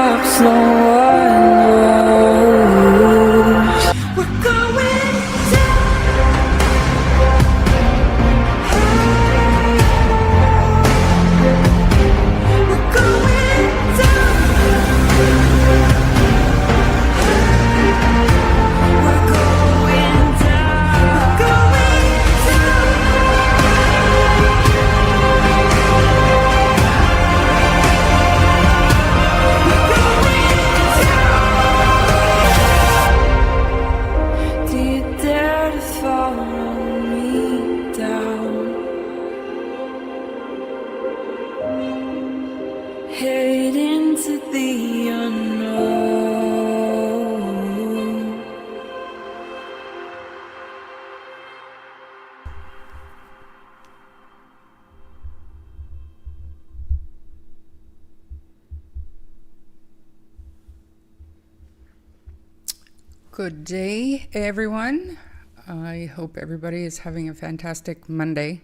stops, no one knows. We're going down. We're going down. We're going down. We're going down. Do you dare to follow me down? Head into the unknown. Good day, everyone. I hope everybody is having a fantastic Monday.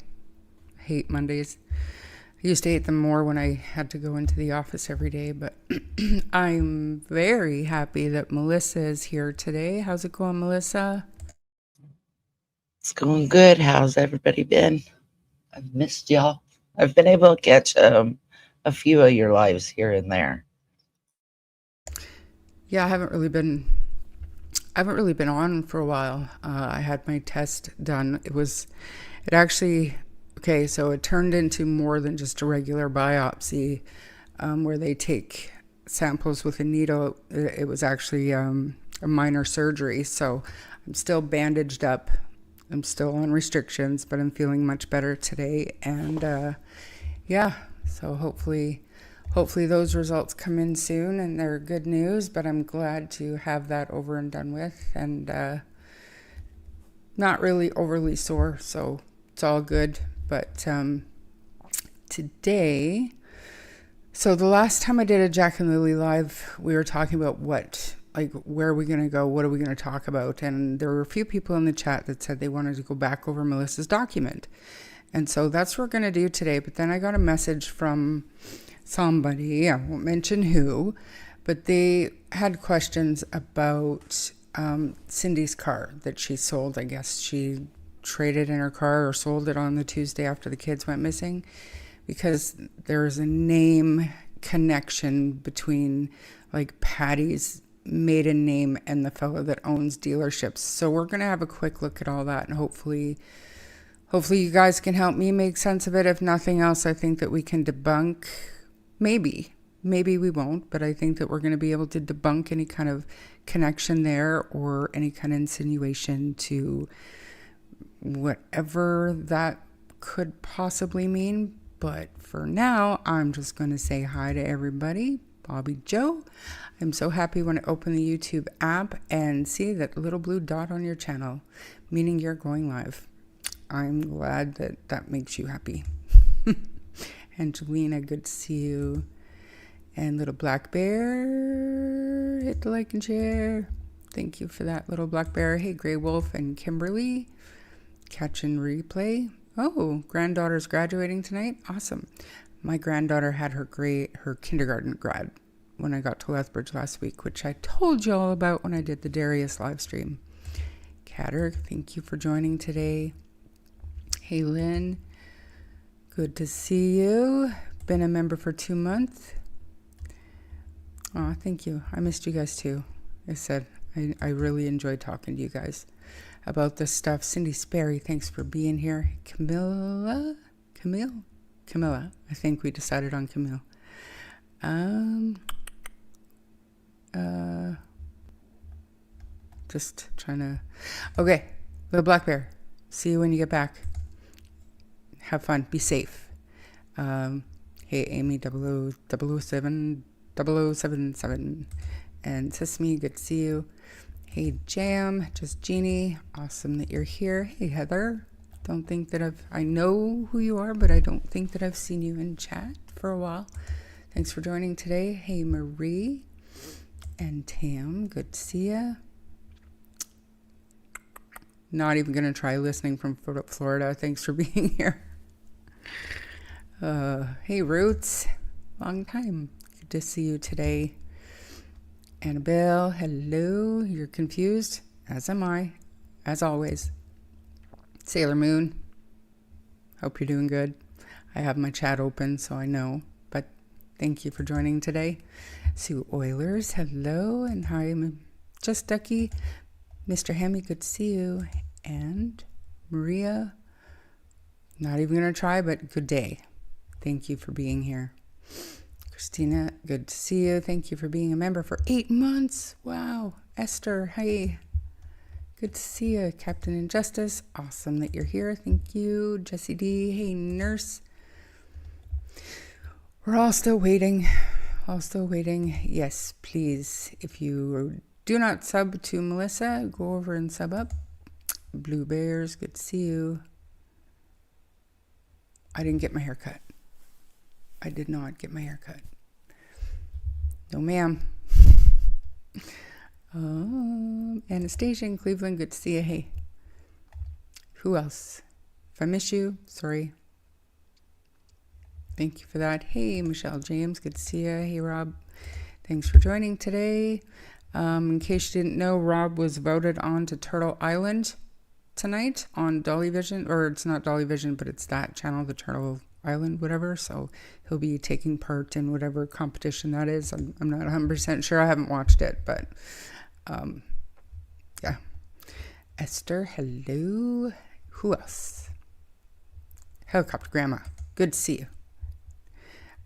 I hate Mondays. I used to hate them more when I had to go into the office every day, but I'm very happy that Melissa is here today. How's it going, Melissa? It's going good. How's everybody been? I've missed y'all. I've been able to catch a few of your lives here and there. Yeah, I haven't really been on for a while. I had my test done. So it turned into more than just a regular biopsy, where they take samples with a needle. It was actually a minor surgery. So I'm still bandaged up. I'm still on restrictions, but I'm feeling much better today. And so hopefully those results come in soon and they're good news, but I'm glad to have that over and done with, and not really overly sore, so it's all good. But today, so the last time I did a Jack and Lily live, we were talking about where are we going to go? What are we going to talk about? And there were a few people in the chat that said they wanted to go back over Melissa's document. And so that's what we're going to do today. But then I got a message from somebody, I won't mention who, but they had questions about Cindy's car that she sold. I guess she traded in her car or sold it on the Tuesday after the kids went missing, because there's a name connection between like Patty's maiden name and the fellow that owns dealerships. So we're going to have a quick look at all that, and hopefully you guys can help me make sense of it. If nothing else, I think that we can debunk. Maybe we won't, but I think that we're going to be able to debunk any kind of connection there or any kind of insinuation to whatever that could possibly mean. But for now, I'm just going to say hi to everybody. Bobby Joe. I'm so happy when I open the YouTube app and see that little blue dot on your channel, meaning you're going live. I'm glad that makes you happy. Angelina, good to see you. And little black bear, hit the like and share. Thank you for that, little black bear. Hey, Grey Wolf and Kimberly, catch and replay. Oh, granddaughter's graduating tonight. Awesome. My granddaughter had her kindergarten grad when I got to Lethbridge last week, which I told you all about when I did the Darius live stream. Catter, thank you for joining today. Hey, Lynn. Good to see you. Been a member for 2 months. Oh, thank you. I missed you guys too. I said I really enjoyed talking to you guys about this stuff. Cindy Sperry, thanks for being here. Camilla. I think we decided on Camille. Just trying to. Okay, little black bear. See you when you get back. Have fun. Be safe. Hey, Amy 0077. And Sesame, good to see you. Hey, Jam, just Jeannie. Awesome that you're here. Hey, Heather. Don't think that I know who you are, but I don't think that I've seen you in chat for a while. Thanks for joining today. Hey, Marie and Tam, good to see ya. Not even going to try listening from Florida. Thanks for being here. Hey, Roots. Long time. Good to see you today. Annabelle, hello. You're confused, as am I, as always. Sailor Moon, hope you're doing good. I have my chat open, so I know, but thank you for joining today. Sue Oilers, hello, and hi, I'm Just Ducky. Mr. Hemi, good to see you. And Maria, not even going to try, but good day. Thank you for being here. Christina, good to see you. Thank you for being a member for 8 months. Wow. Esther, hey. Good to see you. Captain Injustice, awesome that you're here. Thank you. Jessie D, hey, nurse. We're all still waiting. All still waiting. Yes, please. If you do not sub to Melissa, go over and sub up. Blue Bears, good to see you. I didn't get my hair cut. I did not get my hair cut. No, ma'am. Anastasia in Cleveland, good to see you. Hey. Who else? If I miss you, sorry. Thank you for that. Hey, Michelle James, good to see you. Hey, Rob. Thanks for joining today. In case you didn't know, Rob was voted on to Turtle Island tonight on Dolly Vision, or it's not Dolly Vision, but it's that channel, the Turtle Island, whatever. So he'll be taking part in whatever competition that is. I'm not 100% sure. I haven't watched it, but yeah. Esther, hello. Who else? Helicopter Grandma, good to see you.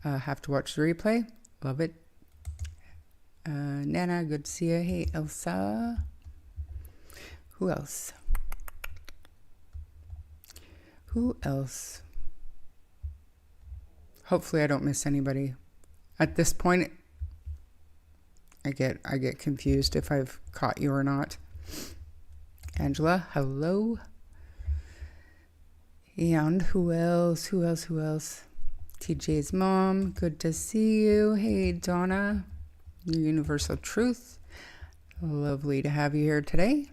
Have to watch the replay. Love it. Nana, good to see you. Hey, Elsa. Who else? Who else? Hopefully I don't miss anybody. At this point, I get confused if I've caught you or not. Angela, hello. And who else? Who else? Who else? TJ's mom, good to see you. Hey, Donna, your Universal Truth. Lovely to have you here today.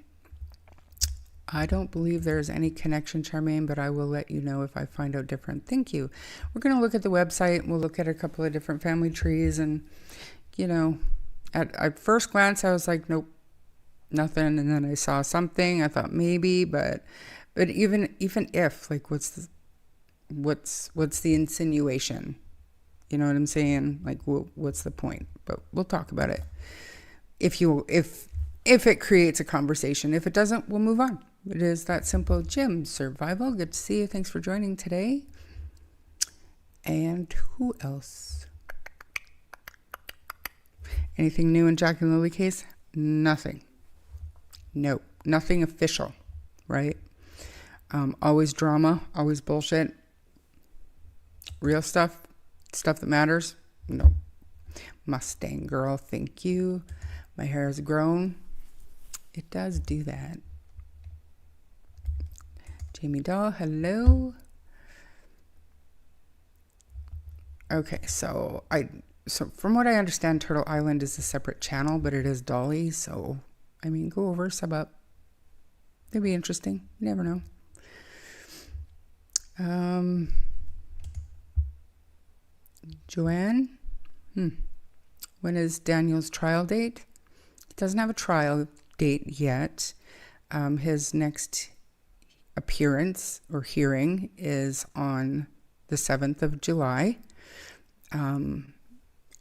I don't believe there's any connection, Charmaine, but I will let you know if I find out different. Thank you. We're going to look at the website. We'll look at a couple of different family trees. And, you know, at first glance, I was like, nope, nothing. And then I saw something. I thought maybe, but even if, like, what's the insinuation? You know what I'm saying? Like, what's the point? But we'll talk about it. If it creates a conversation. If it doesn't, we'll move on. It is that simple. Jim, Survival, good to see you. Thanks for joining today. And who else? Anything new in Jack and Lily case? Nothing. No, nothing official, right? Always drama, always bullshit. Real stuff that matters? No. Mustang girl, thank you. My hair has grown. It does do that. Jamie Dahl, hello. Okay, so from what I understand, Turtle Island is a separate channel, but it is Dolly, so I mean, go over, sub up. It'd be interesting. You never know. Joanne, when is Daniel's trial date? He doesn't have a trial date yet. His next appearance or hearing is on the 7th of July.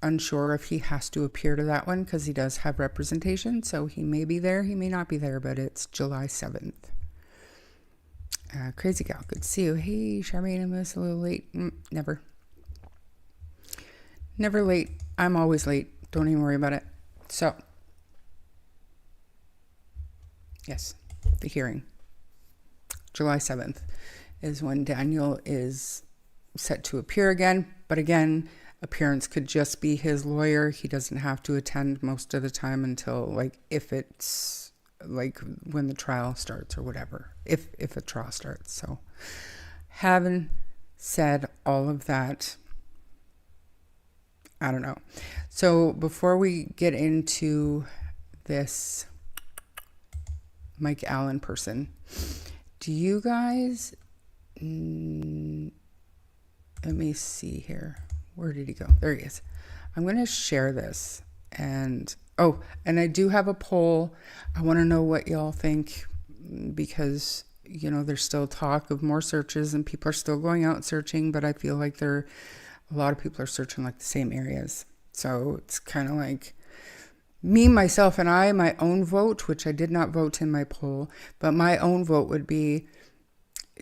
Unsure if he has to appear to that one because he does have representation. So he may be there, he may not be there, but it's July 7th. Crazy Gal, good to see you. Hey, Charmaine, I'm a little late. Never late. I'm always late. Don't even worry about it. So, yes, the hearing. July 7th is when Daniel is set to appear again. But again, appearance could just be his lawyer. He doesn't have to attend most of the time until, like, if it's, like, when the trial starts or whatever. If a trial starts. So, having said all of that, I don't know. So before we get into this Mike Allen person, do you guys, let me see here. Where did he go? There he is. I'm going to share this and Oh, and I do have a poll. I want to know what y'all think because, there's still talk of more searches and people are still going out searching, but I feel like a lot of people are searching like the same areas. So it's kind of like me, myself, and I, my own vote, which I did not vote in my poll, but my own vote would be,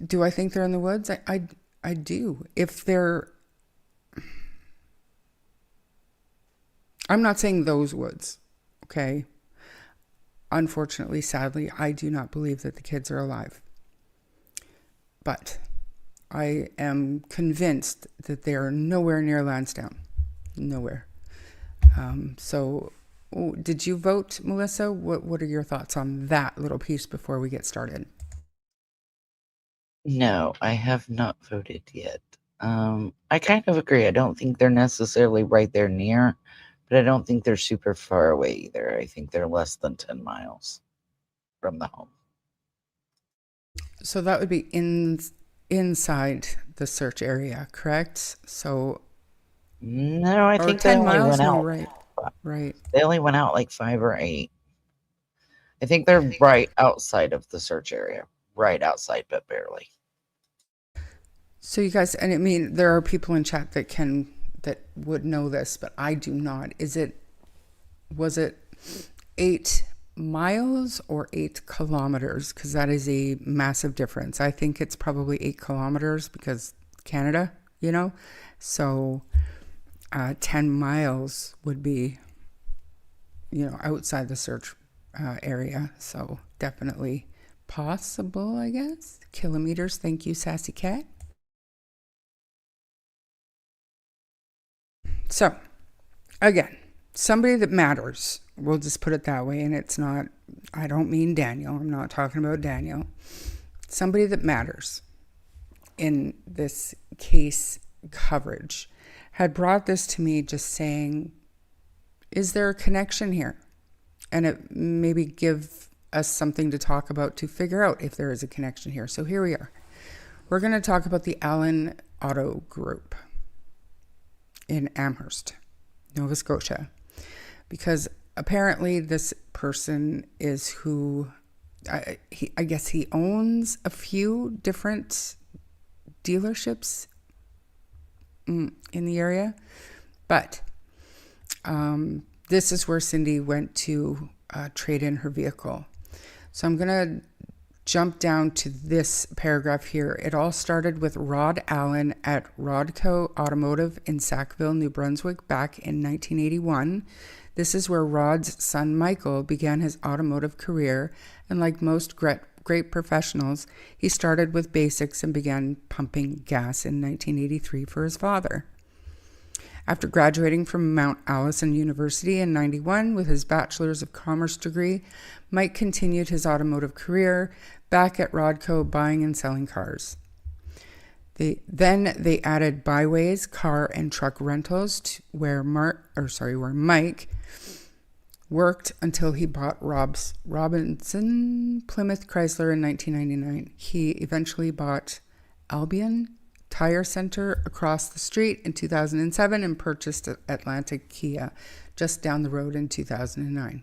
do I think they're in the woods? I do. I'm not saying those woods, okay? Unfortunately, sadly, I do not believe that the kids are alive. But I am convinced that they are nowhere near Lansdowne. Nowhere. Did you vote, Melissa? What are your thoughts on that little piece before we get started? No, I have not voted yet. I kind of agree. I don't think they're necessarily right there near, but I don't think they're super far away either. I think they're less than 10 miles from the home. So that would be inside the search area, correct? So No, I or think they 10 only miles? went No, out. right. They only went out like 5 or 8. I think they're right outside of the search area. Right outside, but barely. So you guys, and I mean, there are people in chat that would know this, but I do not. Was it 8 miles or 8 kilometers? Because that is a massive difference. I think it's probably 8 kilometers because Canada, So 10 miles would be, outside the search area. So definitely possible, I guess. Kilometers. Thank you, Sassy Cat. So, again, somebody that matters. We'll just put it that way. And it's not, I don't mean Daniel. I'm not talking about Daniel. Somebody that matters in this case coverage had brought this to me just saying, is there a connection here? And it maybe give us something to talk about to figure out if there is a connection here. So here we are. We're going to talk about the Allen Auto Group in Amherst, Nova Scotia, because apparently this person is who, I guess he owns a few different dealerships in the area, but this is where Cindy went to trade in her vehicle. So I'm going to jump down to this paragraph here. It all started with Rod Allen at Rodco Automotive in Sackville, New Brunswick, back in 1981. This is where Rod's son Michael began his automotive career, and like most great professionals, he started with basics and began pumping gas in 1983 for his father. After graduating from Mount Allison University in 91 with his Bachelor's of Commerce degree, Mike continued his automotive career back at Rodco, buying and selling cars. Then they added Byways car and truck rentals where Mike worked until he bought Robinson Plymouth Chrysler in 1999. He eventually bought Albion Tire Center across the street in 2007 and purchased Atlantic Kia just down the road in 2009.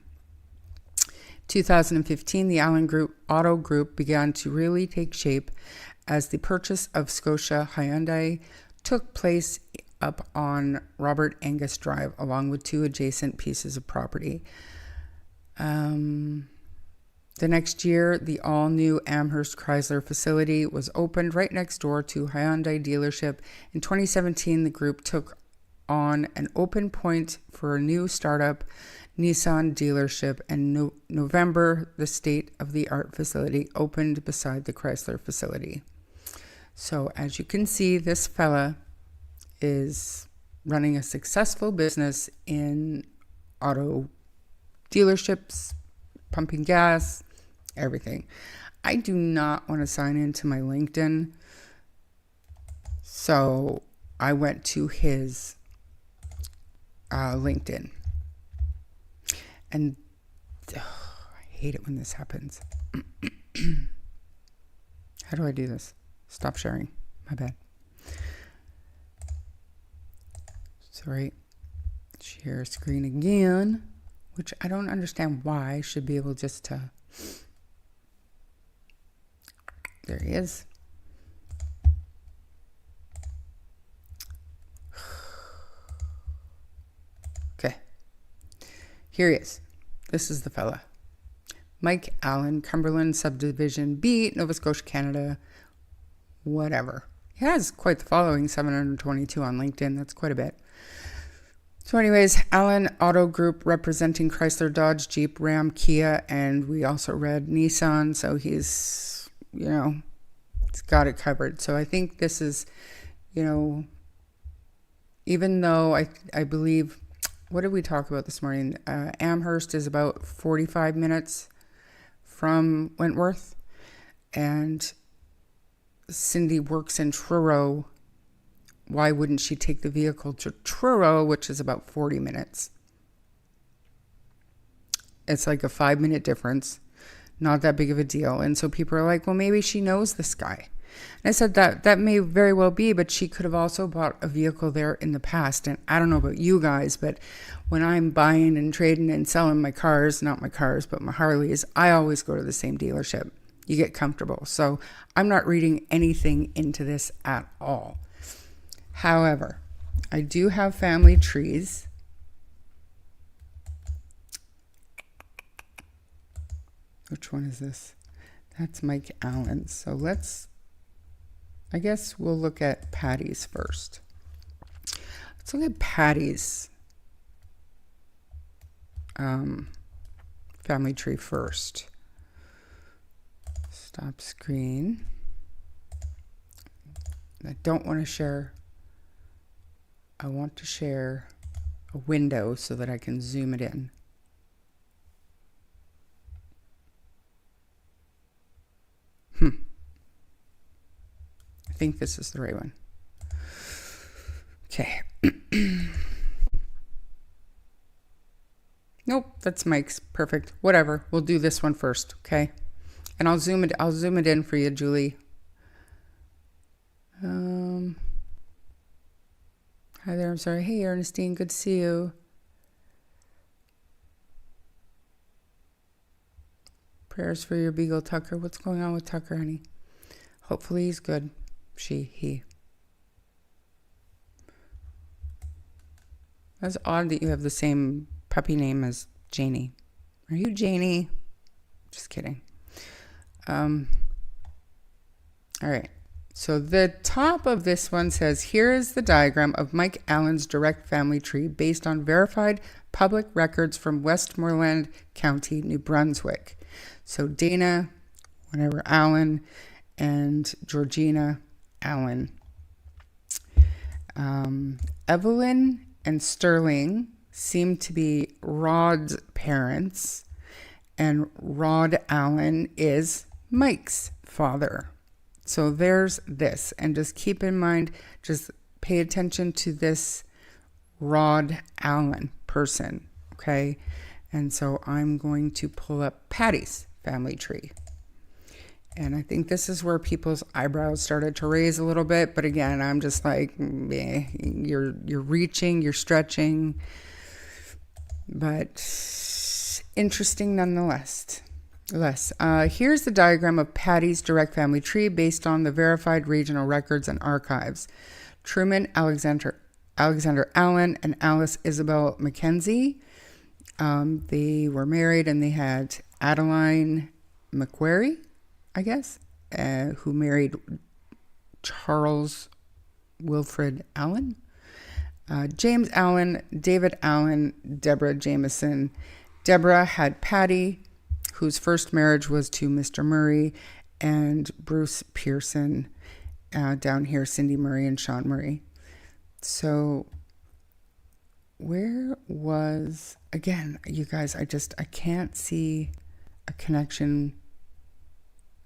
2015, the Allen Auto Group began to really take shape as the purchase of Scotia Hyundai took place up on Robert Angus Drive, along with 2 adjacent pieces of property. The next year, the all-new Amherst Chrysler facility was opened right next door to Hyundai dealership. In 2017, the group took on an open point for a new startup Nissan dealership, and November, the state-of-the-art facility opened beside the Chrysler facility. So as you can see, this fella is running a successful business in auto dealerships, pumping gas, everything. I do not want to sign into my LinkedIn, so I went to his LinkedIn. And I hate it when this happens. How do I do this? Stop sharing. My bad. Sorry. Share screen again. which I don't understand why. I should be able just to... There he is. Okay. Here he is. This is the fella. Mike Allen, Cumberland Subdivision B, Nova Scotia, Canada. Whatever. He has quite the following, 722 on LinkedIn. That's quite a bit. So anyways, Allen Auto Group representing Chrysler, Dodge, Jeep, Ram, Kia, and we also read Nissan. So he's, you know, he's got it covered. So I think this is, you know, even though I believe, what did we talk about this morning? Amherst is about 45 minutes from Wentworth, and Cindy works in Truro. Why wouldn't she take the vehicle to Truro, which is about 40 minutes? It's like a 5-minute difference. Not that big of a deal. And so people are like, well, maybe she knows this guy. And I said that may very well be, but she could have also bought a vehicle there in the past. And I don't know about you guys, but when I'm buying and trading and selling my cars, not my cars, but my Harleys, I always go to the same dealership. You get comfortable. So I'm not reading anything into this at all. However, I do have family trees. Which one is this? That's Mike Allen's. So I guess we'll look at Patty's first. Let's look at Patty's family tree first. Stop screen. I don't want to share. I want to share a window so that I can zoom it in. I think this is the right one. Okay. Nope, that's Mike's. Perfect. Whatever. We'll do this one first, okay? And I'll zoom it in for you, Julie. Hi there, I'm sorry. Hey, Ernestine, good to see you. Prayers for your beagle, Tucker. What's going on with Tucker, honey? Hopefully he's good. He. That's odd that you have the same puppy name as Janie. Are you Janie? Just kidding. All right. So the top of this one says, here is the diagram of Mike Allen's direct family tree based on verified public records from Westmoreland County, New Brunswick. So Dana, whatever, Allen, and Georgina Allen. Evelyn and Sterling seem to be Rod's parents, and Rod Allen is Mike's father. So there's this, and just keep in mind, just pay attention to this Rod Allen person, okay? And so I'm going to pull up Patty's family tree. And I think this is where people's eyebrows started to raise a little bit. But again, I'm just like, you're reaching, you're stretching. But interesting nonetheless. Here's the diagram of Patty's direct family tree based on the verified regional records and archives. Truman Alexander Allen and Alice Isabel Mackenzie. They were married and they had Adeline McQuarrie, I guess, who married Charles Wilfred Allen. James Allen, David Allen, Deborah Jameson. Deborah had Patty, whose first marriage was to Mr. Murray, and Bruce Pearson, down here, Cindy Murray and Sean Murray. So where was, again, you guys, I can't see a connection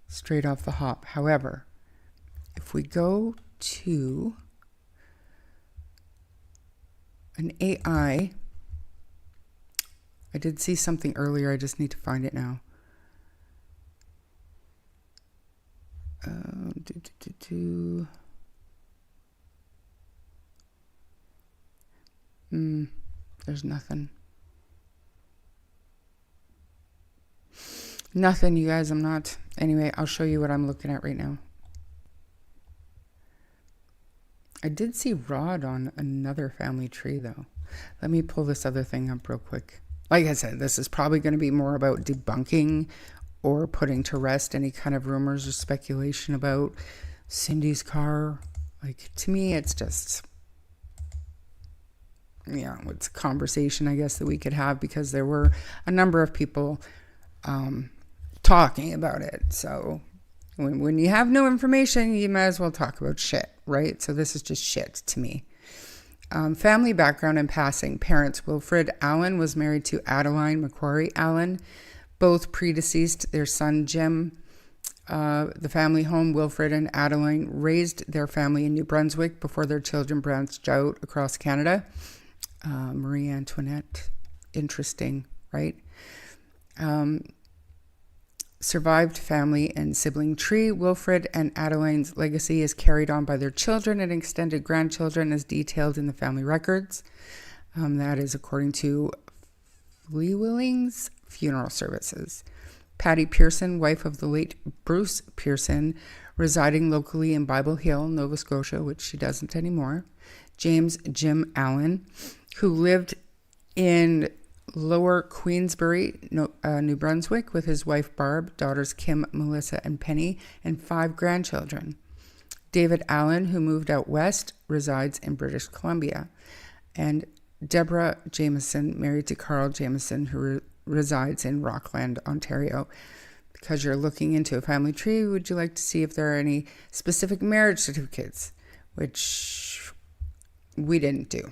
straight off the hop. However, if we go to an AI, I did see something earlier. I just need to find it now. There's nothing. Nothing, you guys. I'm not. Anyway, I'll show you what I'm looking at right now. I did see Rod on another family tree, though. Let me pull this other thing up real quick. Like I said, this is probably going to be more about debunking or putting to rest any kind of rumors or speculation about Cindy's car. Like, to me, it's just, yeah, it's a conversation, I guess, that we could have, because there were a number of people talking about it. So when you have no information, you might as well talk about shit, right? So this is just shit to me. Family background and passing. Parents: Wilfred Allen was married to Adeline Macquarie Allen, both predeceased. Their son Jim. The family home: Wilfred and Adeline raised their family in New Brunswick before their children branched out across Canada. Marie Antoinette. Interesting, right? Survived family and sibling tree. Wilfred and Adeline's legacy is carried on by their children and extended grandchildren as detailed in the family records. That is according to Fleewilling's funeral services. Patty Pearson, wife of the late Bruce Pearson, residing locally in Bible Hill, Nova Scotia, which she doesn't anymore. James Jim Allen, who lived in Lower Queensbury, New Brunswick, with his wife Barb, daughters Kim, Melissa, and Penny, and 5 grandchildren. David Allen, who moved out west, resides in British Columbia. And Deborah Jameson, married to Carl Jameson, who resides in Rockland, Ontario. Because you're looking into a family tree, would you like to see if there are any specific marriage certificates? Which we didn't do.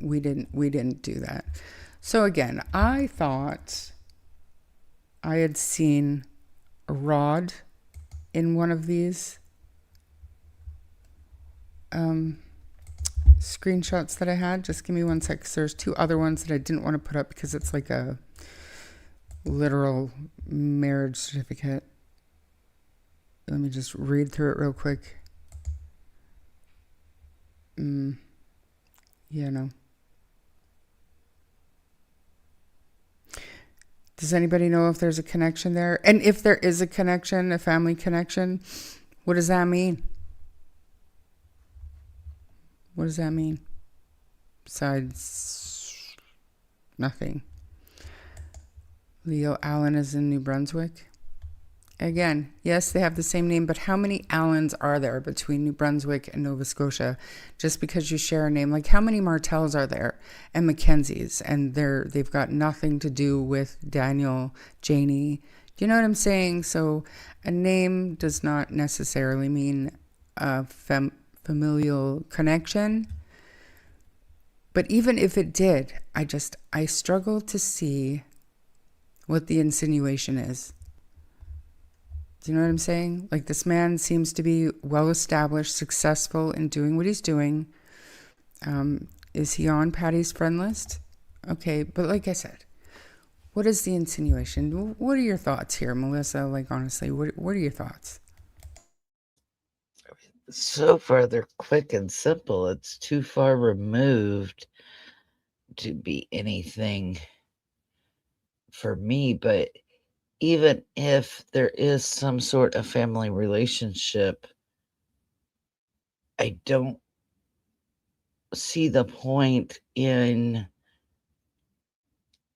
We didn't do that. So again, I thought I had seen a Rod in one of these screenshots that I had. Just give me one sec, 'cause there's 2 other ones that I didn't want to put up because it's like a literal marriage certificate. Let me just read through it real quick. Yeah, no. Does anybody know if there's a connection there? And if there is a connection, a family connection, what does that mean? What does that mean? Besides nothing. Leo Allen is in New Brunswick. Again, yes, they have the same name, but how many Allens are there between New Brunswick and Nova Scotia? Just because you share a name, like how many Martells are there and Mackenzies, and they've got nothing to do with Daniel, Janie. Do you know what I'm saying? So a name does not necessarily mean a familial connection. But even if it did, I struggle to see what the insinuation is. Do you know what I'm saying? Like, this man seems to be well-established, successful in doing what he's doing. Is he on Patty's friend list? Okay, but like I said, what is the insinuation? What are your thoughts here, Melissa? Like, honestly, what are your thoughts? So far, they're quick and simple. It's too far removed to be anything for me, but even if there is some sort of family relationship, I don't see the point in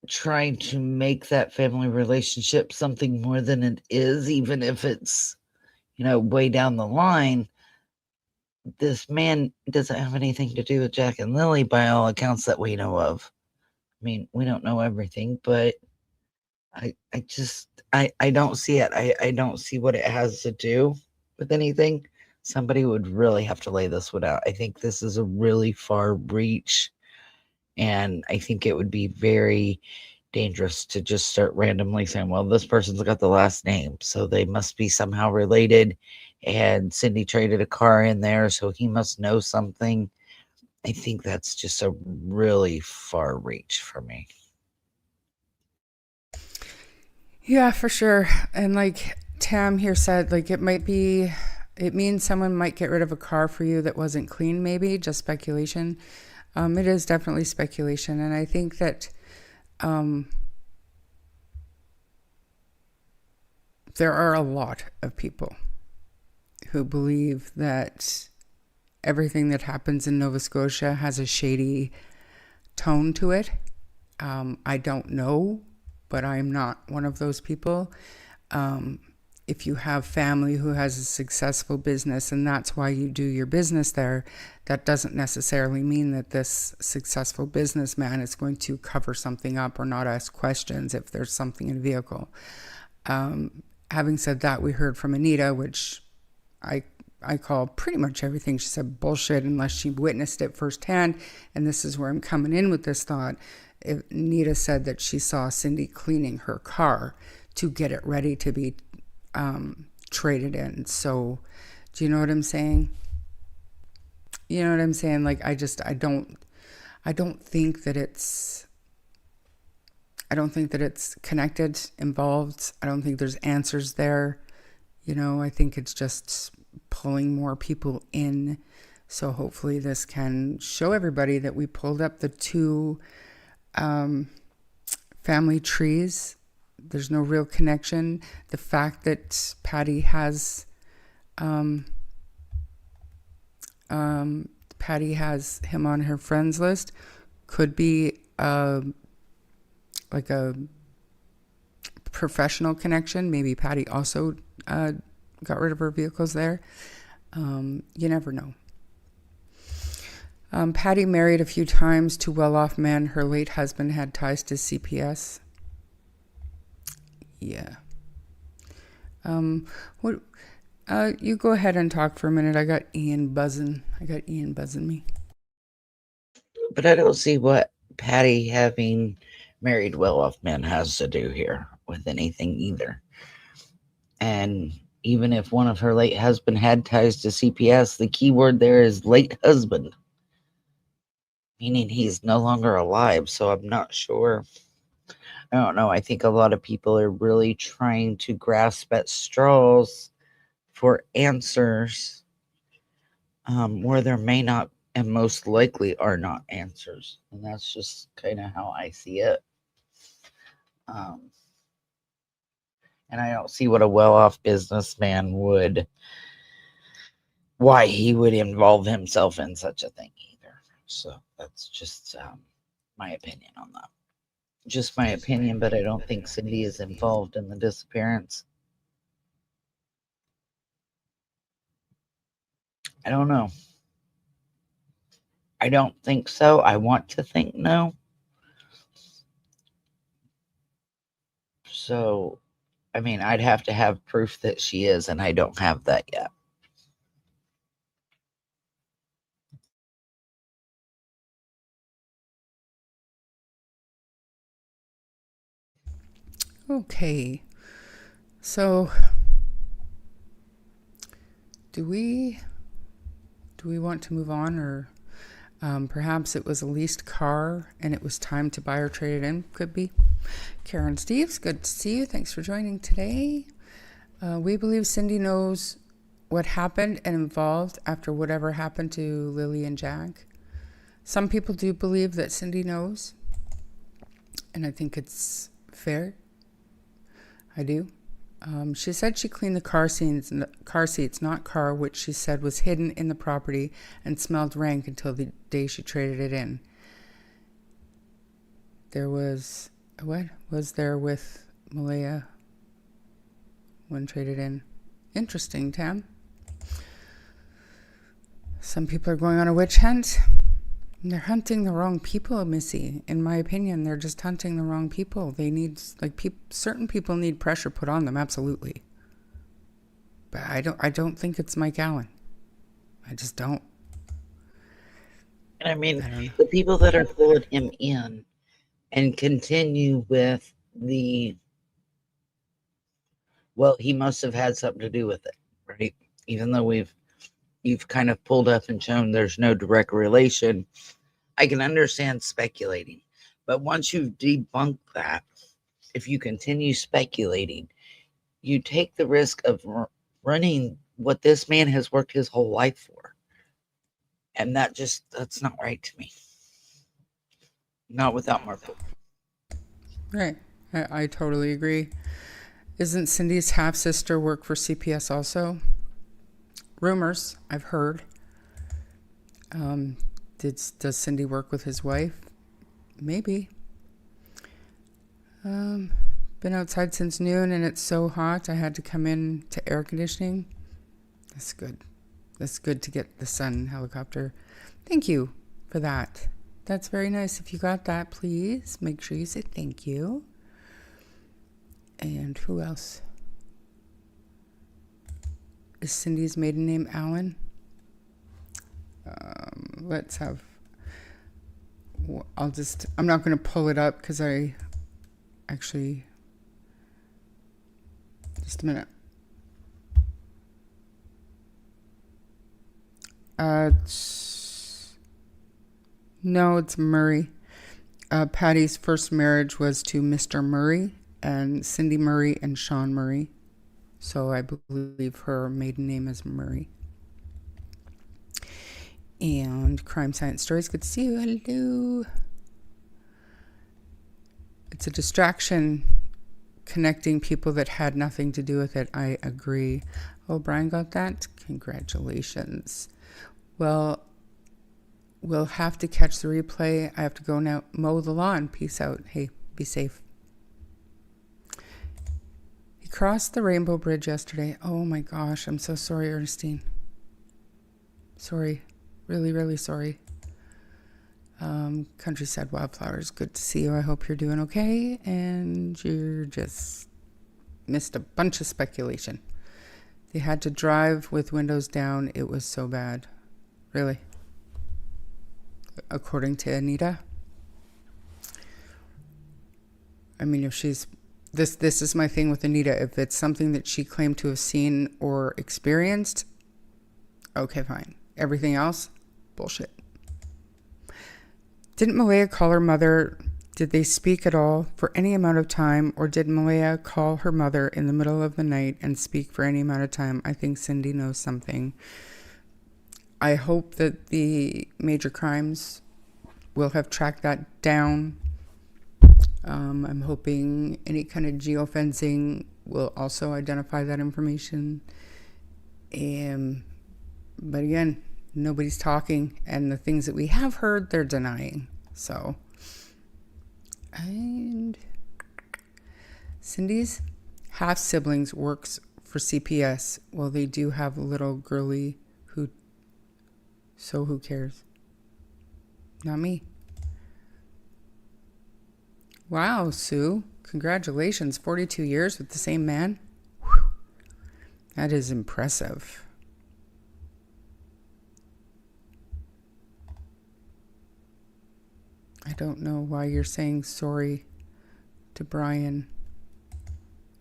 trying to make that family relationship something more than it is, even if it's, way down the line. This man doesn't have anything to do with Jack and Lily by all accounts that we know of. I mean, we don't know everything, but I don't see it. I don't see what it has to do with anything. Somebody would really have to lay this one out. I think this is a really far reach, and I think it would be very dangerous to just start randomly saying, well, this person's got the last name, so they must be somehow related, and Cindy traded a car in there, so he must know something. I think that's just a really far reach for me. Yeah, for sure. And like Tam here said, like it means someone might get rid of a car for you that wasn't clean, maybe, just speculation. It is definitely speculation. And I think that there are a lot of people who believe that everything that happens in Nova Scotia has a shady tone to it. I don't know, but I'm not one of those people. If you have family who has a successful business and that's why you do your business there, that doesn't necessarily mean that this successful businessman is going to cover something up or not ask questions if there's something in a vehicle. Having said that, we heard from Anita, which I call pretty much everything she said bullshit unless she witnessed it firsthand. And this is where I'm coming in with this thought. Anita said that she saw Cindy cleaning her car to get it ready to be traded in. So do you know what I'm saying? You know what I'm saying? Like, I don't think that it's connected, involved. I don't think there's answers there. You know, I think it's just pulling more people in. So hopefully this can show everybody that we pulled up the two family trees. There's no real connection. The fact that Patty has him on her friends list could be like a professional connection. Maybe Patty also got rid of her vehicles there. You never know. Patty married a few times to well-off men. Her late husband had ties to CPS. Yeah. What? You go ahead and talk for a minute. I got Ian buzzing me. But I don't see what Patty having married well-off men has to do here with anything either. And even if one of her late husband had ties to CPS, the key word there is late husband, meaning he's no longer alive. So I'm not sure. I don't know. I think a lot of people are really trying to grasp at straws for answers where there may not and most likely are not answers. And that's just kind of how I see it. And I don't see what a well-off businessman why he would involve himself in such a thing either. So that's just my opinion on that. Just my opinion, but I don't think Cindy is involved in the disappearance. I don't know. I don't think so. I want to think no. So, I mean, I'd have to have proof that she is, and I don't have that yet. Okay. So, do we want to move on, or perhaps it was a leased car and it was time to buy or trade it in? Could be. Karen Steves, good to see you. Thanks for joining today. We believe Cindy knows what happened and involved after whatever happened to Lily and Jack. Some people do believe that Cindy knows, and I think it's fair. I do. She said she cleaned the car seats, not car, which she said was hidden in the property and smelled rank until the day she traded it in. There was, what was there with Malaya when traded in? Interesting, Tam. Some people are going on a witch hunt. They're hunting the wrong people, Missy. In my opinion, they're just hunting the wrong people. They need, certain people need pressure put on them, absolutely. But I don't think it's Mike Allen. I just don't. And I mean, the people that are pulling him in and continue with well, he must have had something to do with it, right? Even though you've kind of pulled up and shown there's no direct relation, I can understand speculating. But once you've debunked that, if you continue speculating, you take the risk of running what this man has worked his whole life for. And that's not right to me. Not without more proof. Right. I totally agree. Isn't Cindy's half sister work for CPS also? Rumors, I've heard. Does Cindy work with his wife? Maybe. Been outside since noon and it's so hot I had to come in to air conditioning. That's good. That's good to get the sun helicopter. Thank you for that. That's very nice. If you got that, please make sure you say thank you. And who else? Is Cindy's maiden name Alan? Let's have... I'm not going to pull it up because I actually... Just a minute. No, it's Murray. Patty's first marriage was to Mr. Murray, and Cindy Murray and Sean Murray. So I believe her maiden name is Murray. And Crime Science Stories, good to see you. Hello. It's a distraction connecting people that had nothing to do with it. I agree. Oh, Brian got that? Congratulations. Well, we'll have to catch the replay. I have to go now mow the lawn. Peace out. Hey, be safe. He crossed the Rainbow Bridge yesterday. Oh my gosh, I'm so sorry, Ernestine. Sorry. Really, really sorry. Countryside Wildflowers, good to see you. I hope you're doing okay. And you just missed a bunch of speculation. They had to drive with windows down. It was so bad. Really. According to Anita. I mean, if she's... This is my thing with Anita. If it's something that she claimed to have seen or experienced, okay, fine. Everything else, bullshit. Didn't Malaya call her mother? Did they speak at all for any amount of time? Or did Malaya call her mother in the middle of the night and speak for any amount of time? I think Cindy knows something. I hope that the major crimes will have tracked that down. I'm hoping any kind of geofencing will also identify that information. But again, nobody's talking, and the things that we have heard, they're denying. So, and Cindy's half siblings works for CPS. Well, they do have a little girly who cares? Not me. Wow, Sue. Congratulations. 42 years with the same man. Whew. That is impressive. I don't know why you're saying sorry to Brian.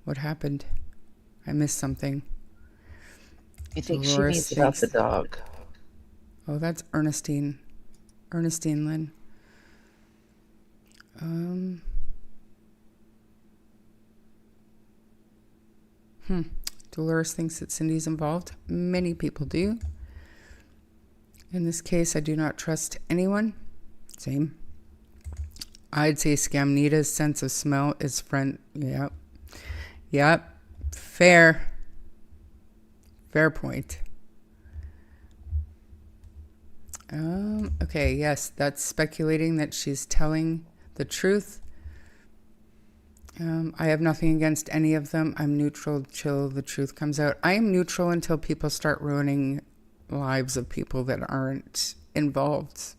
What happened? I missed something. I think Dolores she needs about the dog. Oh, that's Ernestine. Ernestine Lynn. Dolores thinks that Cindy's involved. Many people do. In this case, I do not trust anyone. Same. I'd say Scamnita's sense of smell is friend. Yep. Fair point. Okay, yes, that's speculating that she's telling the truth. I have nothing against any of them. I'm neutral till the truth comes out. I am neutral until people start ruining lives of people that aren't involved,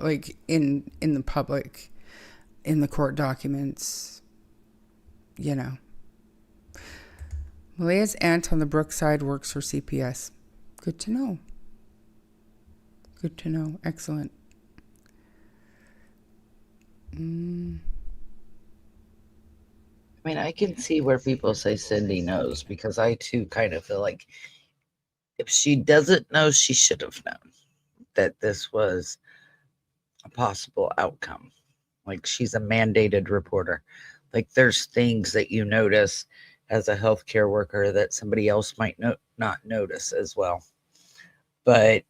like in the public, in the court documents, you know. Malaya's aunt on the Brookside works for CPS. Good to know. Good to know. Excellent. I mean, I can see where people say Cindy knows, because I too kind of feel like if she doesn't know, she should have known that this was a possible outcome. Like, she's a mandated reporter. Like, there's things that you notice as a healthcare worker that somebody else might not notice as well. But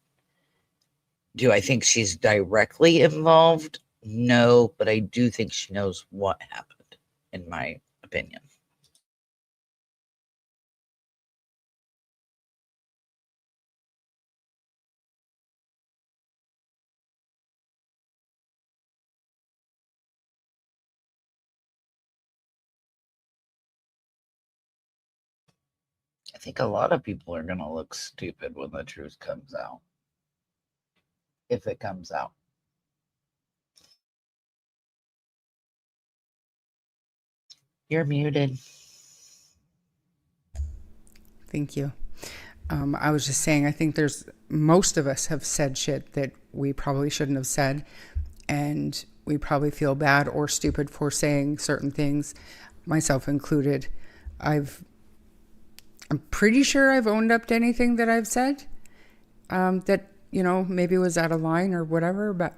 do I think she's directly involved? No, but I do think she knows what happened, in my opinion. I think a lot of people are going to look stupid when the truth comes out. If it comes out. You're muted. Thank you. I was just saying, I think most of us have said shit that we probably shouldn't have said, and we probably feel bad or stupid for saying certain things, myself included. I'm pretty sure I've owned up to anything that I've said, that, maybe was out of line or whatever, but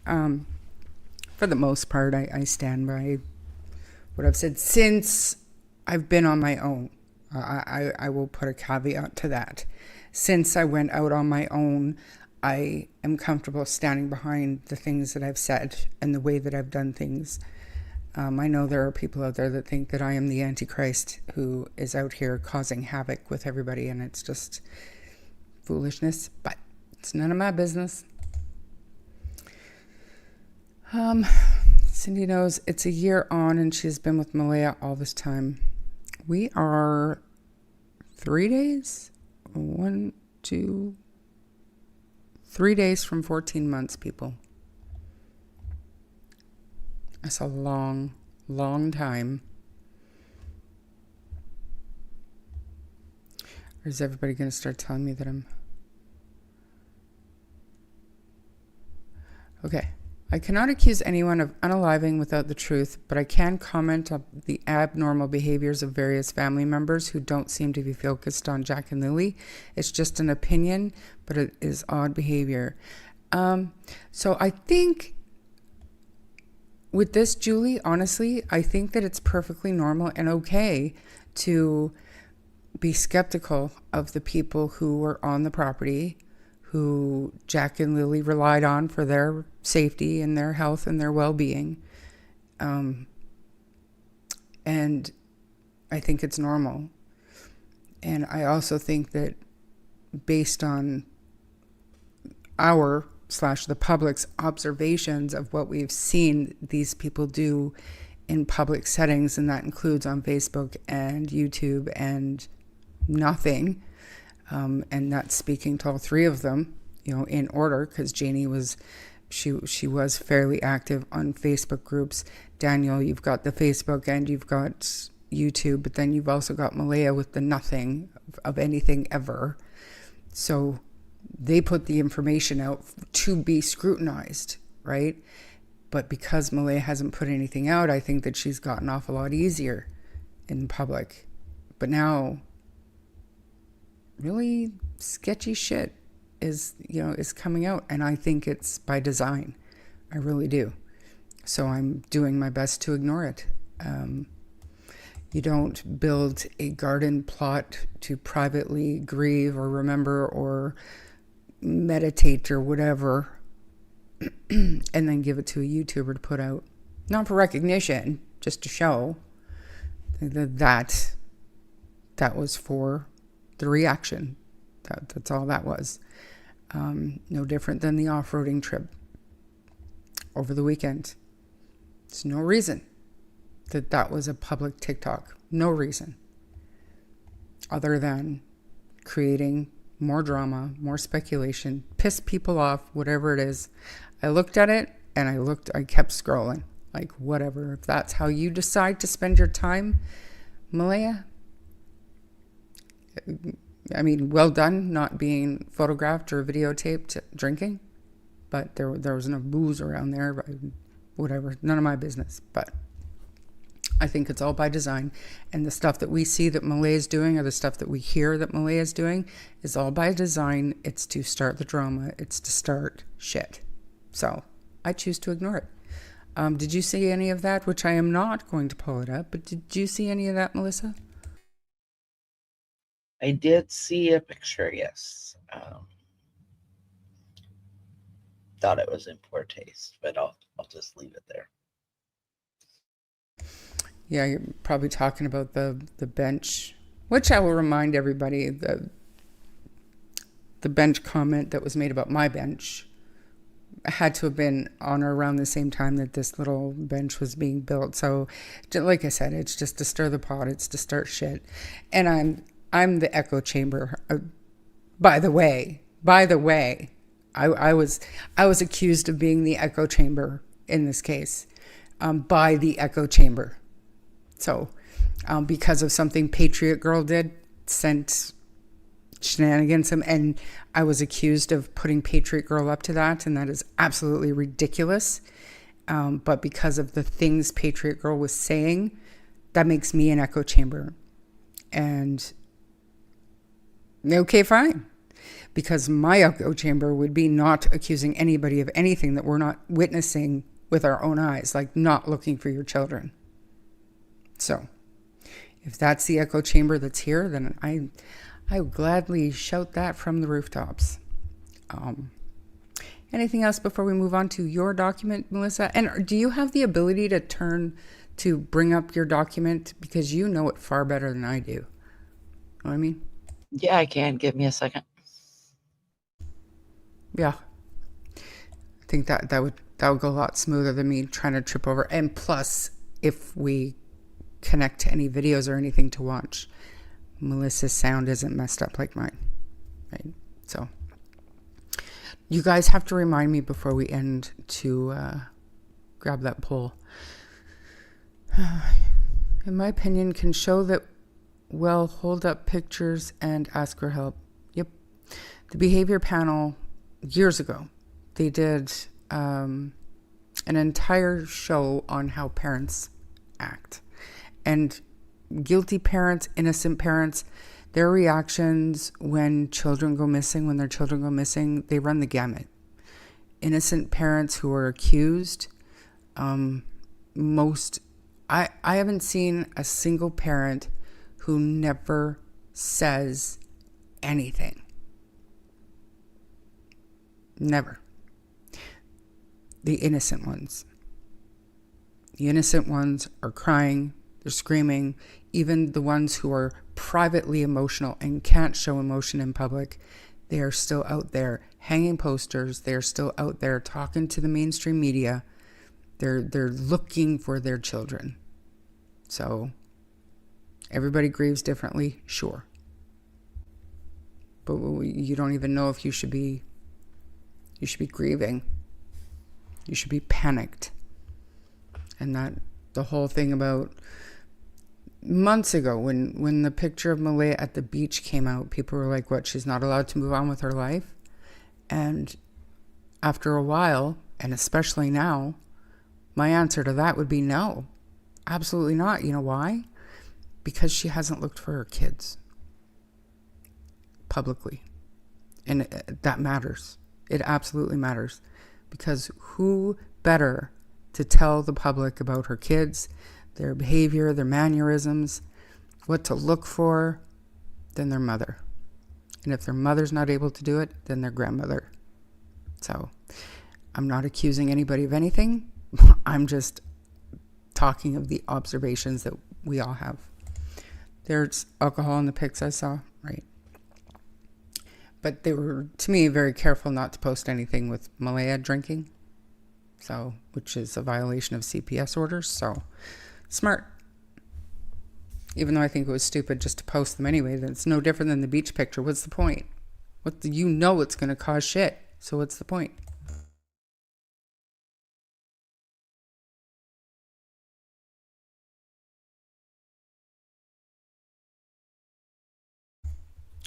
for the most part, I stand by what I've said since I've been on my own. I will put a caveat to that. Since I went out on my own, I am comfortable standing behind the things that I've said and the way that I've done things. I know there are people out there that think that I am the Antichrist who is out here causing havoc with everybody, and it's just foolishness, but it's none of my business. Cindy knows it's a year on, and she's been with Malaya all this time. We are 3 days, 3 days from 14 months, people. That's a long, long time. Or is everybody going to start telling me that I'm... Okay. I cannot accuse anyone of unaliving without the truth, but I can comment on the abnormal behaviors of various family members who don't seem to be focused on Jack and Lily. It's just an opinion, but it is odd behavior. So I think with this, Julie, honestly, I think that it's perfectly normal and okay to be skeptical of the people who were on the property, who Jack and Lily relied on for their safety and their health and their well-being. And I think it's normal. And I also think that based on the public's observations of what we've seen these people do in public settings, and that includes on Facebook and YouTube and nothing, and that's speaking to all three of them, in order, because Janie was fairly active on Facebook groups. Daniel, you've got the Facebook and you've got YouTube, but then you've also got Malaya with the nothing of anything ever. So they put the information out to be scrutinized, right? But because Malaya hasn't put anything out, I think that she's gotten off a lot easier in public. But now, really sketchy shit is coming out, and I think it's by design. I really do. So I'm doing my best to ignore it. You don't build a garden plot to privately grieve or remember or meditate or whatever and then give it to a YouTuber to put out. Not for recognition, just to show that was for the reaction. That's all that was. No different than the off-roading trip over the weekend. There's no reason that was a public TikTok. No reason. Other than creating more drama, more speculation, piss people off, whatever it is. I looked at it and I kept scrolling. Like, whatever. If that's how you decide to spend your time, Malaya, I mean, well done not being photographed or videotaped drinking, but there was no booze around there, but whatever, none of my business. But I think it's all by design, and the stuff that we see that Malaya is doing, or the stuff that we hear that Malaya is doing, is all by design. It's to start the drama. It's to start shit. So I choose to ignore it. Did you see any of that? Which I am not going to pull it up, but did you see any of that, Melissa? I did see a picture, yes. Thought it was in poor taste, but I'll just leave it there. Yeah, you're probably talking about the bench, which I will remind everybody, the bench comment that was made about my bench had to have been on or around the same time that this little bench was being built. So like I said, it's just to stir the pot. It's to start shit. And I'm the echo chamber. By the way, I was accused of being the echo chamber in this case, by the echo chamber. So, because of something Patriot Girl did, sent shenanigans, and I was accused of putting Patriot Girl up to that, and that is absolutely ridiculous. But because of the things Patriot Girl was saying, that makes me an echo chamber. And okay, fine. Because my echo chamber would be not accusing anybody of anything that we're not witnessing with our own eyes, like not looking for your children. So, if that's the echo chamber that's here, then I would gladly shout that from the rooftops. Anything else before we move on to your document, Melissa? And do you have the ability to bring up your document? Because you know it far better than I do. Know what I mean? Yeah, I can. Give me a second. Yeah. I think that would go a lot smoother than me trying to trip over. And plus, if we connect to any videos or anything to watch, Melissa's sound isn't messed up like mine. Right? So you guys have to remind me before we end to grab that poll. In my opinion, can show that well, hold up pictures and ask for help. Yep. The behavior panel years ago, they did an entire show on how parents act. And guilty parents, innocent parents, their reactions when their children go missing, they run the gamut. Innocent parents who are accused, I haven't seen a single parent who never says anything. Never. The innocent ones. The innocent ones are crying, they're screaming. Even the ones who are privately emotional and can't show emotion in public, they are still out there hanging posters. They're still out there talking to the mainstream media. They're looking for their children. So everybody grieves differently, sure. But you don't even know if you should be grieving. You should be panicked. And that the whole thing about months ago when the picture of Malaya at the beach came out, people were like, what, she's not allowed to move on with her life? And after a while, and especially now, my answer to that would be no. Absolutely not. You know why? Because she hasn't looked for her kids publicly. And that matters. It absolutely matters. Because who better to tell the public about her kids, their behavior, their mannerisms, what to look for, than their mother. And if their mother's not able to do it, then their grandmother. So I'm not accusing anybody of anything. I'm just talking of the observations that we all have. There's alcohol in the pics I saw, right? But they were, to me, very careful not to post anything with Malaya drinking. So, which is a violation of CPS orders. So, smart. Even though I think it was stupid just to post them anyway, then it's no different than the beach picture. What's the point? You know it's going to cause shit. So what's the point?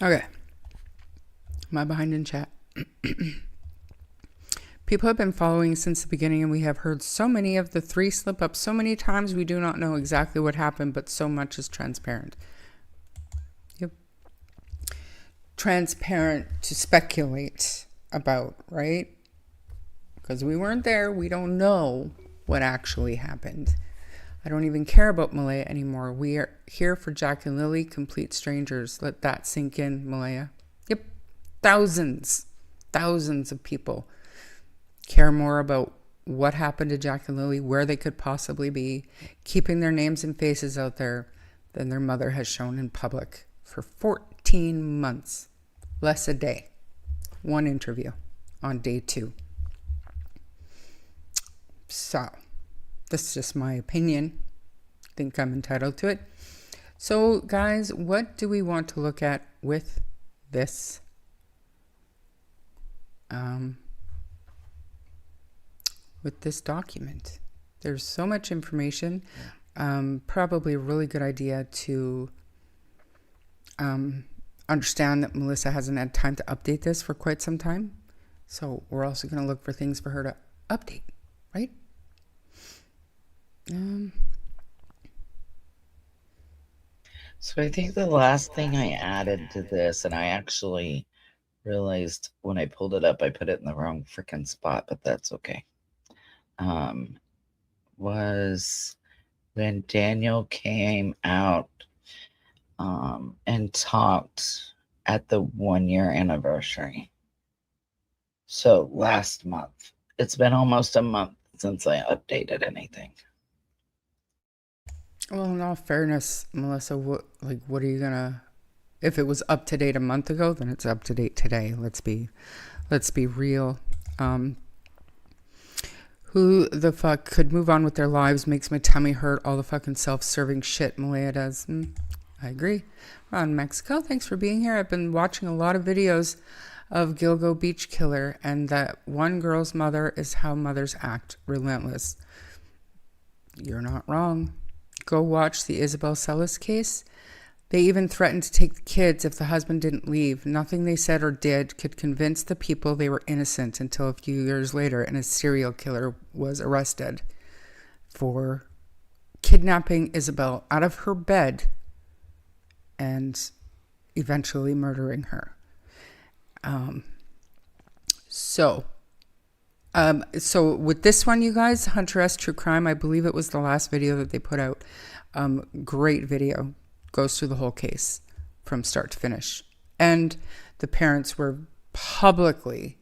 Okay. Am I behind in chat? People have been following since the beginning, and we have heard so many of the three slip-ups so many times we do not know exactly what happened, but so much is transparent. Yep. Transparent to speculate about, right? Because we weren't there. We don't know what actually happened. I don't even care about Malaya anymore. We are here for Jack and Lily, complete strangers. Let that sink in, Malaya. Yep. Thousands of people care more about what happened to Jack and Lily, where they could possibly be, keeping their names and faces out there than their mother has shown in public for 14 months. Less a day. One interview on day 2. So, this is just my opinion. I think I'm entitled to it. So, guys, what do we want to look at with this? With this document? There's so much information. Probably a really good idea to understand that Melissa hasn't had time to update this for quite some time. So we're also going to look for things for her to update, right? So I think the last thing I added to this, and I actually realized when I pulled it up, I put it in the wrong freaking spot, but that's okay. Was when Daniel came out and talked at the 1-year anniversary. So last month. It's been almost a month since I updated anything. Well, in all fairness, Melissa, what are you gonna? If it was up to date a month ago, then it's up to date today. Let's be real. Who the fuck could move on with their lives? Makes my tummy hurt. All the fucking self-serving shit Malaya does. I agree. Ron Mexico, thanks for being here. I've been watching a lot of videos of Gilgo Beach Killer, and that one girl's mother is how mothers act. Relentless. You're not wrong. Go watch the Isabel Celis case. They even threatened to take the kids if the husband didn't leave. Nothing they said or did could convince the people they were innocent until a few years later, and a serial killer was arrested for kidnapping Isabel out of her bed and eventually murdering her. So with this one, you guys, Hunter S. True Crime, I believe it was the last video that they put out. Great video. Goes through the whole case from start to finish. And the parents were publicly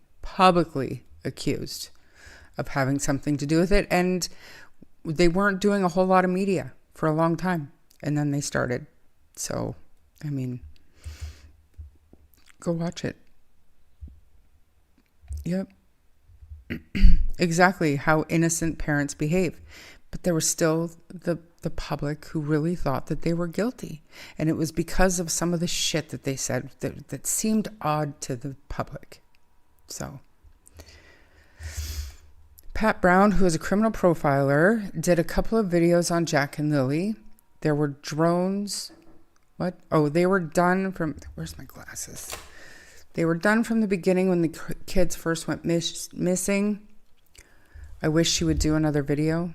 accused of having something to do with it. And they weren't doing a whole lot of media for a long time. And then they started. So, I mean, go watch it. Yep. Exactly how innocent parents behave. But there was still the public who really thought that they were guilty. And it was because of some of the shit that they said that seemed odd to the public. So, Pat Brown, who is a criminal profiler, did a couple of videos on Jack and Lily. There were drones. What? Oh, they were done from... Where's my glasses? They were done from the beginning when the kids first went missing. I wish she would do another video.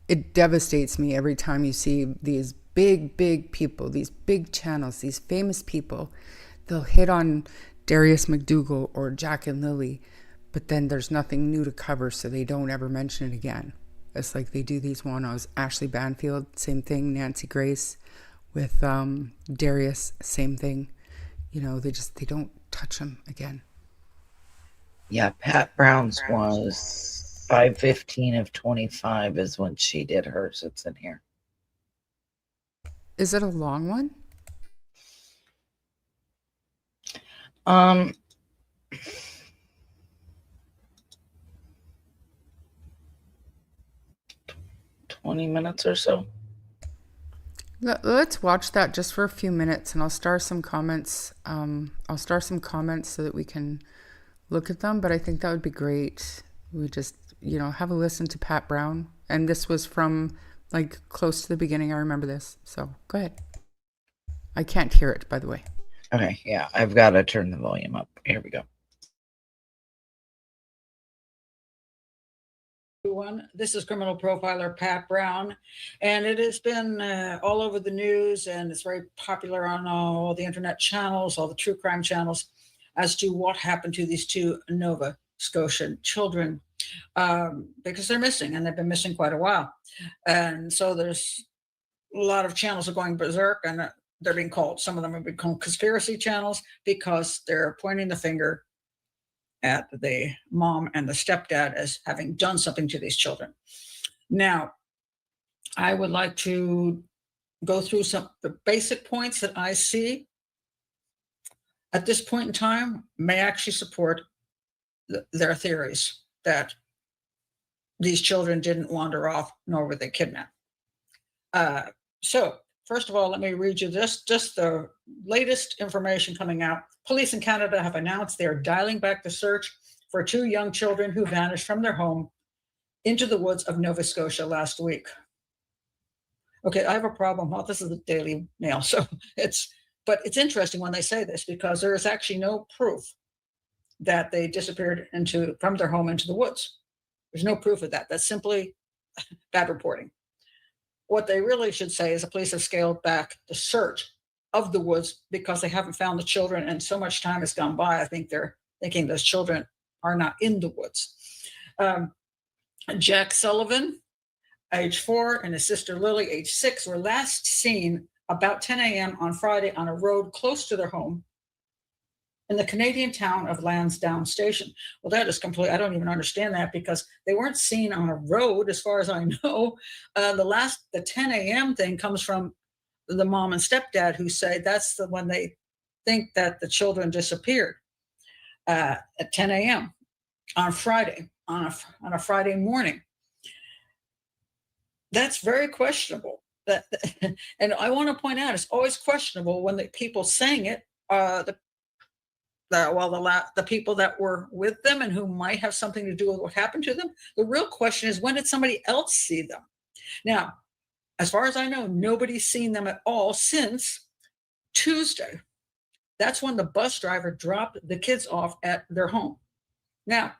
It devastates me every time you see these big people, these big channels, these famous people. They'll hit on Darius McDougal or Jack and Lily, but then there's nothing new to cover, so they don't ever mention it again. It's like they do these one-offs. Ashley Banfield, same thing. Nancy Grace with Darius, same thing. You know, they don't touch them again. Yeah, Pat Brown's was 5/15 of 25 is when she did hers. It's in here. Is it a long one? 20 minutes or so. Let's watch that just for a few minutes, and I'll star some comments. I'll star some comments so that we can look at them, but I think that would be great. We just, have a listen to Pat Brown. And this was from like close to the beginning. I remember this. So go ahead. I can't hear it, by the way. Okay, yeah, I've got to turn the volume up. Here we go. Everyone, this is criminal profiler Pat Brown, and it has been all over the news, and it's very popular on all the internet channels, all the true crime channels, as to what happened to these two Nova Scotian children, because they're missing, and they've been missing quite a while. And so there's a lot of channels are going berserk, and they're being called, some of them have been called conspiracy channels, because they're pointing the finger at the mom and the stepdad as having done something to these children. Now, I would like to go through some the basic points that I see at this point in time may actually support their theories that these children didn't wander off, nor were they kidnapped. So, first of all, let me read you just the latest information coming out. Police in Canada have announced they are dialing back the search for 2 young children who vanished from their home into the woods of Nova Scotia last week. Okay, I have a problem. Well, this is the Daily Mail, so but it's interesting when they say this because there is actually no proof that they disappeared from their home into the woods. There's no proof of that. That's simply bad reporting. What they really should say is the police have scaled back the search of the woods because they haven't found the children, and so much time has gone by. I think they're thinking those children are not in the woods. Jack Sullivan, age 4, and his sister Lily, age 6, were last seen about 10 a.m. on Friday on a road close to their home in the Canadian town of Lansdowne Station. Well, that is completely, I don't even understand that because they weren't seen on a road as far as I know. The 10 a.m. thing comes from the mom and stepdad who say that's when they think that the children disappeared at 10 a.m. on Friday, on a Friday morning. That's very questionable. And I want to point out, it's always questionable when the people saying it, the people that were with them and who might have something to do with what happened to them. The real question is, when did somebody else see them? Now, as far as I know, nobody's seen them at all since Tuesday. That's when the bus driver dropped the kids off at their home. Now,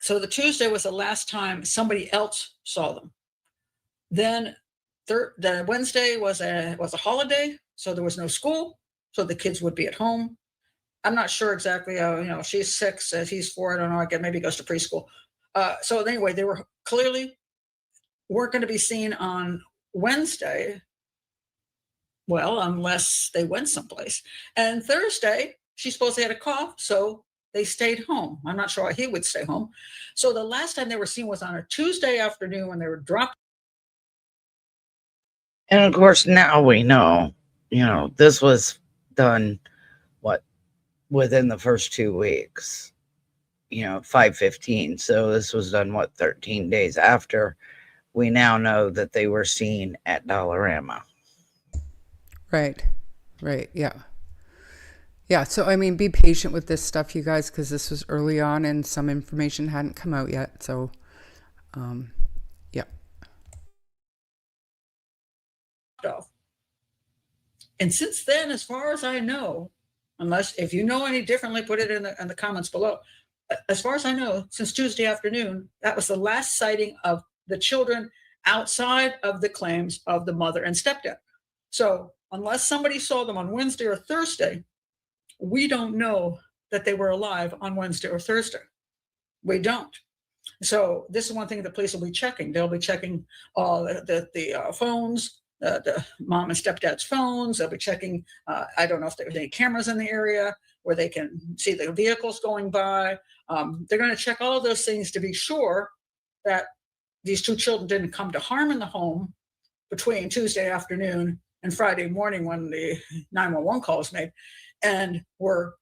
so the Tuesday was the last time somebody else saw them. Then the Wednesday was a holiday, so there was no school, so the kids would be at home. I'm not sure exactly. She's 6, he's 4. I don't know. I guess maybe he goes to preschool. So anyway, they were clearly weren't going to be seen on Wednesday. Well, unless they went someplace. And Thursday, she supposedly had a cough, so they stayed home. I'm not sure why he would stay home. So the last time they were seen was on a Tuesday afternoon when they were dropped. And of course, now we know, this was done, within the first 2 weeks, 5/15. So this was done, 13 days after. We now know that they were seen at Dollarama. Right. Yeah. Yeah. So, I mean, be patient with this stuff, you guys, because this was early on and some information hadn't come out yet. So, yeah. And since then, as far as I know, unless if you know any differently, put it in the comments below. As far as I know, since Tuesday afternoon, that was the last sighting of the children outside of the claims of the mother and stepdad. So unless somebody saw them on Wednesday or Thursday, we don't know that they were alive on Wednesday or Thursday. We don't. So this is one thing the police will be checking. They'll be checking the phones, the mom and stepdad's phones. They'll be checking, I don't know if there's any cameras in the area where they can see the vehicles going by. They're going to check all of those things to be sure that these 2 children didn't come to harm in the home between Tuesday afternoon and Friday morning when the 911 call was made, and were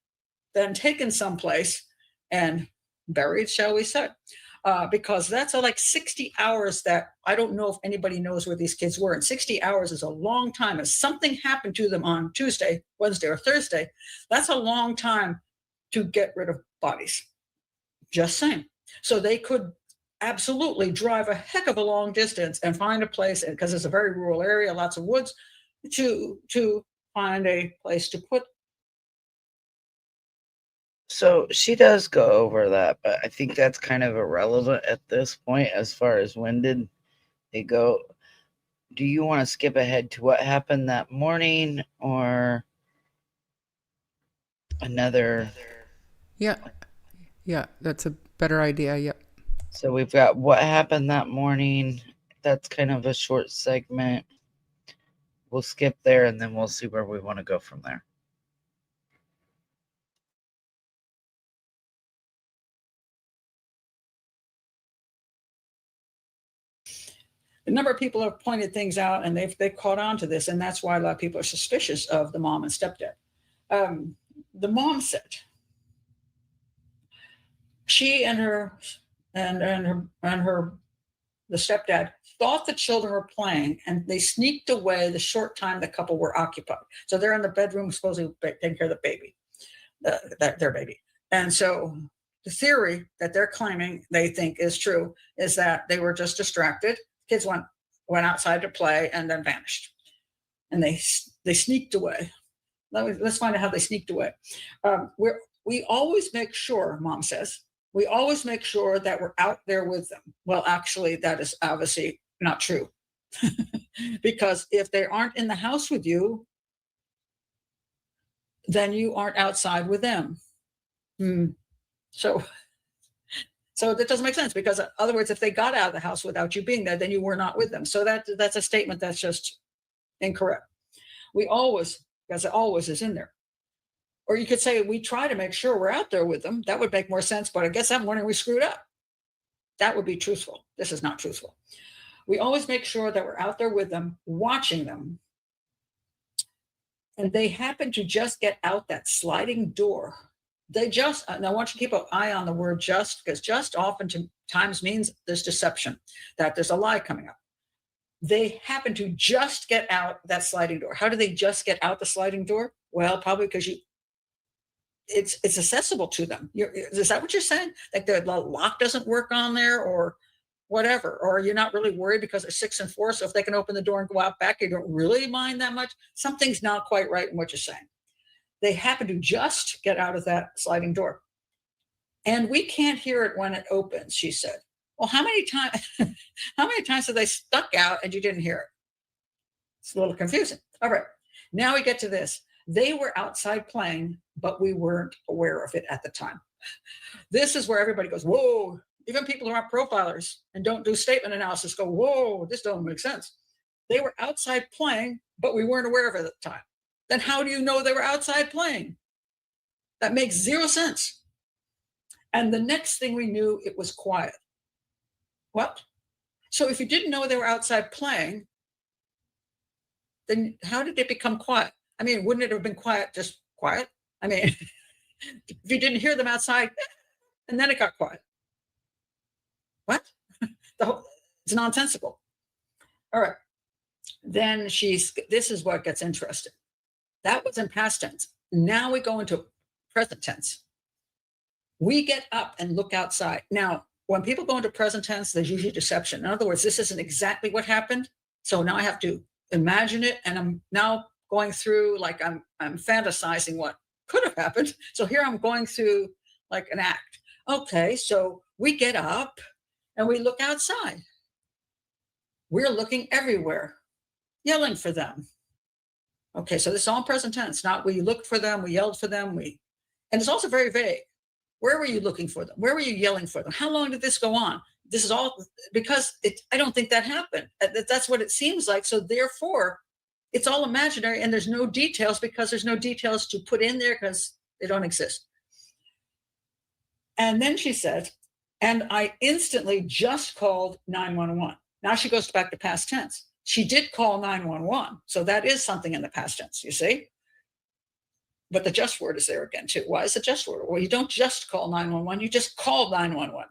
then taken someplace and buried, shall we say. Because that's like 60 hours that I don't know if anybody knows where these kids were. And 60 hours is a long time. If something happened to them on Tuesday, Wednesday, or Thursday, that's a long time to get rid of bodies. Just saying. So they could absolutely drive a heck of a long distance and find a place, because it's a very rural area, lots of woods, to find a place to put. So she does go over that, but I think that's kind of irrelevant at this point as far as when did they go. Do you want to skip ahead to what happened that morning or another? Yeah, that's a better idea. Yep. So we've got what happened that morning. That's kind of a short segment. We'll skip there and then we'll see where we want to go from there. A number of people have pointed things out, and they've caught on to this, and that's why a lot of people are suspicious of the mom and stepdad. The mom said she and her the stepdad, thought the children were playing, and they sneaked away the short time the couple were occupied. So they're in the bedroom, supposedly taking care of the baby, their baby. And so the theory that they're claiming they think is true is that they were just distracted. Kids went outside to play and then vanished. And they sneaked away. Let's find out how they sneaked away. We always make sure, Mom says, we always make sure that we're out there with them. Well, actually, that is obviously not true. Because if they aren't in the house with you, then you aren't outside with them. So that doesn't make sense, because in other words, if they got out of the house without you being there, then you were not with them. So that's a statement that's just incorrect. We always, because it always is in there. Or you could say we try to make sure we're out there with them. That would make more sense, but I guess that morning we screwed up. That would be truthful. This is not truthful. We always make sure that we're out there with them, watching them. And they happen to just get out that sliding door. They just, and I want you to keep an eye on the word just, because just oftentimes means there's deception, that there's a lie coming up. They happen to just get out that sliding door. How do they just get out the sliding door? Well, probably because it's accessible to them. Is that what you're saying? Like the lock doesn't work on there or whatever, or you're not really worried because they're 6 and 4. So if they can open the door and go out back, you don't really mind that much. Something's not quite right in what you're saying. They happen to just get out of that sliding door. And we can't hear it when it opens, she said. Well, how many times have they stuck out and you didn't hear it? It's a little confusing. All right, now we get to this. They were outside playing, but we weren't aware of it at the time. This is where everybody goes, whoa. Even people who aren't profilers and don't do statement analysis go, whoa, this doesn't make sense. They were outside playing, but we weren't aware of it at the time. Then how do you know they were outside playing? That makes zero sense. And the next thing we knew, it was quiet. What? So if you didn't know they were outside playing, then how did it become quiet? I mean, wouldn't it have been quiet, just quiet? I mean, if you didn't hear them outside, and then it got quiet. What? It's nonsensical. All right. Then this is what gets interesting. That was in past tense. Now we go into present tense. We get up and look outside. Now, when people go into present tense, there's usually deception. In other words, this isn't exactly what happened. So now I have to imagine it. And I'm now going through, like I'm fantasizing what could have happened. So here I'm going through like an act. Okay, so we get up and we look outside. We're looking everywhere, yelling for them. Okay, so this is all in present tense. Not we looked for them, we yelled for them, and it's also very vague. Where were you looking for them? Where were you yelling for them? How long did this go on? This is all because I don't think that happened. That's what it seems like. So therefore, it's all imaginary and there's no details because there's no details to put in there because they don't exist. And then she said, and I instantly just called 911. Now she goes back to past tense. She did call 911. So that is something in the past tense, you see? But the just word is there again, too. Why is the just word? Well, you don't just call 911, you just call 911.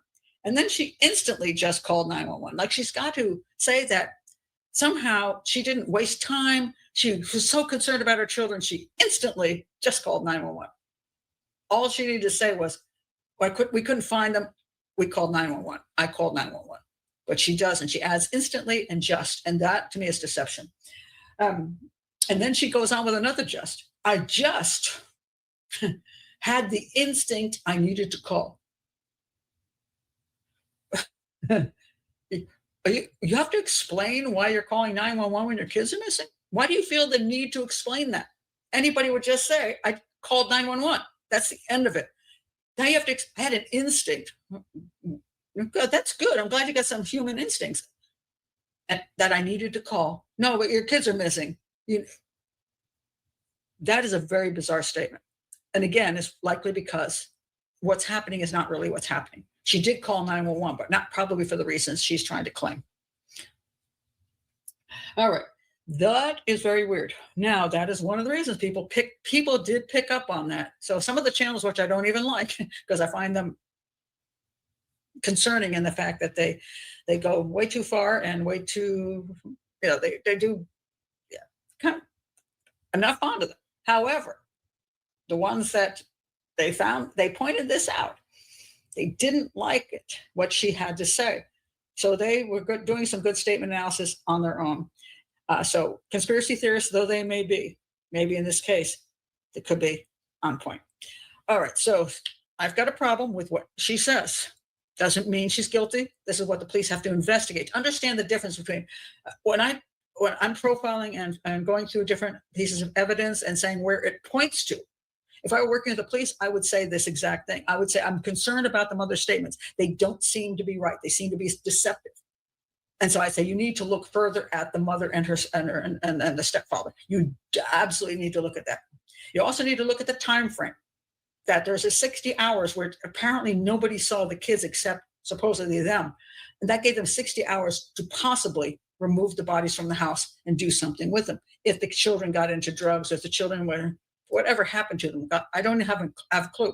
And then she instantly just called 911. Like she's got to say that somehow she didn't waste time. She was so concerned about her children, she instantly just called 911. All she needed to say was, we couldn't find them. We called 911. I called 911. But she does, and she adds instantly and just, and that to me is deception. And then she goes on with another just. I just had the instinct I needed to call. You have to explain why you're calling 911 when your kids are missing? Why do you feel the need to explain that? Anybody would just say, I called 911. That's the end of it. Now you have to had an instinct. Good, that's good. I'm glad you got some human instincts that I needed to call. No, but your kids are missing. That is a very bizarre statement. And again, it's likely because what's happening is not really what's happening. She did call 911, but not probably for the reasons she's trying to claim. All right. That is very weird. Now, that is one of the reasons people did pick up on that. So some of the channels, which I don't even like, because I find them concerning in the fact that they go way too far and way too, they do kind of enough onto them. However, the ones that they found, they pointed this out. They didn't like it, what she had to say. So they were doing some good statement analysis on their own. So conspiracy theorists, though they may be, maybe in this case, it could be on point. All right, so I've got a problem with what she says. Doesn't mean she's guilty. This is what the police have to investigate. Understand the difference between when I'm profiling and going through different pieces of evidence and saying where it points to. If I were working with the police, I would say this exact thing. I would say, I'm concerned about the mother's statements. They don't seem to be right. They seem to be deceptive. And so I say, you need to look further at the mother and the stepfather. You absolutely need to look at that. You also need to look at the time frame, that there's a 60 hours where apparently nobody saw the kids except supposedly them. And that gave them 60 hours to possibly remove the bodies from the house and do something with them. If the children got into drugs, if the children were, whatever happened to them, I don't have a clue.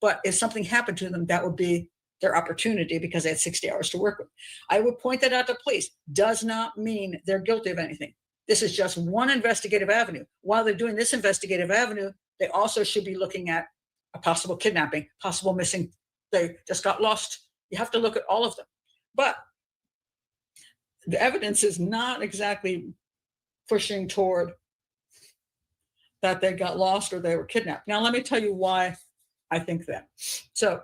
But if something happened to them, that would be their opportunity because they had 60 hours to work with. I would point that out to police. Does not mean they're guilty of anything. This is just one investigative avenue. While they're doing this investigative avenue, they also should be looking at a possible kidnapping, possible missing. They just got lost. You have to look at all of them. But the evidence is not exactly pushing toward that they got lost or they were kidnapped. Now, let me tell you why I think that. So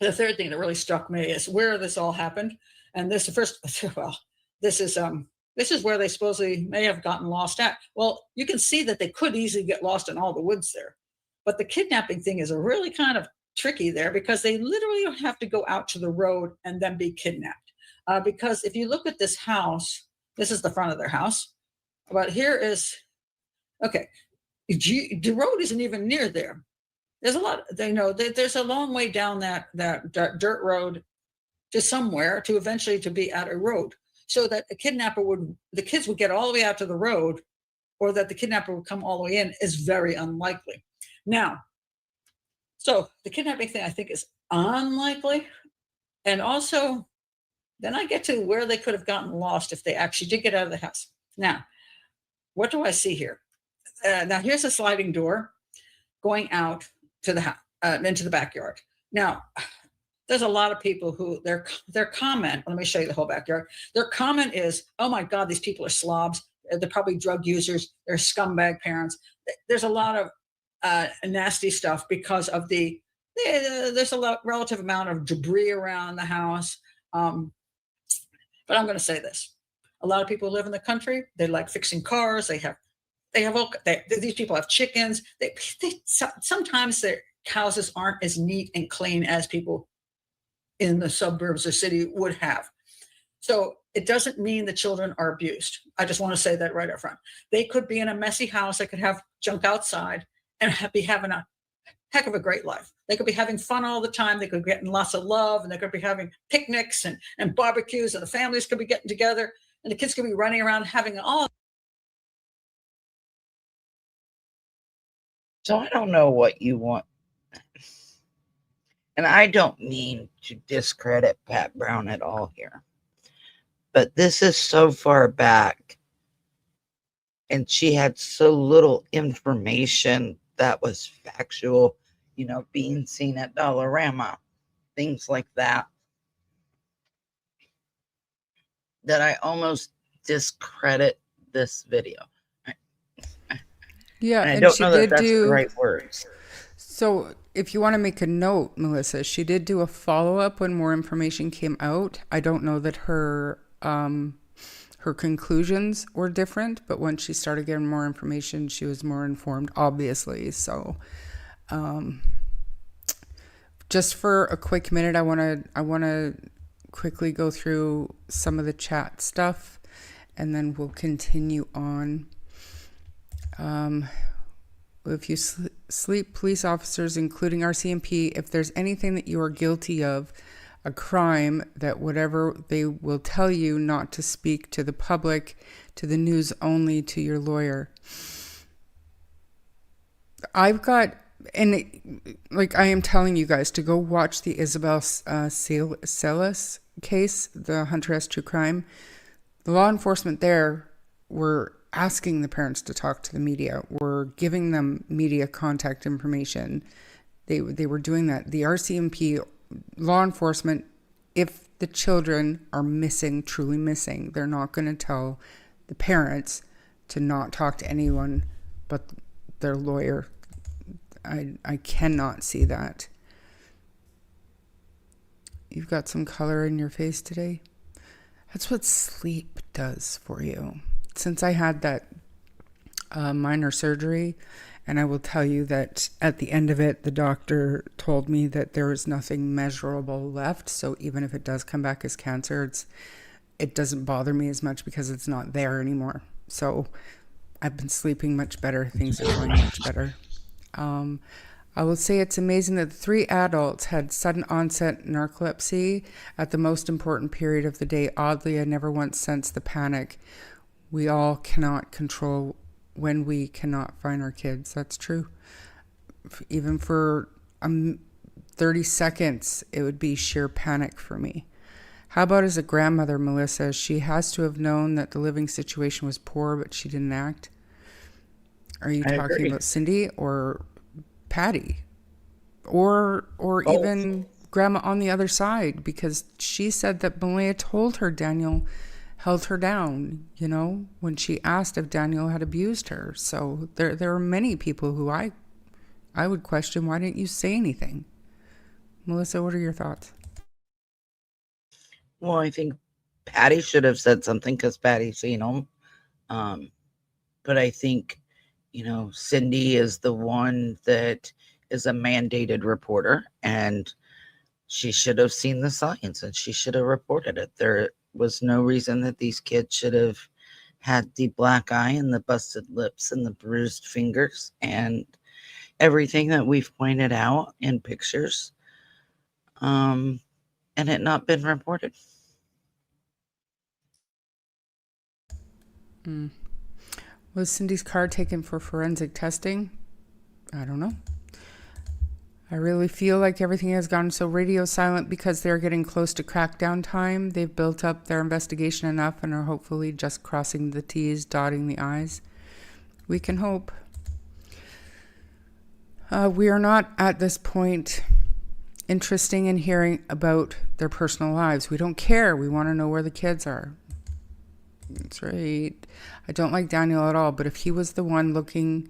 the third thing that really struck me is where this all happened. And this first, well, this is where they supposedly may have gotten lost at. Well, you can see that they could easily get lost in all the woods there. But the kidnapping thing is a really kind of tricky there because they literally have to go out to the road and then be kidnapped. Because if you look at this house, this is the front of their house. But here is, okay, the road isn't even near there. There's a lot, there's a long way down that dirt road to somewhere to eventually to be at a road. So that a kidnapper the kids would get all the way out to the road, or that the kidnapper would come all the way in is very unlikely. Now, so the kidnapping thing I think is unlikely. And also, then I get to where they could have gotten lost if they actually did get out of the house. Now, what do I see here? Now, here's a sliding door going out to the house, into the backyard. Now, there's a lot of people who their comment, let me show you the whole backyard. Their comment is, oh my God, these people are slobs. They're probably drug users. They're scumbag parents. There's a lot of nasty stuff because of there's a relative amount of debris around the house. But I'm going to say this. A lot of people live in the country. They like fixing cars. These people have chickens. Sometimes their houses aren't as neat and clean as people in the suburbs or city would have. So it doesn't mean the children are abused. I just want to say that right up front. They could be in a messy house. They could have junk outside and be having a heck of a great life. They could be having fun all the time. They could be getting lots of love, and they could be having picnics and barbecues, and the families could be getting together, and the kids could be running around having all. So I don't know what you want. And I don't mean to discredit Pat Brown at all here. But this is so far back. And she had so little information that was factual, being seen at Dollarama, things like that, that I almost discredit this video. Yeah, and I don't know that that's the right words. So if you want to make a note, Melissa, she did do a follow-up when more information came out. I don't know that her conclusions were different, but when she started getting more information, she was more informed, obviously. So just for a quick minute, I want to quickly go through some of the chat stuff, and then we'll continue on. If you sleep, police officers, including RCMP, if there's anything that you are guilty of, a crime, that whatever they will tell you not to speak to the public, to the news only, to your lawyer. I've got and like I am telling you guys to go watch the Isabel Celis case, the Hunter S. True Crime. The law enforcement there were asking the parents to talk to the media, were giving them media contact information. They were doing that. The RCMP, law enforcement, if the children are missing, truly missing, they're not going to tell the parents to not talk to anyone but their lawyer. I cannot see that. You've got some color in your face today. That's what sleep does for you. Since I had that minor surgery, and I will tell you that at the end of it, the doctor told me that there is nothing measurable left. So even if it does come back as cancer, it doesn't bother me as much because it's not there anymore. So I've been sleeping much better. Things are going much better. I will say it's amazing that the 3 adults had sudden onset narcolepsy at the most important period of the day. Oddly, I never once sensed the panic. We all cannot control when we cannot find our kids. That's true. Even for 30 seconds, it would be sheer panic for me. How about as a grandmother, Melissa? She has to have known that the living situation was poor, but she didn't act. Are you talking about Cindy or Patty? Or even grandma on the other side? Because she said that Malaya told her Daniel held her down, when she asked if Daniel had abused her. So there are many people who I would question, why didn't you say anything? Melissa, what are your thoughts? Well, I think Patty should have said something because Patty's seen him. But I think, Cindy is the one that is a mandated reporter, and she should have seen the signs and she should have reported it. There was no reason that these kids should have had the black eye and the busted lips and the bruised fingers and everything that we've pointed out in pictures, and it not been reported. Was Cindy's car taken for forensic testing? I don't know. I really feel like everything has gone so radio silent because they're getting close to crackdown time. They've built up their investigation enough and are hopefully just crossing the T's, dotting the I's. We can hope. We are not at this point interested in hearing about their personal lives. We don't care. We want to know where the kids are. That's right. I don't like Daniel at all, but if he was the one looking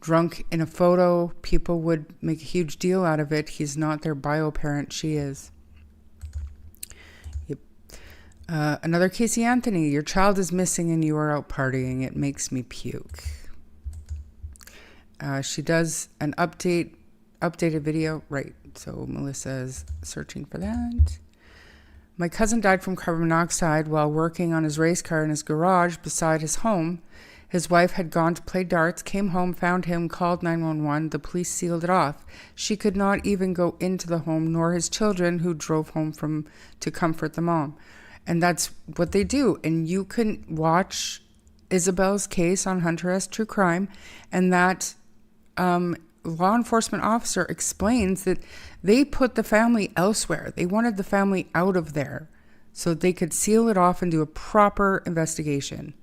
drunk in a photo, people would make a huge deal out of it. He's not their bio parent. She is. Yep. Another Casey Anthony. Your child is missing and you are out partying. It makes me puke. She does an updated video. Right. So Melissa is searching for that. My cousin died from carbon monoxide while working on his race car in his garage beside his home. His wife had gone to play darts, came home, found him, called 911. The police sealed it off. She could not even go into the home, nor his children, who drove home to comfort the mom. And that's what they do. And you can watch Isabel's case on Hunter S. True Crime, and that law enforcement officer explains that they put the family elsewhere. They wanted the family out of there so they could seal it off and do a proper investigation.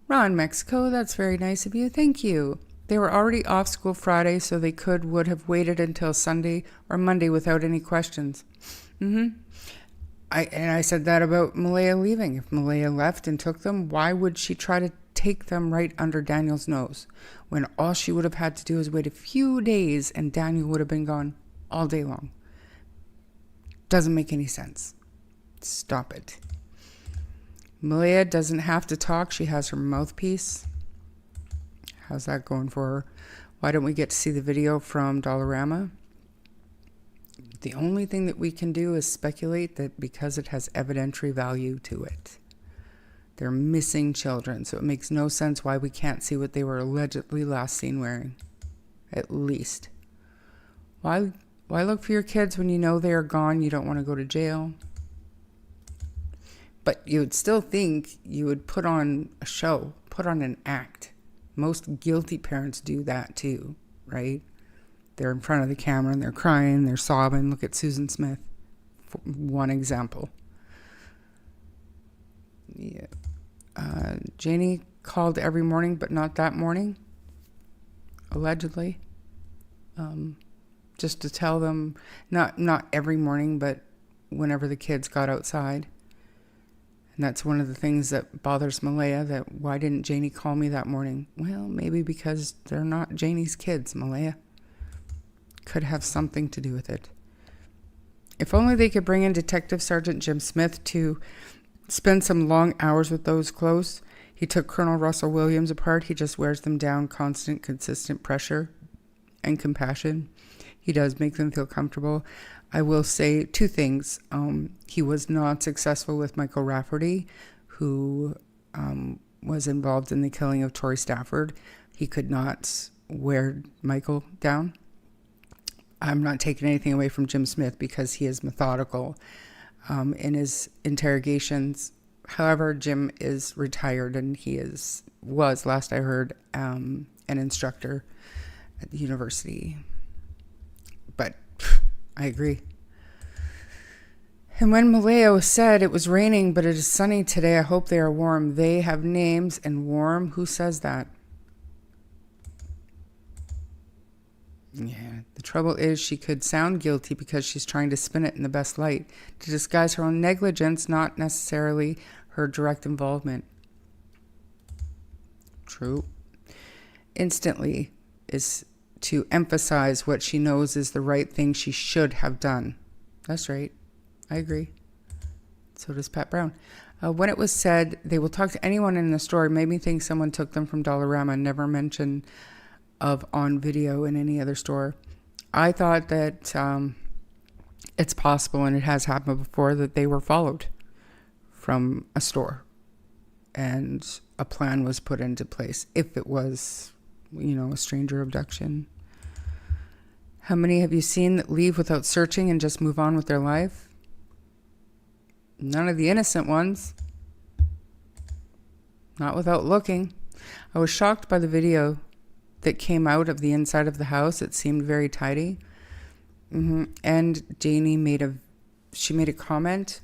Ron, Mexico, that's very nice of you. Thank you. They were already off school Friday, so they would have waited until Sunday or Monday without any questions. I said that about Malaya leaving. If Malaya left and took them, why would she try to take them right under Daniel's nose when all she would have had to do is wait a few days and Daniel would have been gone all day long? Doesn't make any sense. Stop it. Malaya doesn't have to talk. She has her mouthpiece. How's that going for her? Why don't we get to see the video from Dollarama? The only thing that we can do is speculate that because it has evidentiary value to it. They're missing children, so it makes no sense why we can't see what they were allegedly last seen wearing. At least. Why look for your kids when you know they are gone? You don't want to go to jail. But you would still think you would put on a show, put on an act. Most guilty parents do that too. right? They're in front of the camera and they're crying, they're sobbing. Look at Susan Smith, for one example. Yeah. Janie called every morning, but not that morning, allegedly. Just to tell them, not every morning, but whenever the kids got outside. And that's one of the things that bothers Malaya, that why didn't Janie call me that morning? Well, maybe because they're not Janie's kids, Malaya. Could have something to do with it. If only they could bring in Detective Sergeant Jim Smith to spend some long hours with those close. He took Colonel Russell Williams apart. He just wears them down, constant, consistent pressure and compassion. He does make them feel comfortable. I will say two things. He was not successful with Michael Rafferty, who was involved in the killing of Tori Stafford. He could not wear Michael down. I'm not taking anything away from Jim Smith because he is methodical in his interrogations. However, Jim is retired and he was, last I heard, an instructor at the university. But I agree. And when Malaya said it was raining, but it is sunny today, I hope they are warm. They have names and warm. Who says that? Yeah, the trouble is she could sound guilty because she's trying to spin it in the best light to disguise her own negligence, not necessarily her direct involvement. True. Instantly is to emphasize what she knows is the right thing she should have done. That's right. I agree. So does Pat Brown. When it was said they will talk to anyone in the store, made me think someone took them from Dollarama and never mentioned of on video in any other store. I thought that it's possible, and it has happened before, that they were followed from a store and a plan was put into place if it was, a stranger abduction. How many have you seen that leave without searching and just move on with their life? None of the innocent ones. Not without looking. I was shocked by the video that came out of the inside of the house. It seemed very tidy. And Janie made a comment.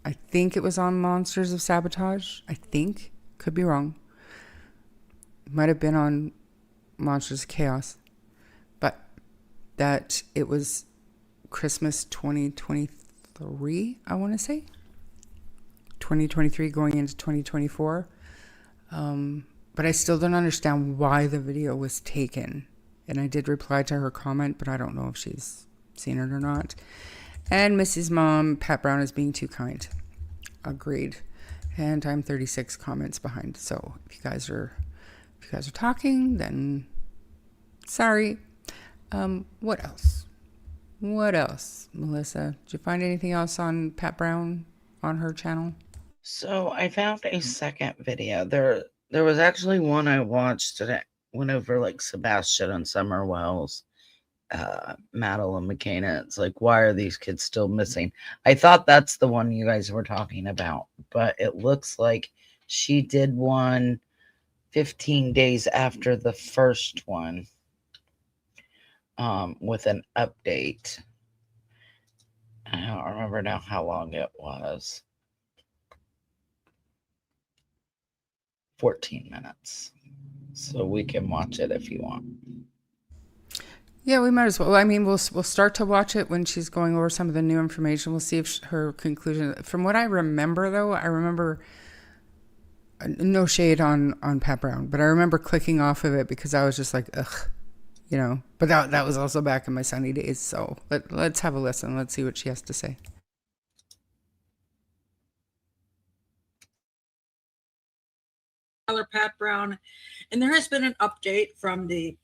I think it was on Monsters of Sabotage. I think. Could be wrong. Might have been on Monsters of Chaos. But that it was Christmas 2023, I want to say. 2023 going into 2024. But I still don't understand why the video was taken. And I did reply to her comment, but I don't know if she's seen it or not. And Mrs. Mom, Pat Brown is being too kind. Agreed. And I'm 36 comments behind. So if you guys are talking, then sorry. What else? Melissa, did you find anything else on Pat Brown on her channel? So I found a second video. There was actually one I watched that I went over like Sebastian and Summer Wells, Madeline McKenna. It's like, why are these kids still missing? I thought that's the one you guys were talking about, but it looks like she did one 15 days after the first one, with an update. I don't remember now how long it was. 14 minutes. So we can watch it if you want. Yeah, we might as well. I mean, we'll start to watch it when she's going over some of the new information. We'll see if her conclusion. From what I remember, though, I remember no shade on Pat Brown, but I remember clicking off of it because I was just like, ugh, But that was also back in my sunny days. So let's have a listen. Let's see what she has to say. Pat Brown, and there has been an update from the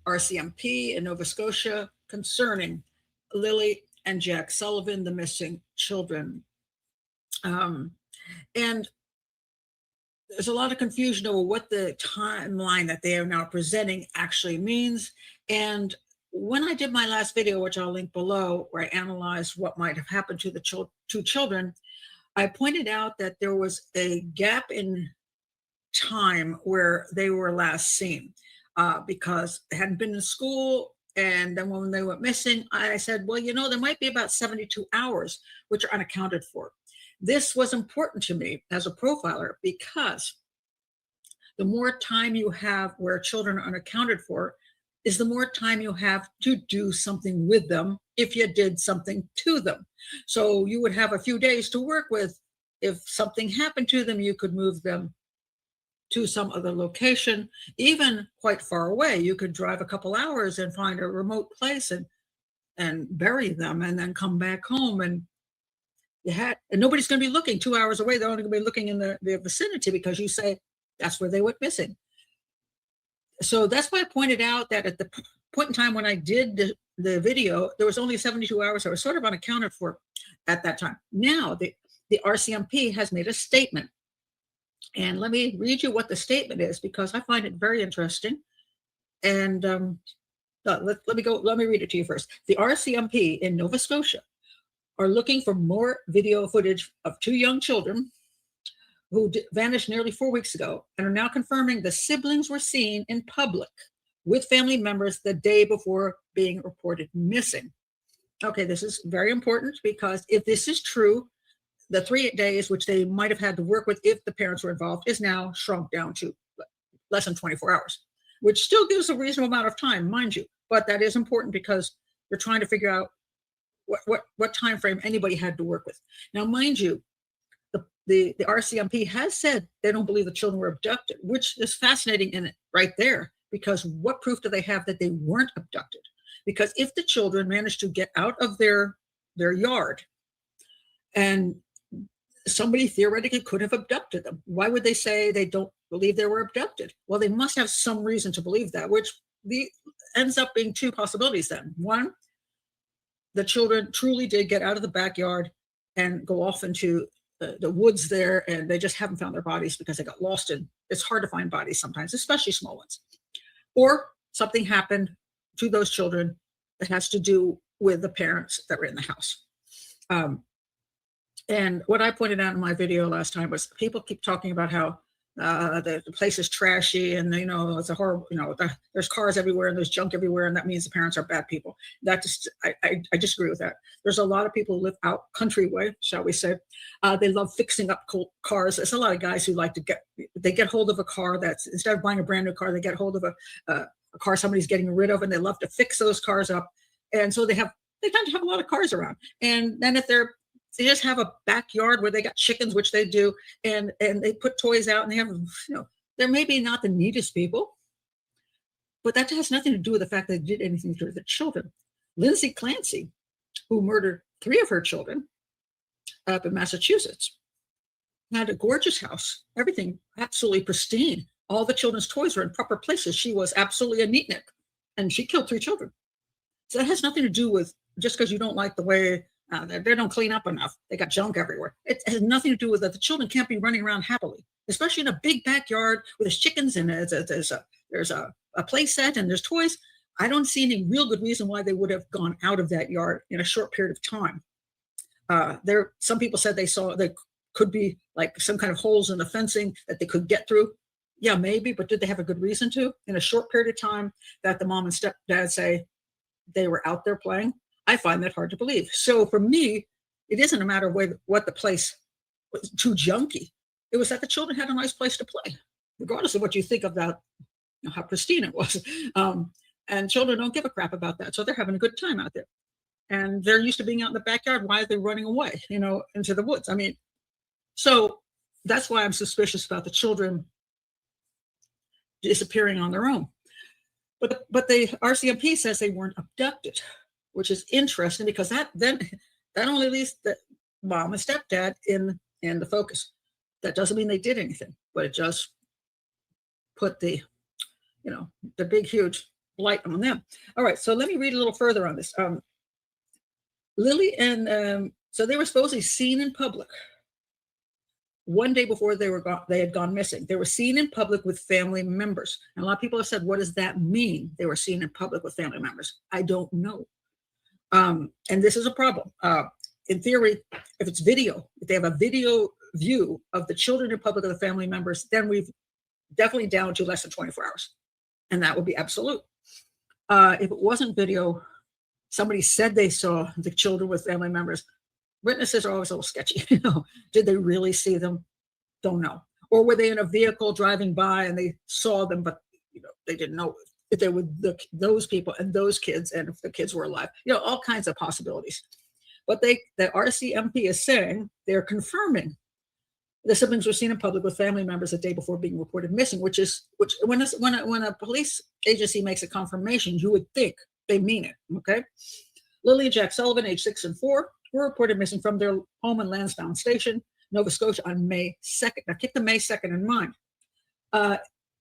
RCMP in Nova Scotia concerning Lily and Jack Sullivan, the missing children. And there's a lot of confusion over what the timeline that they are now presenting actually means. And when I did my last video, which I'll link below, where I analyzed what might have happened to the two children, I pointed out that there was a gap in time where they were last seen. because they hadn't been in school. And then when they went missing, I said, well, there might be about 72 hours, which are unaccounted for. This was important to me as a profiler because the more time you have where children are unaccounted for is the more time you have to do something with them if you did something to them. So you would have a few days to work with. If something happened to them, you could move them to some other location, even quite far away. You could drive a couple hours and find a remote place and bury them and then come back home. And nobody's going to be looking 2 hours away. They're only going to be looking in the vicinity because you say that's where they went missing. So that's why I pointed out that at the point in time when I did the video, there was only 72 hours that were sort of unaccounted for at that time. Now the RCMP has made a statement. And let me read you what the statement is because I find it very interesting. And let me read it to you first. The RCMP in Nova Scotia are looking for more video footage of 2 young children who vanished nearly 4 weeks ago and are now confirming the siblings were seen in public with family members the day before being reported missing. Okay, this is very important because if this is true, the 3 days which they might have had to work with if the parents were involved is now shrunk down to less than 24 hours, which still gives a reasonable amount of time, mind you. But that is important because you're trying to figure out what time frame anybody had to work with. Now, mind you, the RCMP has said they don't believe the children were abducted, which is fascinating in it right there, because what proof do they have that they weren't abducted? Because if the children managed to get out of their yard and somebody theoretically could have abducted them, why would they say they don't believe they were abducted? Well, they must have some reason to believe that, which ends up being 2 possibilities then. One, the children truly did get out of the backyard and go off into the woods there, and they just haven't found their bodies because they got lost in. It's hard to find bodies sometimes, especially small ones. Or something happened to those children that has to do with the parents that were in the house. And what I pointed out in my video last time was people keep talking about how the place is trashy and, it's a horrible, there's cars everywhere and there's junk everywhere. And that means the parents are bad people. I disagree with that. There's a lot of people who live out country way, shall we say. They love fixing up cars. There's a lot of guys who like to get hold of a car that's, instead of buying a brand new car, they get hold of a car somebody's getting rid of, and they love to fix those cars up. And so they tend to have a lot of cars around. And then if they just have a backyard where they got chickens, which they do, and they put toys out, and they have, they're maybe not the neatest people, but that has nothing to do with the fact that they did anything to the children. Lindsay Clancy, who murdered 3 of her children up in Massachusetts, had a gorgeous house, everything absolutely pristine. All the children's toys were in proper places. She was absolutely a neatnik, and she killed 3 children. So that has nothing to do with just because you don't like the way they don't clean up enough. They got junk everywhere. It has nothing to do with that. The children can't be running around happily, especially in a big backyard where there's chickens and there's a play set and there's toys. I don't see any real good reason why they would have gone out of that yard in a short period of time. Some people said they saw there could be like some kind of holes in the fencing that they could get through. Yeah, maybe, but did they have a good reason to? In a short period of time that the mom and stepdad say they were out there playing? I find that hard to believe. So for me, it isn't a matter of what the place was too junky. It was that the children had a nice place to play, regardless of what you think of that, how pristine it was. And children don't give a crap about that. So they're having a good time out there. And they're used to being out in the backyard. Why are they running away, into the woods? I mean, so that's why I'm suspicious about the children disappearing on their own. But the RCMP says they weren't abducted, which is interesting because that only leaves the mom and stepdad in the focus. That doesn't mean they did anything, but it just put the big, huge light on them. All right, so let me read a little further on this. Lily and so they were supposedly seen in public one day before they had gone missing. They were seen in public with family members. And a lot of people have said, what does that mean? They were seen in public with family members. I don't know. And this is a problem. In theory, if it's video, if they have a video view of the children in public of the family members, then we've definitely down to less than 24 hours. and that would be absolute. If it wasn't video, somebody said they saw the children with family members. Witnesses are always a little sketchy. Did they really see them? Don't know. Or were they in a vehicle driving by and they saw them, but they didn't know if they were those people and those kids, and if the kids were alive. All kinds of possibilities. But the RCMP is saying they're confirming the siblings were seen in public with family members the day before being reported missing, which when a police agency makes a confirmation, you would think they mean it. Okay. Lily and Jack Sullivan, age 6 and 4, were reported missing from their home in Lansdowne Station, Nova Scotia, on May 2nd. Now keep the May 2nd in mind.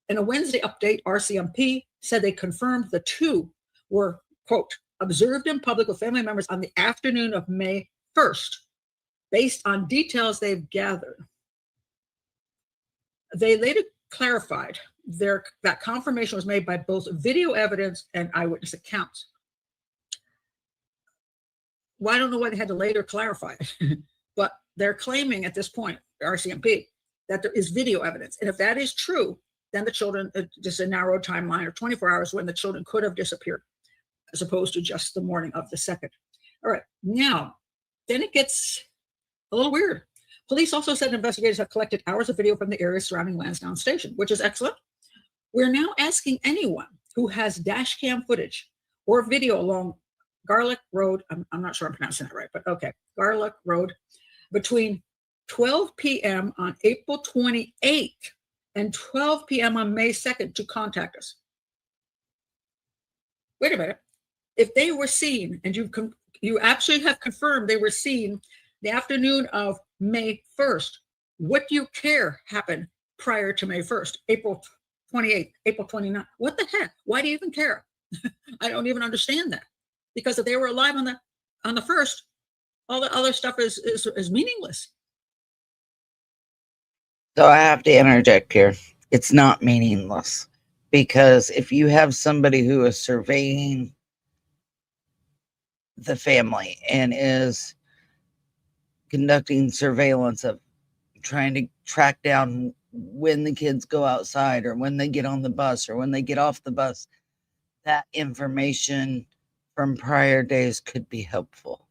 In a Wednesday update, RCMP said they confirmed the two were, quote, observed in public with family members on the afternoon of May 1st, based on details they've gathered. They later clarified that confirmation was made by both video evidence and eyewitness accounts. Well, I don't know why they had to later clarify it, but they're claiming at this point, RCMP, that there is video evidence. And if that is true, then the children, just a narrow timeline of 24 hours when the children could have disappeared, as opposed to just the morning of the 2nd. All right, now, then it gets a little weird. Police also said investigators have collected hours of video from the area surrounding Lansdowne Station, which is excellent. We're now asking anyone who has dash cam footage or video along Garlick Road, I'm not sure I'm pronouncing that right, but okay, Garlick Road, between 12 p.m. on April 28th and 12 p.m. on May 2nd to contact us. Wait a minute. If they were seen, and you actually have confirmed they were seen the afternoon of May 1st, what do you care happened prior to May 1st, April 28th, April 29th? What the heck? Why do you even care? I don't even understand that. Because if they were alive on the 1st, all the other stuff is meaningless. So I have to interject here. It's not meaningless, because if you have somebody who is surveying the family and is conducting surveillance of trying to track down when the kids go outside or when they get on the bus or when they get off the bus, that information from prior days could be helpful.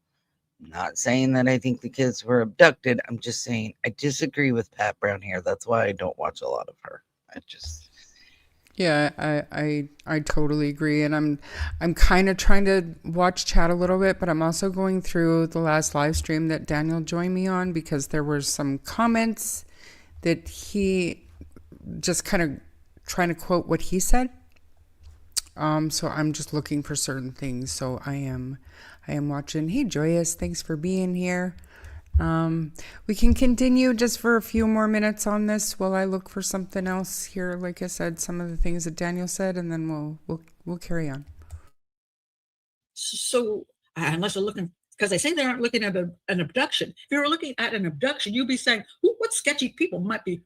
I'm not saying that I think the kids were abducted. I'm just saying I disagree with Pat Brown here. That's why I don't watch a lot of her. Yeah, I totally agree, and I'm kind of trying to watch chat a little bit, but I'm also going through the last live stream that Daniel joined me on, because there were some comments that he just kind of trying to quote what he said. So I'm just looking for certain things. So I am watching. Hey, Joyous, thanks for being here. We can continue just for a few more minutes on this while I look for something else here. Like I said, some of the things that Daniel said, and then we'll carry on. So unless you're looking, because they say they aren't looking at an abduction. If you were looking at an abduction, you'd be saying, what sketchy people might be,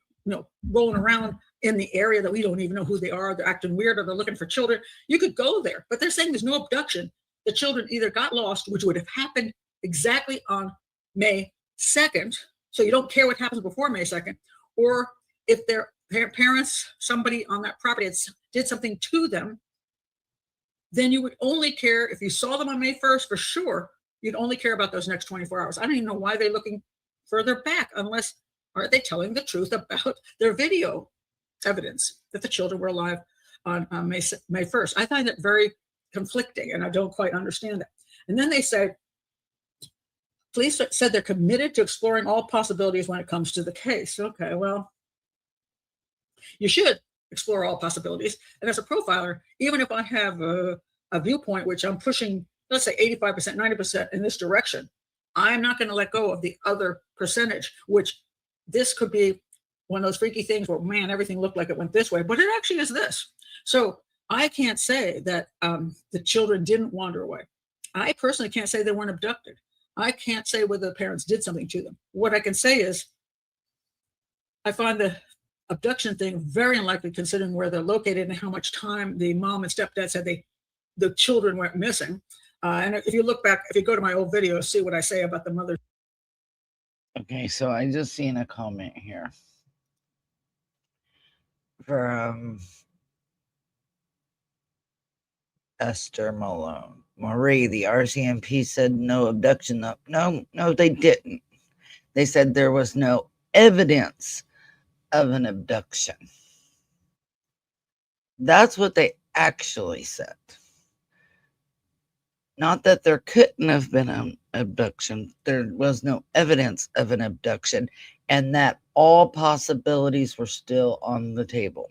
rolling around in the area that we don't even know who they are. They're acting weird, or they're looking for children. You could go there, but they're saying there's no abduction. The children either got lost, which would have happened exactly on May 2nd, so you don't care what happens before May 2nd, or if their parents, somebody on that property did something to them, then you would only care if you saw them on May 1st for sure. You'd only care about those next 24 hours. I don't even know why they're looking further back, unless are they telling the truth about their video evidence that the children were alive on May 1st. I find that very conflicting, and I don't quite understand that. And then they say, police said they're committed to exploring all possibilities when it comes to the case. Okay, well, you should explore all possibilities. And as a profiler, even if I have a viewpoint which I'm pushing, let's say 85%, 90% in this direction, I'm not going to let go of the other percentage, which this could be one of those freaky things where, man, everything looked like it went this way, but it actually is this. So I can't say that the children didn't wander away. I personally can't say they weren't abducted. I can't say whether the parents did something to them. What I can say is I find the abduction thing very unlikely, considering where they're located and how much time the mom and stepdad said the children went missing. And if you look back, if you go to my old video, see what I say about the mother. Okay, so I just seen a comment here from Esther Malone. Marie, the RCMP said no abduction. No, they didn't. They said there was no evidence of an abduction. That's what they actually said. Not that there couldn't have been an abduction. There was no evidence of an abduction, and that all possibilities were still on the table.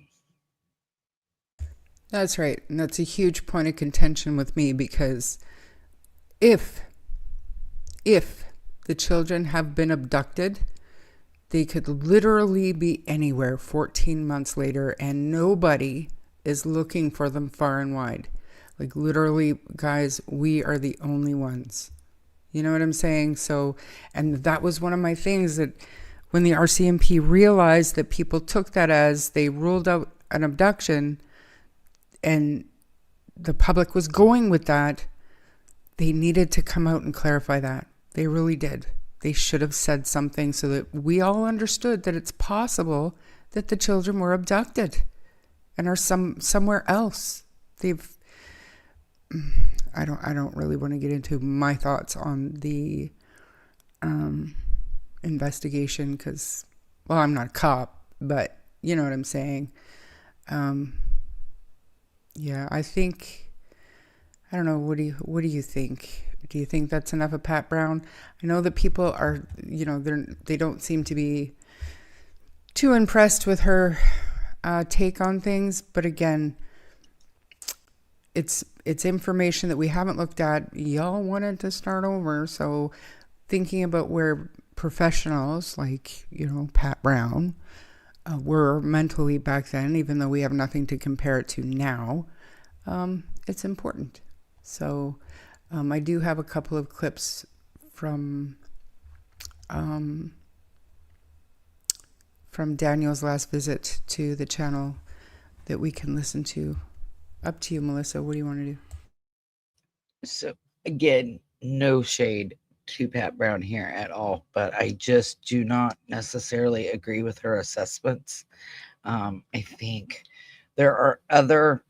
That's right. And that's a huge point of contention with me, because if the children have been abducted, they could literally be anywhere 14 months later and nobody is looking for them far and wide. Like, literally, guys, we are the only ones. You know what I'm saying? So, and that was one of my things, that when the RCMP realized that people took that as they ruled out an abduction and the public was going with that, they needed to come out and clarify that. They really did. They should have said something so that we all understood that it's possible that the children were abducted and are somewhere else. I don't really want to get into my thoughts on the investigation, because, well, I'm not a cop, but you know what I'm saying. Yeah, I don't know. What do you think? Do you think that's enough of Pat Brown? I know that people are, they don't seem to be too impressed with her take on things, but again, it's information that we haven't looked at. Y'all wanted to start over, so thinking about where professionals like Pat Brown were mentally back then, even though we have nothing to compare it to now, it's important. So I do have a couple of clips from Daniel's last visit to the channel that we can listen to. Up to you, Melissa. What do you want to do? So again, no shade to Pat Brown here at all, but I just do not necessarily agree with her assessments. I think there are other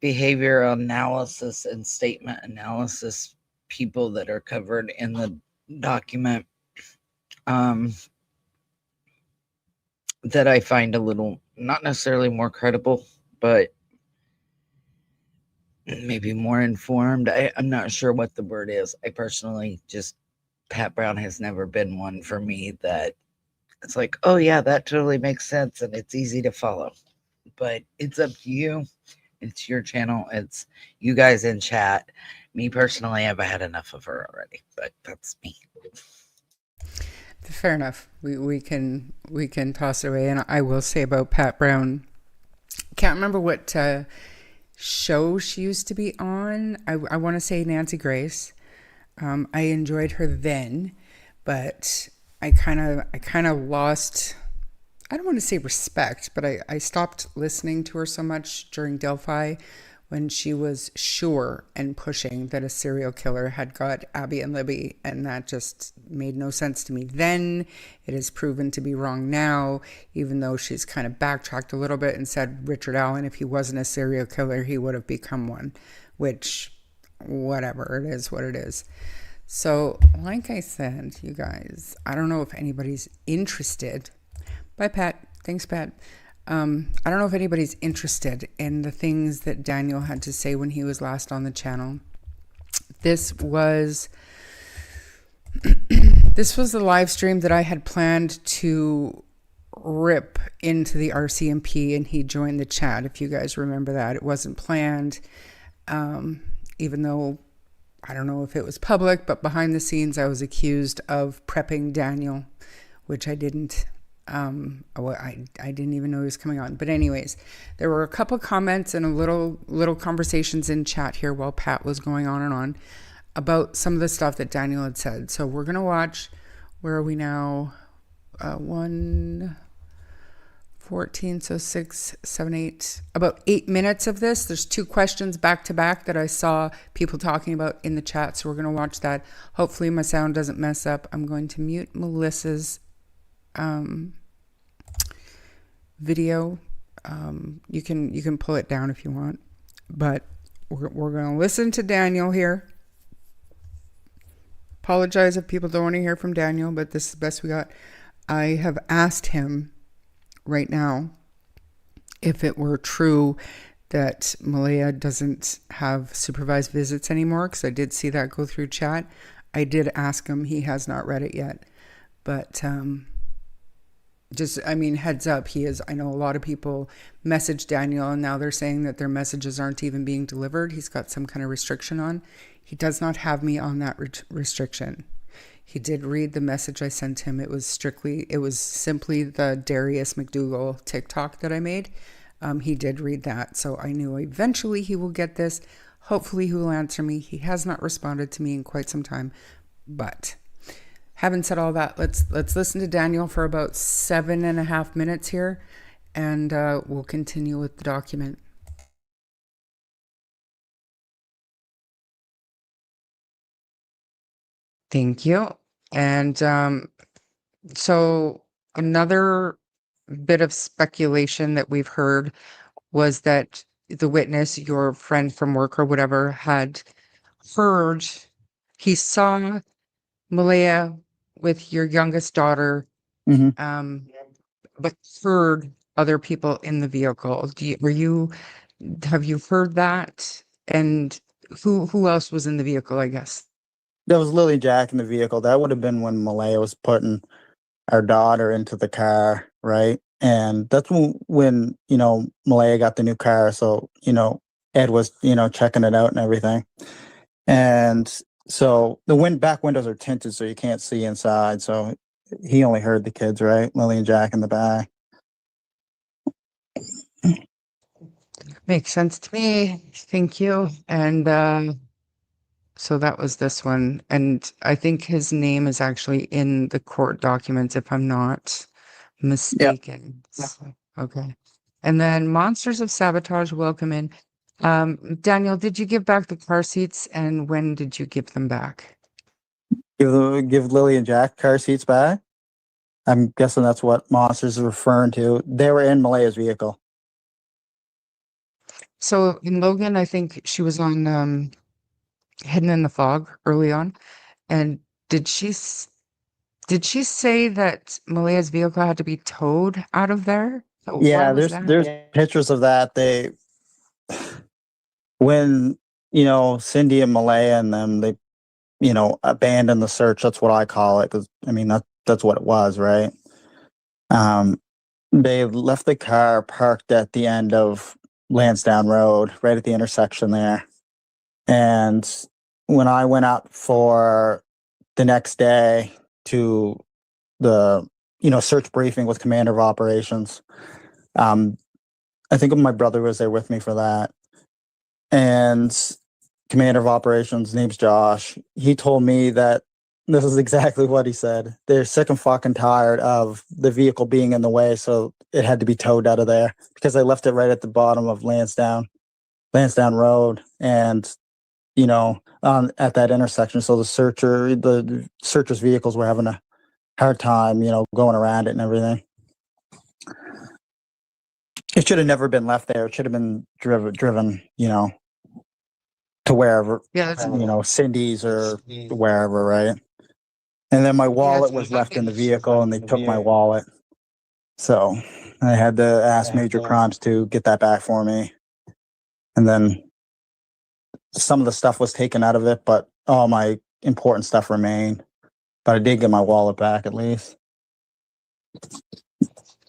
behavioral analysis and statement analysis people that are covered in the document that I find a little, not necessarily more credible, but maybe more informed. I'm not sure what the word is. I personally Pat Brown has never been one for me that it's like, oh yeah, that totally makes sense and it's easy to follow. But it's up to you. It's your channel. It's you guys in chat. Me personally, I've had enough of her already, but that's me. Fair enough. We can toss it away. And I will say about Pat Brown, can't remember what show she used to be on. I want to say Nancy Grace. I enjoyed her then, but I kind of lost, I don't want to say respect, but I stopped listening to her so much during Delphi when she was sure and pushing that a serial killer had got Abby and Libby, and that just made no sense to me then. It is proven to be wrong now, even though she's kind of backtracked a little bit and said Richard Allen, if he wasn't a serial killer, he would have become one, which, whatever, it is what it is. So, like I said, you guys, I don't know if anybody's interested. Bye, Pat. Thanks, Pat. I don't know if anybody's interested in the things that Daniel had to say when he was last on the channel. This was the live stream that I had planned to rip into the RCMP, and he joined the chat. If you guys remember that, it wasn't planned, even though I don't know if it was public, but behind the scenes I was accused of prepping Daniel, which I didn't. I didn't even know he was coming on. But anyways, there were a couple comments and a little conversations in chat here while Pat was going on and on about some of the stuff that Daniel had said. So we're going to watch, where are we now? 1:14, so 6, 7, 8, about 8 minutes of this. There's 2 questions back to back that I saw people talking about in the chat. So we're going to watch that. Hopefully my sound doesn't mess up. I'm going to mute Melissa's video. You can pull it down if you want, but we're going to listen to Daniel here. Apologize if people don't want to hear from Daniel, but this is the best we got. I have asked him right now if it were true that Malaya doesn't have supervised visits anymore, because I did see that go through chat. I did ask him. He has not read it yet. But heads up, he is. I know a lot of people message Daniel, and now they're saying that their messages aren't even being delivered. He's got some kind of restriction on. He does not have me on that restriction. He did read the message I sent him. It was simply the Darius McDougall TikTok that I made. He did read that. So I knew eventually he will get this. Hopefully he will answer me. He has not responded to me in quite some time. But having said all that, let's listen to Daniel for about 7.5 minutes here, and we'll continue with the document. Thank you. And so another bit of speculation that we've heard was that the witness, your friend from work or whatever, had heard, he saw Malaya with your youngest daughter, but heard other people in the vehicle. Have you heard that? And who else was in the vehicle, I guess? There was Lily Jack in the vehicle. That would have been when Malaya was putting our daughter into the car, right? And that's when Malaya got the new car. So, Ed was, checking it out and everything. And so the back windows are tinted, so you can't see inside. So he only heard the kids, right? Lily and Jack in the back. Makes sense to me. Thank you. And so that was this one. And I think his name is actually in the court documents, if I'm not mistaken. Yep. So, okay. And then Monsters of Sabotage, welcome in. Daniel, did you give back the car seats, and when did you give them back? Give Lily and Jack car seats back? I'm guessing that's what Monsters is referring to. They were in Malaya's vehicle. So in Logan, I think she was on Hidden in the Fog early on. And did she say that Malaya's vehicle had to be towed out of there? Yeah, there's pictures of that. When Cindy and Malaya and them, they abandoned the search. That's what I call it, because that's what it was, right? They left the car parked at the end of Lansdowne Road, right at the intersection there. And when I went out for the next day to the search briefing with Commander of Operations, I think my brother was there with me for that. And Commander of Operations, name's Josh, he told me that this is exactly what he said. They're sick and fucking tired of the vehicle being in the way, so it had to be towed out of there, because they left it right at the bottom of Lansdowne Road, and at that intersection. So the searcher's vehicles were having a hard time, going around it and everything. It should have never been left there. It should have been driven, to wherever, Cindy's or wherever, right? And then my wallet was left in the vehicle, and they took my wallet. So I had to ask Major Crimes to get that back for me. And then some of the stuff was taken out of it, but all my important stuff remained. But I did get my wallet back at least.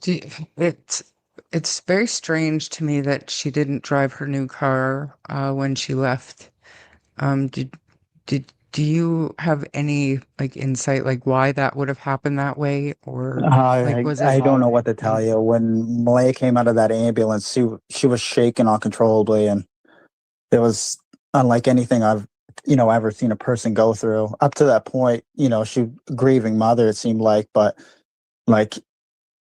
It's very strange to me that she didn't drive her new car when she left. Do you have any insight why that would have happened that way, or was it? I don't know what to tell you. When Malaya came out of that ambulance, she was shaking uncontrollably, and it was unlike anything I've ever seen a person go through. Up to that point, she grieving mother, it seemed like, but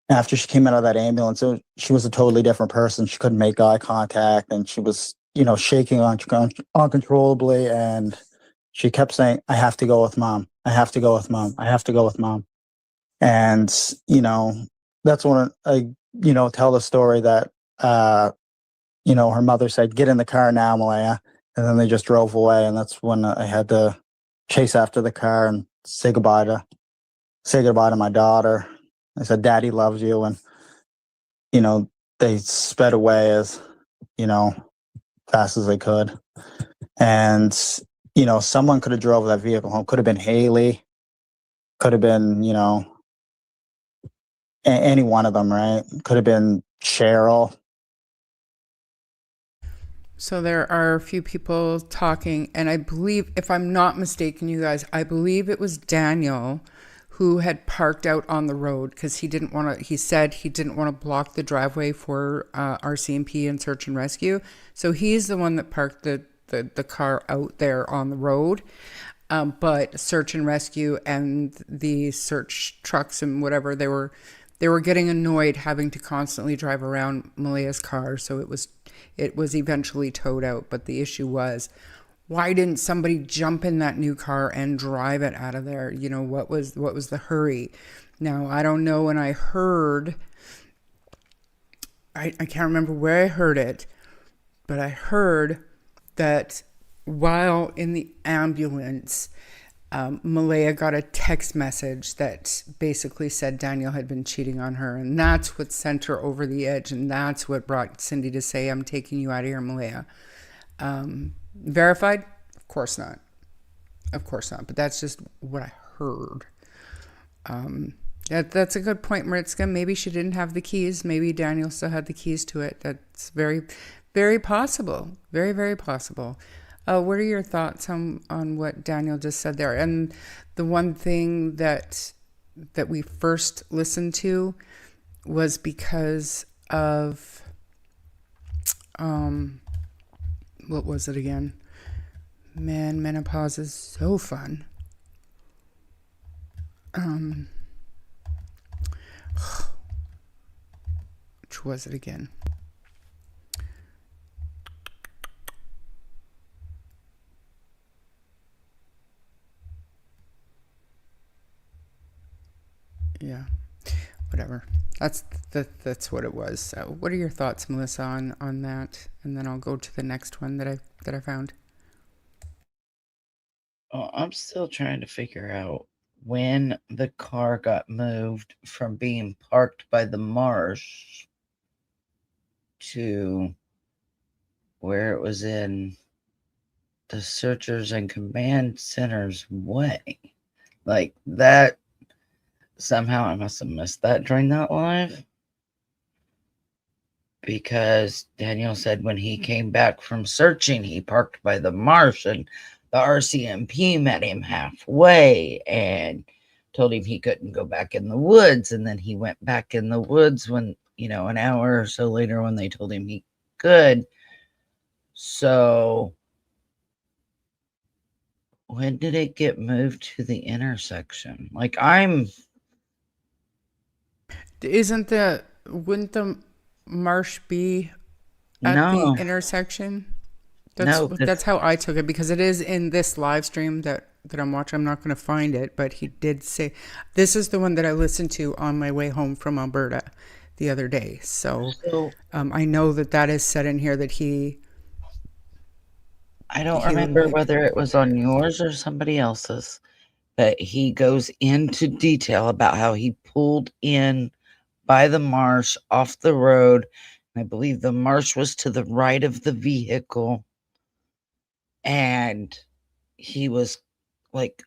after she came out of that ambulance, she was a totally different person. She couldn't make eye contact, and she was shaking uncontrollably, and she kept saying, "I have to go with mom. I have to go with mom. I have to go with mom." And that's when I tell the story that her mother said, "Get in the car now, Malaya." And then they just drove away, and that's when I had to chase after the car and say goodbye to my daughter. I said, "Daddy loves you," and they sped away as fast as they could. And someone could have drove that vehicle home. Could have been Haley. Could have been any one of them, right? Could have been Cheryl. So there are a few people talking, and I believe, if I'm not mistaken, you guys, I believe it was Daniel who had parked out on the road because he said he didn't want to block the driveway for RCMP and search and rescue. So he's the one that parked the car out there on the road. But search and rescue and the search trucks and whatever, they were getting annoyed having to constantly drive around Malea's car. So it was eventually towed out. But the issue was, why didn't somebody jump in that new car and drive it out of there? What was the hurry? Now, I don't know when I heard, I can't remember where I heard it, but I heard that while in the ambulance, Malaya got a text message that basically said Daniel had been cheating on her, and that's what sent her over the edge, and that's what brought Cindy to say, "I'm taking you out of here, Malaya." Verified? Of course not. But that's just what I heard. That's a good point, Maritzka. Maybe she didn't have the keys. Maybe Daniel still had the keys to it. That's very, very possible. Very, very possible. What are your thoughts on what Daniel just said there? And the one thing that we first listened to was because of, what was it again? Man, menopause is so fun. Which was it again? Yeah, whatever. That's what it was. So, what are your thoughts, Melissa, on that? And then I'll go to the next one that I found. Well, I'm still trying to figure out when the car got moved from being parked by the marsh to where it was in the searchers and command center's way. Like that, somehow I must have missed that during that live. Because Daniel said when he came back from searching, he parked by the marsh, and the RCMP met him halfway and told him he couldn't go back in the woods. And then he went back in the woods when, an hour or so later when they told him he could. So when did it get moved to the intersection? Wouldn't the marsh be at the intersection? That's how I took it, because it is in this live stream that I'm watching. I'm not going to find it, but he did say, this is the one that I listened to on my way home from Alberta the other day. So I know that is said in here that I don't remember whether it was on yours or somebody else's, but he goes into detail about how he pulled in by the marsh off the road. I believe the marsh was to the right of the vehicle, and he was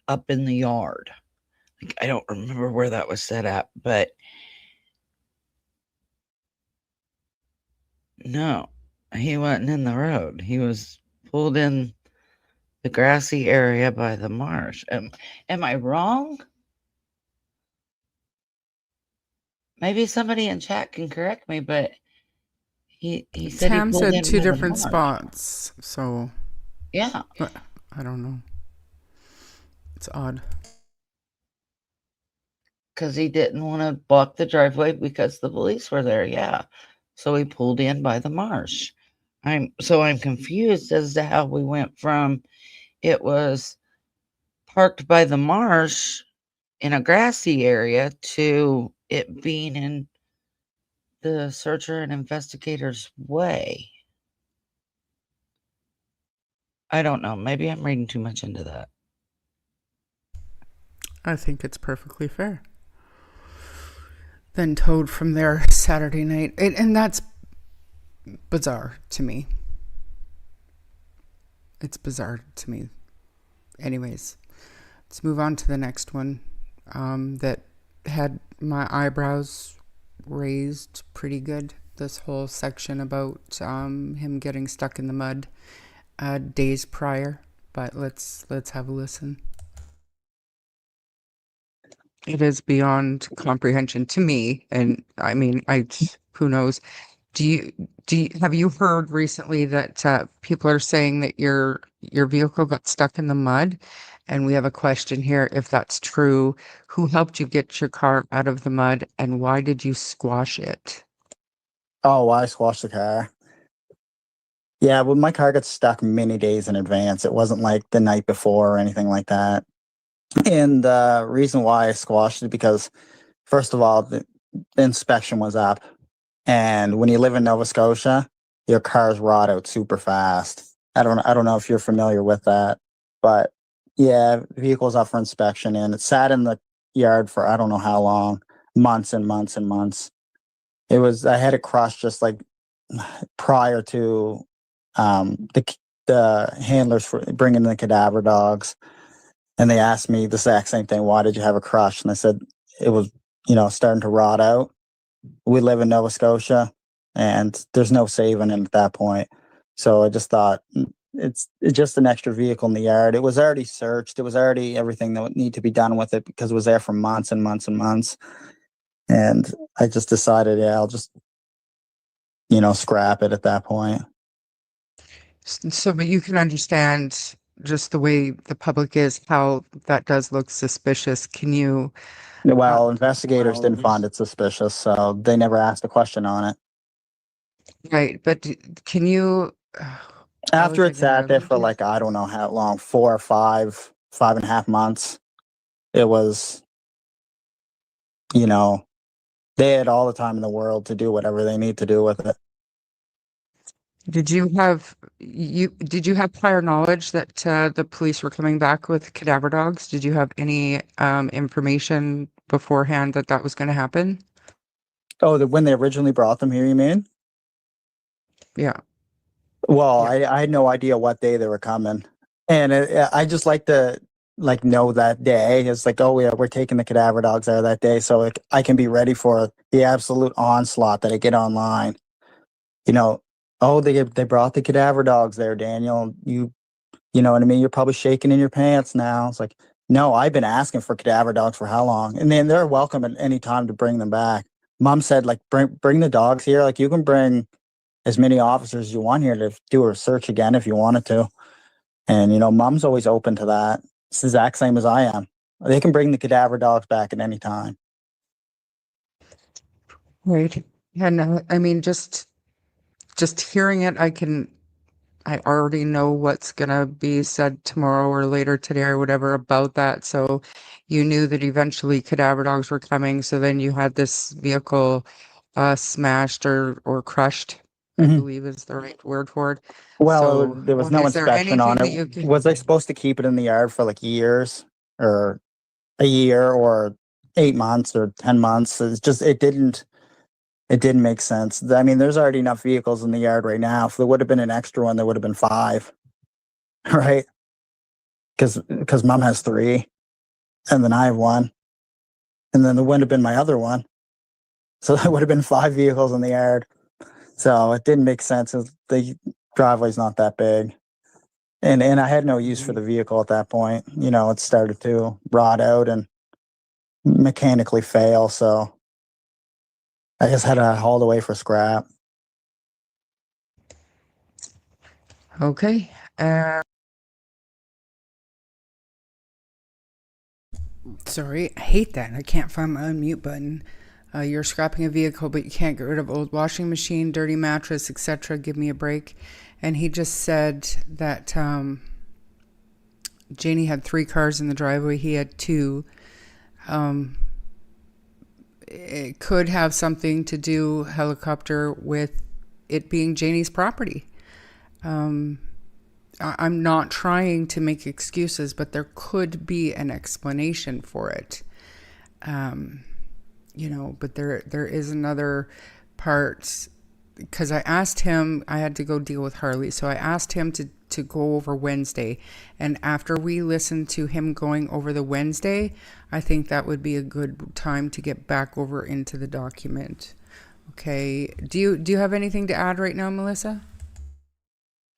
up in the yard. I don't remember where that was set at, but no, he wasn't in the road. He was pulled in the grassy area by the marsh. Am I wrong? Maybe somebody in chat can correct me, but he said Tam he pulled said in two by the different marsh. spots. So yeah, I don't know. It's odd. Because he didn't want to block the driveway because the police were there. Yeah. So he pulled in by the marsh. I'm confused as to how we went from it was parked by the marsh in a grassy area to it being in the searcher and investigator's way. I don't know. Maybe I'm reading too much into that. I think it's perfectly fair. Then towed from there Saturday night. And that's bizarre to me. It's bizarre to me. Anyways, let's move on to the next one that had my eyebrows raised pretty good. This whole section about him getting stuck in the mud days prior. But let's have a listen. It is beyond comprehension to me, and I mean, who knows? Have you heard recently that people are saying that your vehicle got stuck in the mud? And we have a question here. If that's true, who helped you get your car out of the mud, and why did you squash it? Oh, I squashed the car. Yeah, well, my car got stuck many days in advance. It wasn't like the night before or anything like that. And the reason why I squashed it because, first of all, the inspection was up, and when you live in Nova Scotia, your cars rot out super fast. I don't know if you're familiar with that, but yeah, vehicle's up for inspection, and it sat in the yard for I don't know how long, months and months and months. I had it crushed just like prior to the handlers for bringing the cadaver dogs. And they asked me the exact same thing. Why did you have a crush? And I said, it was, starting to rot out. We live in Nova Scotia and there's no saving it at that point. So I just thought it's just an extra vehicle in the yard. It was already searched. It was already everything that would need to be done with it because it was there for months and months and months. And I just decided, I'll just, scrap it at that point. So, but you can understand just the way the public is, how that does look suspicious. Can you? Well, investigators didn't find it suspicious, so they never asked a question on it. Right, but can you? After it sat there for like, I don't know how long, 4 or 5.5 months, it was, they had all the time in the world to do whatever they need to do with it. Did you have prior knowledge that the police were coming back with cadaver dogs? Did you have any information beforehand that was going to happen? Oh, when they originally brought them here, you mean? Yeah. Well, I had no idea what day they were coming, and I just like to know that day. It's like, oh yeah, we're taking the cadaver dogs there that day, so I can be ready for the absolute onslaught that I get online. Oh, they brought the cadaver dogs there, Daniel. You know what I mean? You're probably shaking in your pants now. It's like, no, I've been asking for cadaver dogs for how long? And then they're welcome at any time to bring them back. Mom said, like, bring the dogs here. Like, you can bring as many officers as you want here to do a search again if you wanted to. And, Mom's always open to that. It's the exact same as I am. They can bring the cadaver dogs back at any time. Right. And I mean, just hearing it, I already know what's going to be said tomorrow or later today or whatever about that. So you knew that eventually cadaver dogs were coming. So then you had this vehicle smashed or crushed, I believe is the right word for it. Well, So, there was no inspection on it. Was I supposed to keep it in the yard for like years or a year or 8 months or 10 months? It's just, it didn't make sense. I mean, there's already enough vehicles in the yard right now. If there would have been an extra one, there would have been 5, right? Because Mom has 3, and then I have 1, and then there wouldn't have been my other one. So there would have been 5 vehicles in the yard. So it didn't make sense. The driveway's not that big. And I had no use for the vehicle at that point. It started to rot out and mechanically fail. So I just had to haul it away for scrap. Okay. Sorry, I hate that. I can't find my unmute button. You're scrapping a vehicle, but you can't get rid of old washing machine, dirty mattress, etc. Give me a break. And he just said that Janie had 3 cars in the driveway. He had 2. It could have something to do, helicopter, with it being Janie's property. I'm not trying to make excuses, but there could be an explanation for it. But there is another part, because I asked him, I had to go deal with Harley. So I asked him to go over Wednesday. And after we listened to him going over the Wednesday, I think that would be a good time to get back over into the document. Okay. Do you have anything to add right now, Melissa?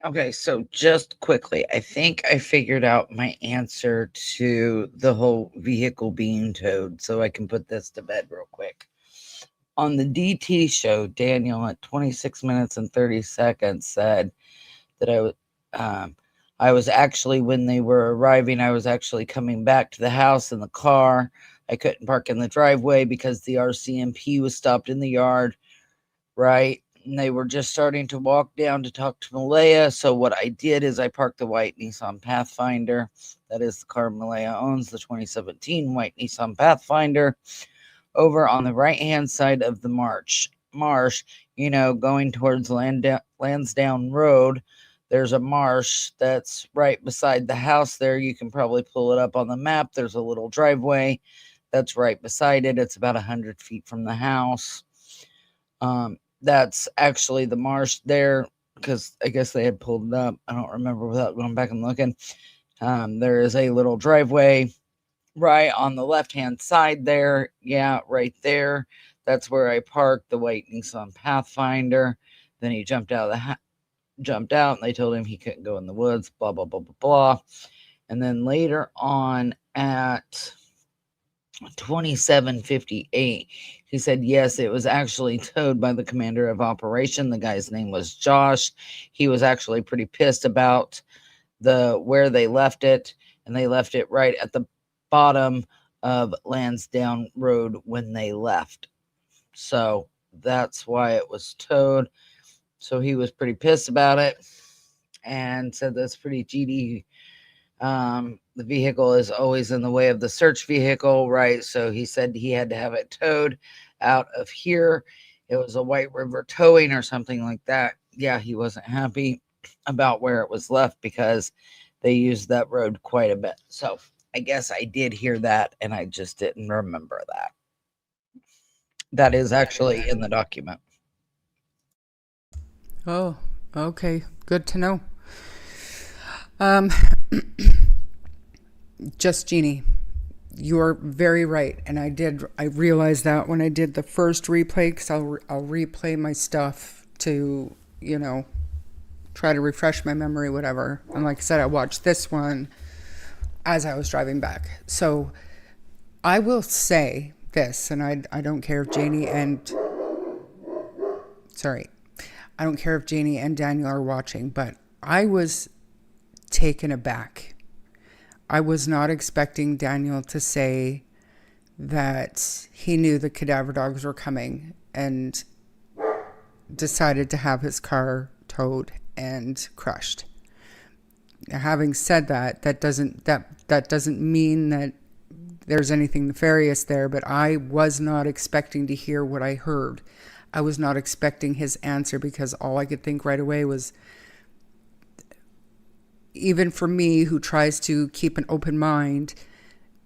Okay, so just quickly, I think I figured out my answer to the whole vehicle being towed, so I can put this to bed real quick. On the DT show, Daniel at 26 minutes and 30 seconds said that I was actually, when they were arriving, I was actually coming back to the house in the car. I couldn't park in the driveway because the RCMP was stopped in the yard, right? And they were just starting to walk down to talk to Malaya. So what I did is I parked the white Nissan Pathfinder. That is the car Malaya owns, the 2017 white Nissan Pathfinder, over on the right-hand side of the marsh, going towards Lansdowne Road. There's a marsh that's right beside the house there. You can probably pull it up on the map. There's a little driveway that's right beside it. It's about 100 feet from the house. That's actually the marsh there, because I guess they had pulled it up. I don't remember without going back and looking. There is a little driveway right on the left-hand side there. Yeah, right there. That's where I parked the white Nissan Pathfinder. Then he jumped out, and they told him he couldn't go in the woods, blah, blah, blah, blah, blah. And then later on at 27:58, he said, yes, it was actually towed by the commander of operation. The guy's name was Josh. He was actually pretty pissed about where they left it, and they left it right at the bottom of Lansdowne Road when they left. So that's why it was towed. So he was pretty pissed about it and said that's pretty GD. The vehicle is always in the way of the search vehicle, right? So he said he had to have it towed out of here. It was a White River towing or something like that. Yeah, he wasn't happy about where it was left because they used that road quite a bit. So I guess I did hear that, and I just didn't remember that. That is actually in the document. Oh, okay. Good to know. Just Jeannie, you're very right. And I realized that when I did the first replay, because I'll replay my stuff to, try to refresh my memory, whatever. And like I said, I watched this one as I was driving back. So I will say this, and I don't care if Janie and Daniel are watching, but I was taken aback. I was not expecting Daniel to say that he knew the cadaver dogs were coming and decided to have his car towed and crushed. Having said that, that doesn't mean that there's anything nefarious there, but I was not expecting to hear what I heard. I was not expecting his answer, because all I could think right away was, even for me who tries to keep an open mind,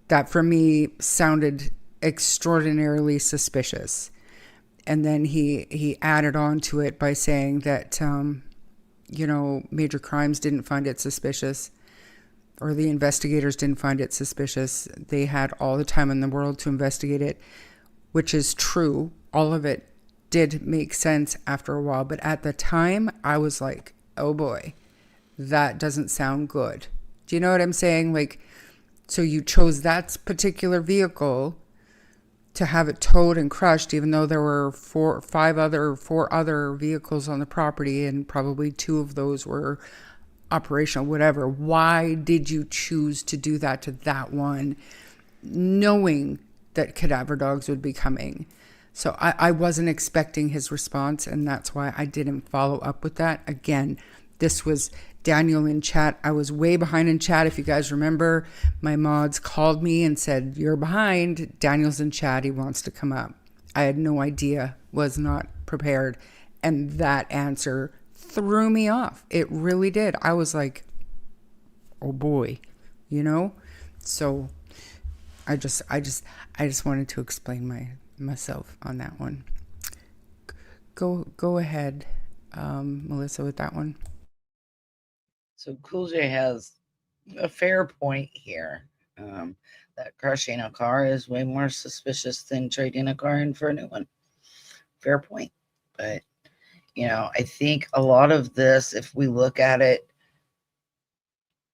that for me sounded extraordinarily suspicious. And then he added on to it by saying that, Major Crimes didn't find it suspicious, or the investigators didn't find it suspicious. They had all the time in the world to investigate it, which is true. All of it did make sense after a while. But at the time, I was like, oh boy, that doesn't sound good. Do you know what I'm saying? Like, so you chose that particular vehicle to have it towed and crushed, even though there were four other vehicles on the property, and probably two of those were operational, whatever. Why did you choose to do that to that one, knowing that cadaver dogs would be coming? So I wasn't expecting his response, and that's why I didn't follow up with that. Again, this was Daniel in chat. I was way behind in chat. If you guys remember, my mods called me and said, you're behind. Daniel's in chat. He wants to come up. I had no idea, was not prepared. And that answer threw me off. It really did. I was like, oh boy, you know? So I just wanted to explain myself on that one. Go ahead, Melissa, with that one. So Cool J has a fair point here. That crushing a car is way more suspicious than trading a car in for a new one. Fair point. But, I think a lot of this, if we look at it,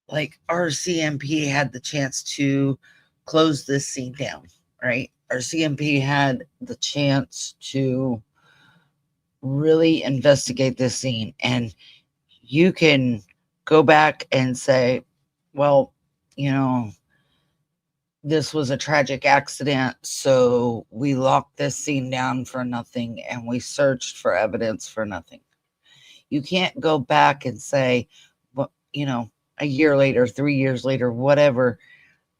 like RCMP had the chance to close this scene down, right? RCMP had the chance to really investigate this scene, and you can go back and say, well, this was a tragic accident, so we locked this scene down for nothing and we searched for evidence for nothing. You can't go back and say, well, a year later, 3 years later, whatever,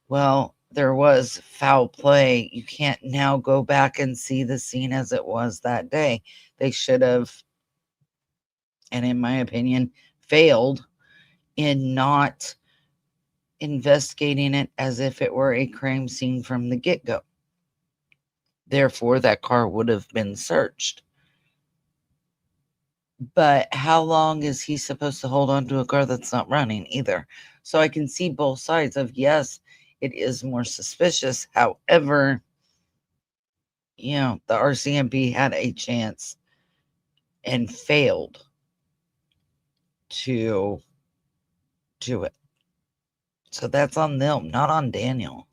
well, there was foul play. You can't now go back and see the scene as it was that day. They should have, and in my opinion, failed in not investigating it as if it were a crime scene from the get-go. Therefore, that car would have been searched. But how long is he supposed to hold on to a car that's not running either? So I can see both sides of, yes, it is more suspicious. However, the RCMP had a chance and failed to do it. So that's on them, not on Daniel.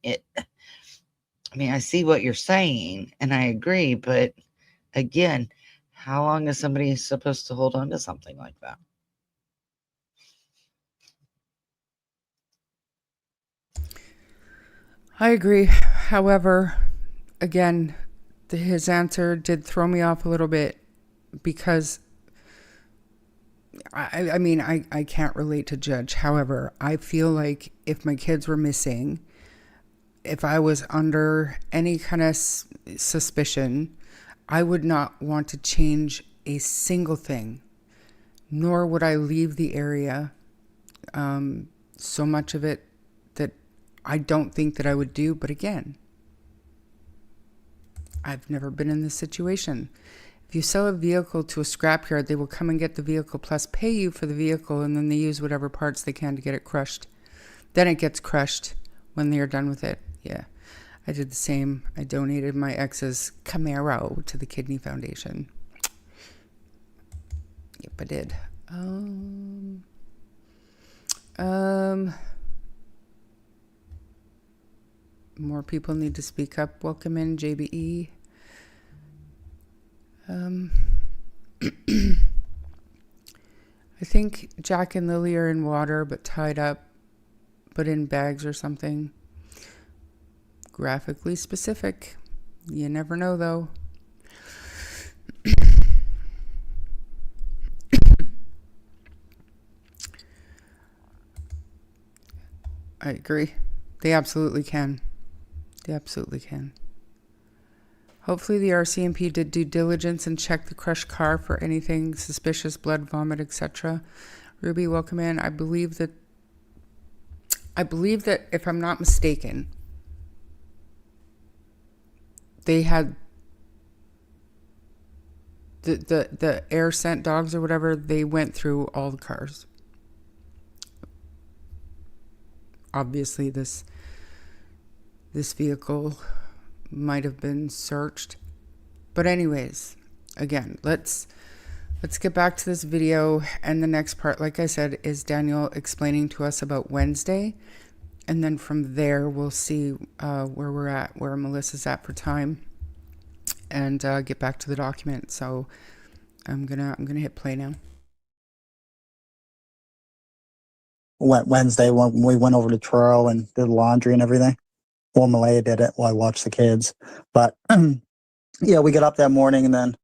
I see what you're saying, and I agree, but again, how long is somebody supposed to hold on to something like that? I agree. However, again, his answer did throw me off a little bit because I can't relate to Judge. However, I feel like if my kids were missing, if I was under any kind of suspicion, I would not want to change a single thing, nor would I leave the area. So much of it that I don't think that I would do. But again, I've never been in this situation. If you sell a vehicle to a scrapyard, they will come and get the vehicle plus pay you for the vehicle, and then they use whatever parts they can to get it crushed. Then it gets crushed when they are done with it. Yeah, I did the same. I donated my ex's Camaro to the Kidney Foundation. Yep, I did. More people need to speak up. Welcome in, JBE. I think Jack and Lily are in water, but tied up, but in bags or something. Graphically specific. You never know, though. I agree. They absolutely can. They absolutely can. Hopefully the RCMP did due diligence and checked the crushed car for anything suspicious, blood, vomit, etc. Ruby, welcome in. I believe that if I'm not mistaken, they had the air scent dogs or whatever, they went through all the cars. Obviously this vehicle might have been searched. But anyways, again, let's get back to this video, and the next part, like I said, is Daniel explaining to us about Wednesday, and then from there we'll see where we're at, where Melissa's at for time, and get back to the document. So I'm gonna hit play now. Wednesday when we went over to Truro and did laundry and everything. Well, Malaya did it while I watched the kids. But yeah, we got up that morning and then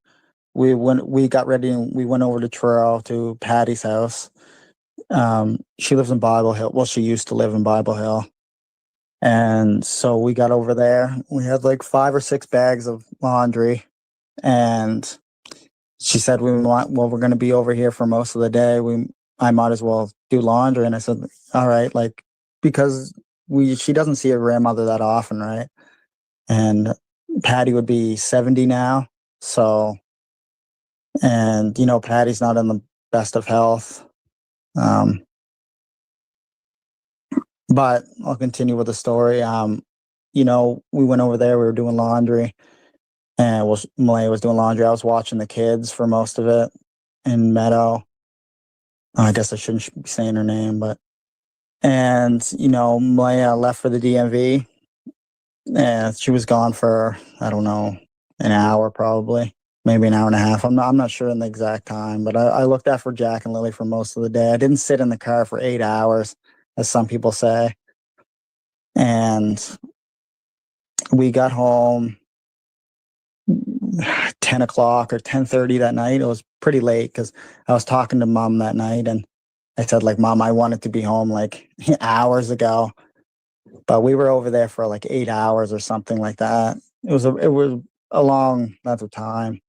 we got ready and we went over to Truro to Patty's house. She lives in Bible Hill. Well, she used to live in Bible Hill. And so we got over there. We had like 5 or 6 bags of laundry. And she said, we're going to be over here for most of the day. I might as well do laundry. And I said, all right, like, because she doesn't see her grandmother that often, right? And Patty would be 70 now. So, and, Patty's not in the best of health. But I'll continue with the story. We went over there, we were doing laundry, and Malaya was doing laundry. I was watching the kids for most of it in Meadow. I guess I shouldn't be saying her name, and Malaya left for the DMV, and she was gone for, I don't know, an hour probably, maybe an hour and a half. I'm not sure in the exact time, but I looked after Jack and Lily for most of the day. I didn't sit in the car for 8 hours, as some people say. And we got home 10 o'clock or 10:30 that night. It was pretty late because I was talking to Mom that night, and I said, like, Mom, I wanted to be home like hours ago, but we were over there for like 8 hours or something like that. It was a long length of time,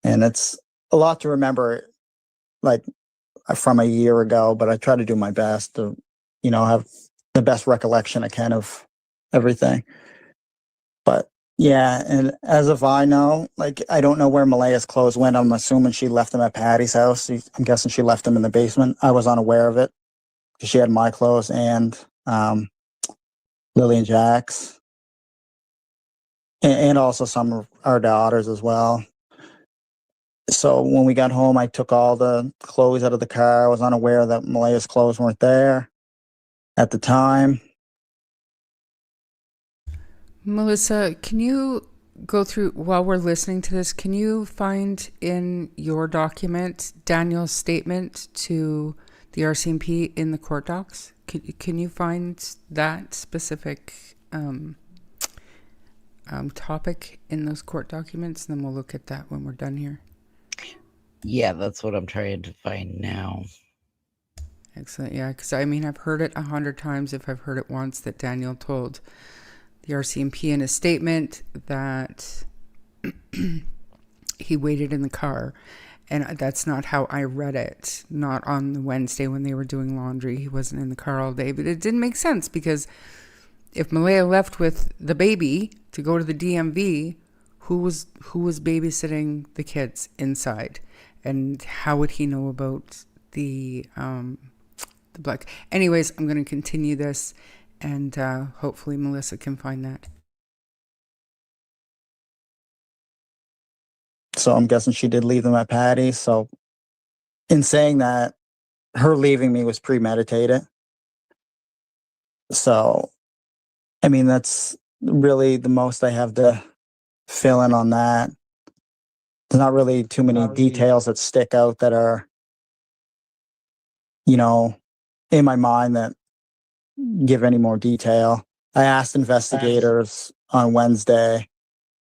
and it's a lot to remember, like, from a year ago. But I try to do my best to, have the best recollection I can of everything. But yeah, and as of I know, like, I don't know where Malaya's clothes went. I'm assuming she left them at Patty's house. I'm guessing she left them in the basement. I was unaware of it because she had my clothes and Lily and Jack's, and also some of our daughters as well. So when we got home, I took all the clothes out of the car. I was unaware that Malaya's clothes weren't there at the time. Melissa, can you go through, while we're listening to this, can you find in your document Daniel's statement to the RCMP in the court docs? Can you find that specific topic in those court documents? And then we'll look at that when we're done here. Yeah, that's what I'm trying to find now. Excellent. Yeah, because I've heard it 100 times if I've heard it once, that Daniel told the RCMP in a statement that he waited in the car. And that's not how I read it. Not on the Wednesday when they were doing laundry. He wasn't in the car all day. But it didn't make sense, because if Malaya left with the baby to go to the DMV, who was babysitting the kids inside? And how would he know about the black? Anyways, I'm going to continue this, and hopefully Melissa can find that. So I'm guessing she did leave them at Patty's. So in saying that, her leaving me was premeditated. So, that's really the most I have to fill in on that. There's not really too many details that stick out that are, in my mind that give any more detail. I asked investigators on Wednesday,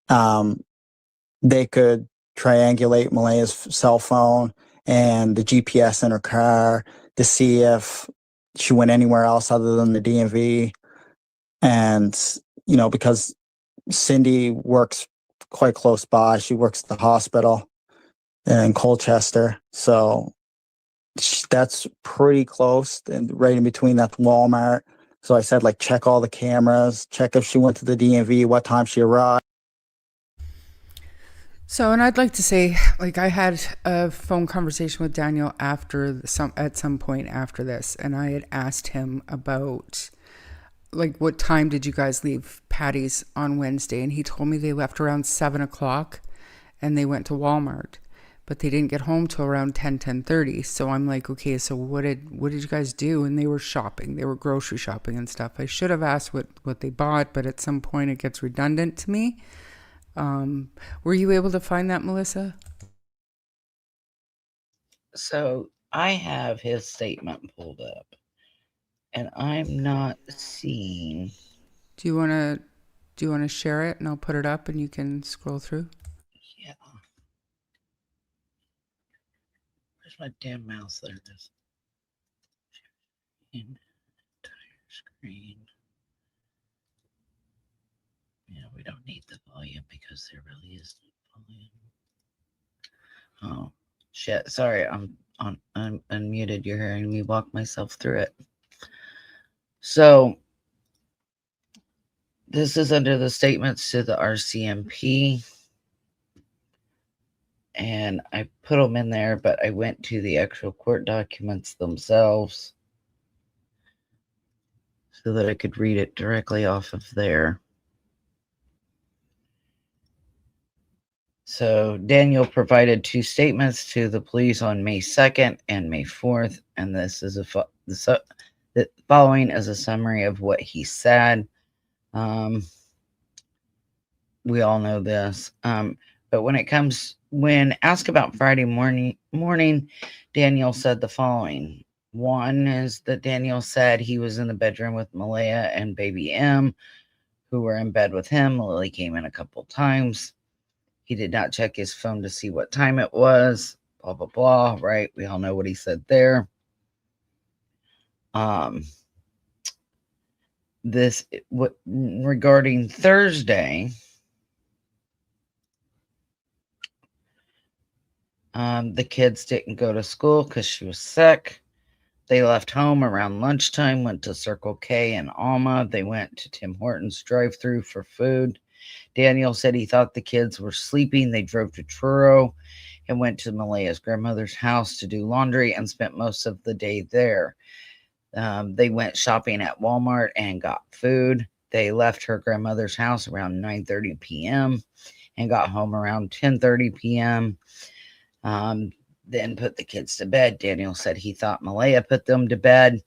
they could triangulate Malaya's cell phone and the GPS in her car to see if she went anywhere else other than the DMV. And, because Cindy works quite close by, she works at the hospital in Colchester. So that's pretty close, and right in between that's Walmart. So I said, like, check all the cameras, check if she went to the DMV, what time she arrived. So, and I'd like to say, like, I had a phone conversation with Daniel at some point after this, and I had asked him about, like, what time did you guys leave Patty's on Wednesday? And he told me they left around 7 o'clock and they went to Walmart, but they didn't get home till around 10:30. So I'm like, okay, so what did you guys do? And they were shopping. They were grocery shopping and stuff. I should have asked what they bought, but at some point it gets redundant to me. Were you able to find that, Melissa? So I have his statement pulled up, and I'm not seeing. Do you want to share it, and I'll put it up and you can scroll through? Yeah. Where's my damn mouse? There it is. Entire screen. Yeah, we don't need the volume because there really is no volume. Oh shit! Sorry, I'm I'm unmuted. You're hearing me walk myself through it. So this is under the statements to the RCMP. And I put them in there, but I went to the actual court documents themselves so that I could read it directly off of there. So Daniel provided 2 statements to the police on May 2nd and May 4th, and this is the following is a summary of what he said. We all know this, but when asked about Friday morning, Daniel said the following. One is that Daniel said he was in the bedroom with Malaya and baby M, who were in bed with him. Lily came in a couple times. He did not check his phone to see what time it was. Blah, blah, blah. Right? We all know what he said there. Regarding Thursday, the kids didn't go to school because she was sick. They left home around lunchtime, went to Circle K in Alma. They went to Tim Hortons drive-thru for food. Daniel said he thought the kids were sleeping. They drove to Truro and went to Malaya's grandmother's house to do laundry and spent most of the day there. They went shopping at Walmart and got food. They left her grandmother's house around 9:30 p.m. and got home around 10:30 p.m. Then put the kids to bed. Daniel said he thought Malaya put them to bed.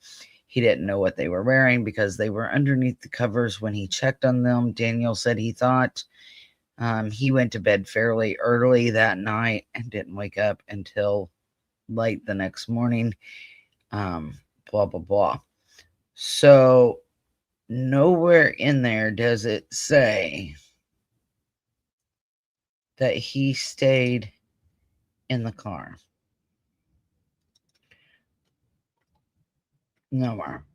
He didn't know what they were wearing because they were underneath the covers when he checked on them. Daniel said he thought he went to bed fairly early that night and didn't wake up until late the next morning. Blah, blah, blah. So nowhere in there does it say that he stayed in the car. Nowhere.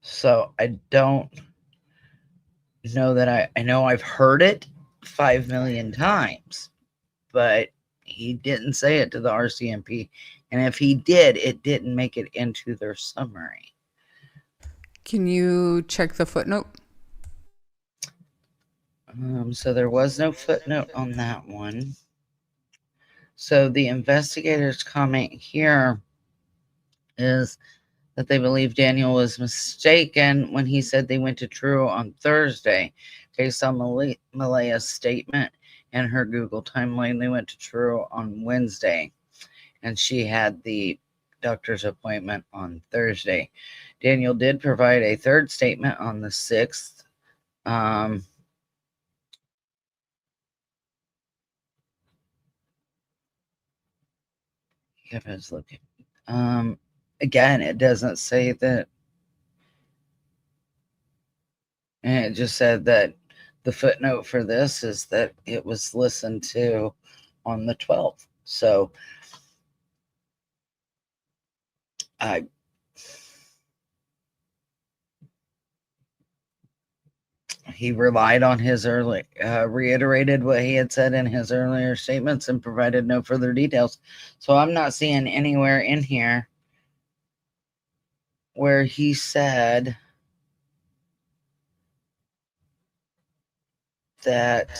So I don't know that I know I've heard it 5 million times, but he didn't say it to the RCMP. And if he did, it didn't make it into their summary. Can you check the footnote? So there was no footnote on that one. So the investigator's comment here is that they believe Daniel was mistaken when he said they went to Truro on Thursday. Based on Malaya's statement and her Google timeline, they went to Truro on Wednesday, and she had the doctor's appointment on Thursday. Daniel did provide a third statement on the 6th. I was looking. Again, it doesn't say that. And it just said that the footnote for this is that it was listened to on the 12th. So he relied on his reiterated what he had said in his earlier statements and provided no further details. So I'm not seeing anywhere in here where he said that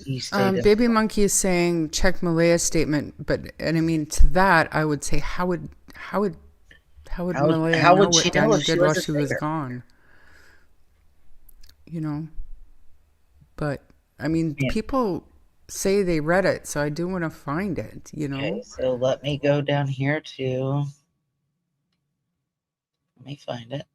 he stayed Baby Monkey is saying check Malaya's statement, and I mean to that I would say how would Malaya know what Daniel did while she was gone? You know, but I mean, people say they read it, so I do want to find it. You know. Okay, so let me go down here to. Let me find it.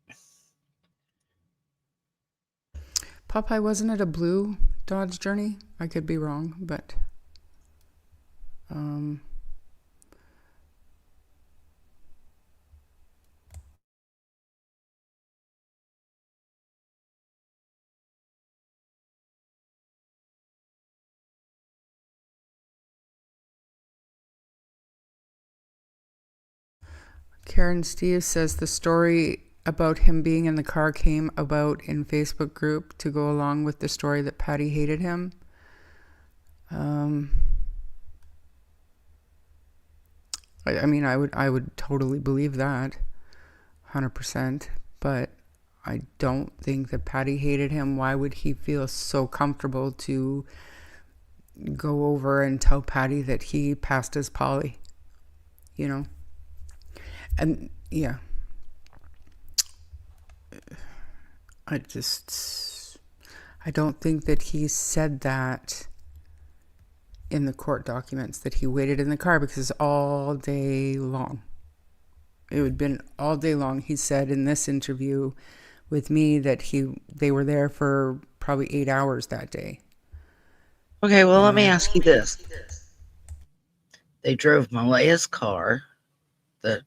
Popeye, wasn't it a blue Dodge Journey? I could be wrong, but Karen Steve says the story about him being in the car came about in Facebook group to go along with the story that Patty hated him. I mean, I would totally believe that, 100%. But I don't think that Patty hated him. Why would he feel so comfortable to go over and tell Patty that he passed his poly? You know? And yeah, I don't think that he said that in the court documents, that he waited in the car, because all day long, it would have been all day long. He said in this interview with me that they were there for probably 8 hours that day. Okay, well, let me ask you this. They drove Malaya's car, the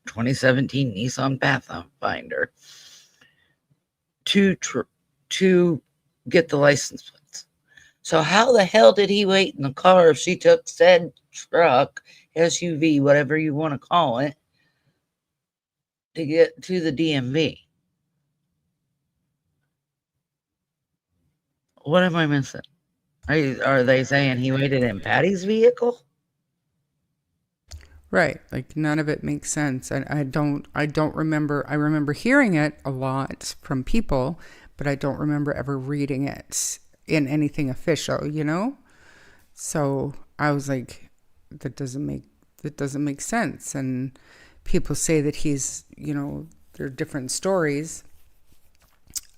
2017 Nissan Pathfinder, to get the license plates. So how the hell did he wait in the car if she took said truck, SUV, whatever you want to call it, to get to the DMV? What am I missing? Are they saying he waited in Patty's vehicle? Right. Like, none of it makes sense. And I don't remember. I remember hearing it a lot from people, but I don't remember ever reading it in anything official, you know? So I was like, that doesn't make sense. And people say that he's, you know, there are different stories.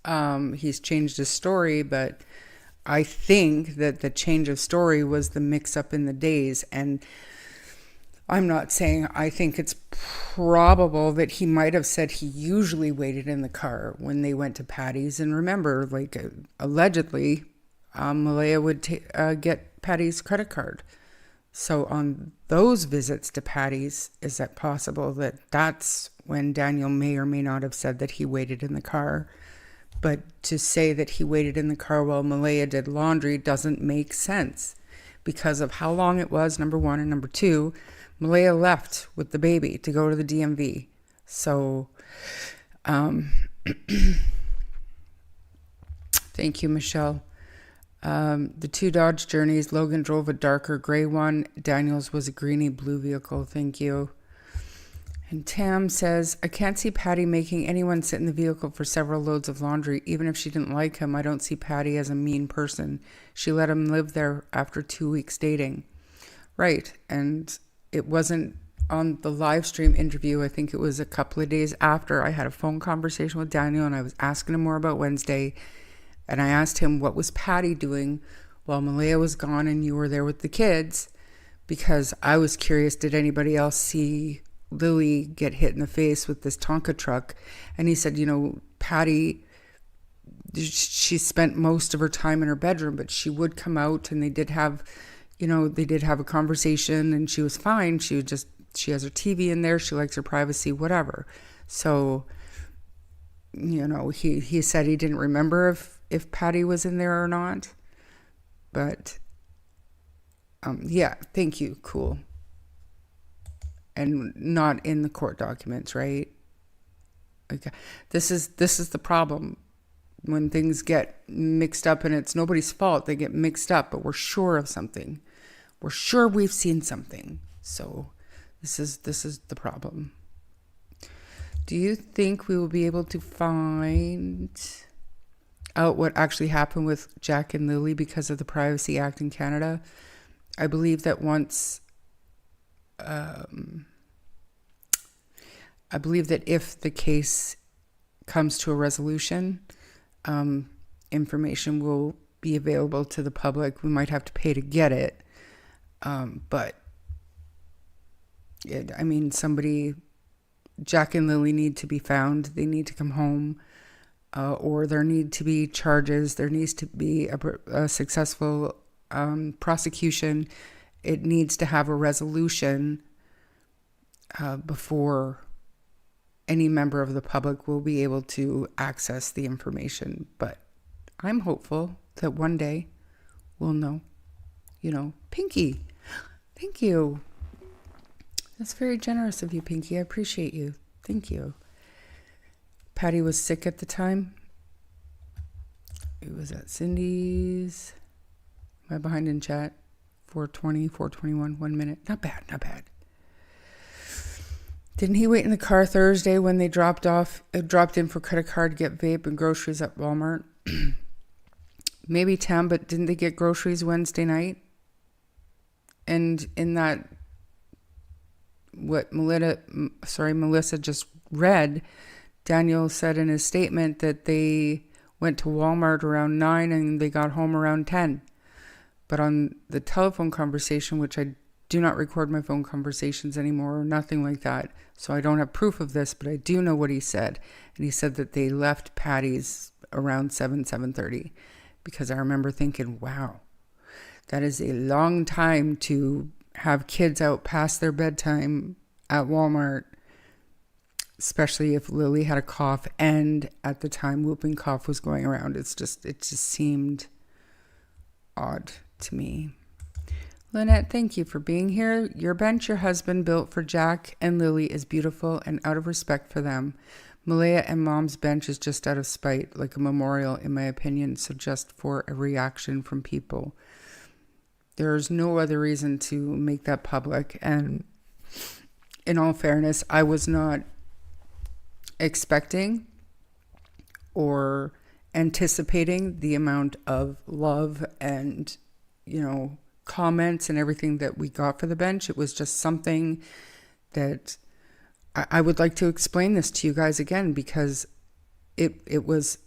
He's changed his story, but I think that the change of story was the mix up in the days. And I'm not saying, I think it's probable that he might have said he usually waited in the car when they went to Patty's. And remember, like, allegedly, Malaya would get Patty's credit card. So on those visits to Patty's, is that possible that that's when Daniel may or may not have said that he waited in the car? But to say that he waited in the car while Malaya did laundry doesn't make sense because of how long it was, number one. And number two, Malaya left with the baby to go to the DMV. So, thank you, Michelle. The two Dodge Journeys, Logan drove a darker gray one. Daniel's was a greeny blue vehicle. Thank you. And Tam says, I can't see Patty making anyone sit in the vehicle for several loads of laundry. Even if she didn't like him, I don't see Patty as a mean person. She let him live there after 2 weeks dating. Right. And it wasn't on the live stream interview. I think it was a couple of days after I had a phone conversation with Daniel, and I was asking him more about Wednesday. And I asked him, what was Patty doing while Malaya was gone and you were there with the kids? Because I was curious, did anybody else see Lily get hit in the face with this Tonka truck? And he said, you know, Patty, she spent most of her time in her bedroom, but she would come out and they did have a conversation and she was fine. She has her TV in there. She likes her privacy, whatever. So, you know, he said he didn't remember if Patty was in there or not. But, yeah, thank you. Cool. And not in the court documents, right? Okay. This is the problem. When things get mixed up, and it's nobody's fault, they get mixed up, but we're sure of something. We're sure we've seen something. So this is the problem. Do you think we will be able to find out what actually happened with Jack and Lily because of the Privacy Act in Canada? I believe that if the case comes to a resolution, information will be available to the public. We might have to pay to get it. But Jack and Lily need to be found. They need to come home, or there need to be charges. There needs to be a successful prosecution. It needs to have a resolution before any member of the public will be able to access the information. But I'm hopeful that one day we'll know. You know, Pinky, thank you. That's very generous of you, Pinky. I appreciate you. Thank you. Patty was sick at the time. It was at Cindy's. Am I behind in chat? 4:20, 4:21, 1 minute. Not bad, not bad. Didn't he wait in the car Thursday when they dropped in for credit card, get vape and groceries at Walmart? Maybe Tam, but didn't they get groceries Wednesday night? And in that, what Melissa just read, Daniel said in his statement that they went to Walmart around 9 and they got home around 10. But on the telephone conversation, which I do not record my phone conversations anymore or nothing like that, so I don't have proof of this, but I do know what he said. And he said that they left Patty's around 7:30, because I remember thinking, wow, that is a long time to have kids out past their bedtime at Walmart, especially if Lily had a cough and at the time whooping cough was going around. It just seemed odd to me. Lynette, thank you for being here. Your bench your husband built for Jack and Lily is beautiful and out of respect for them. Malaya and Mom's bench is just out of spite, like a memorial in my opinion, so just for a reaction from people. There's no other reason to make that public, and in all fairness, I was not expecting or anticipating the amount of love and, comments and everything that we got for the bench. It was just something that I would like to explain this to you guys again, because it was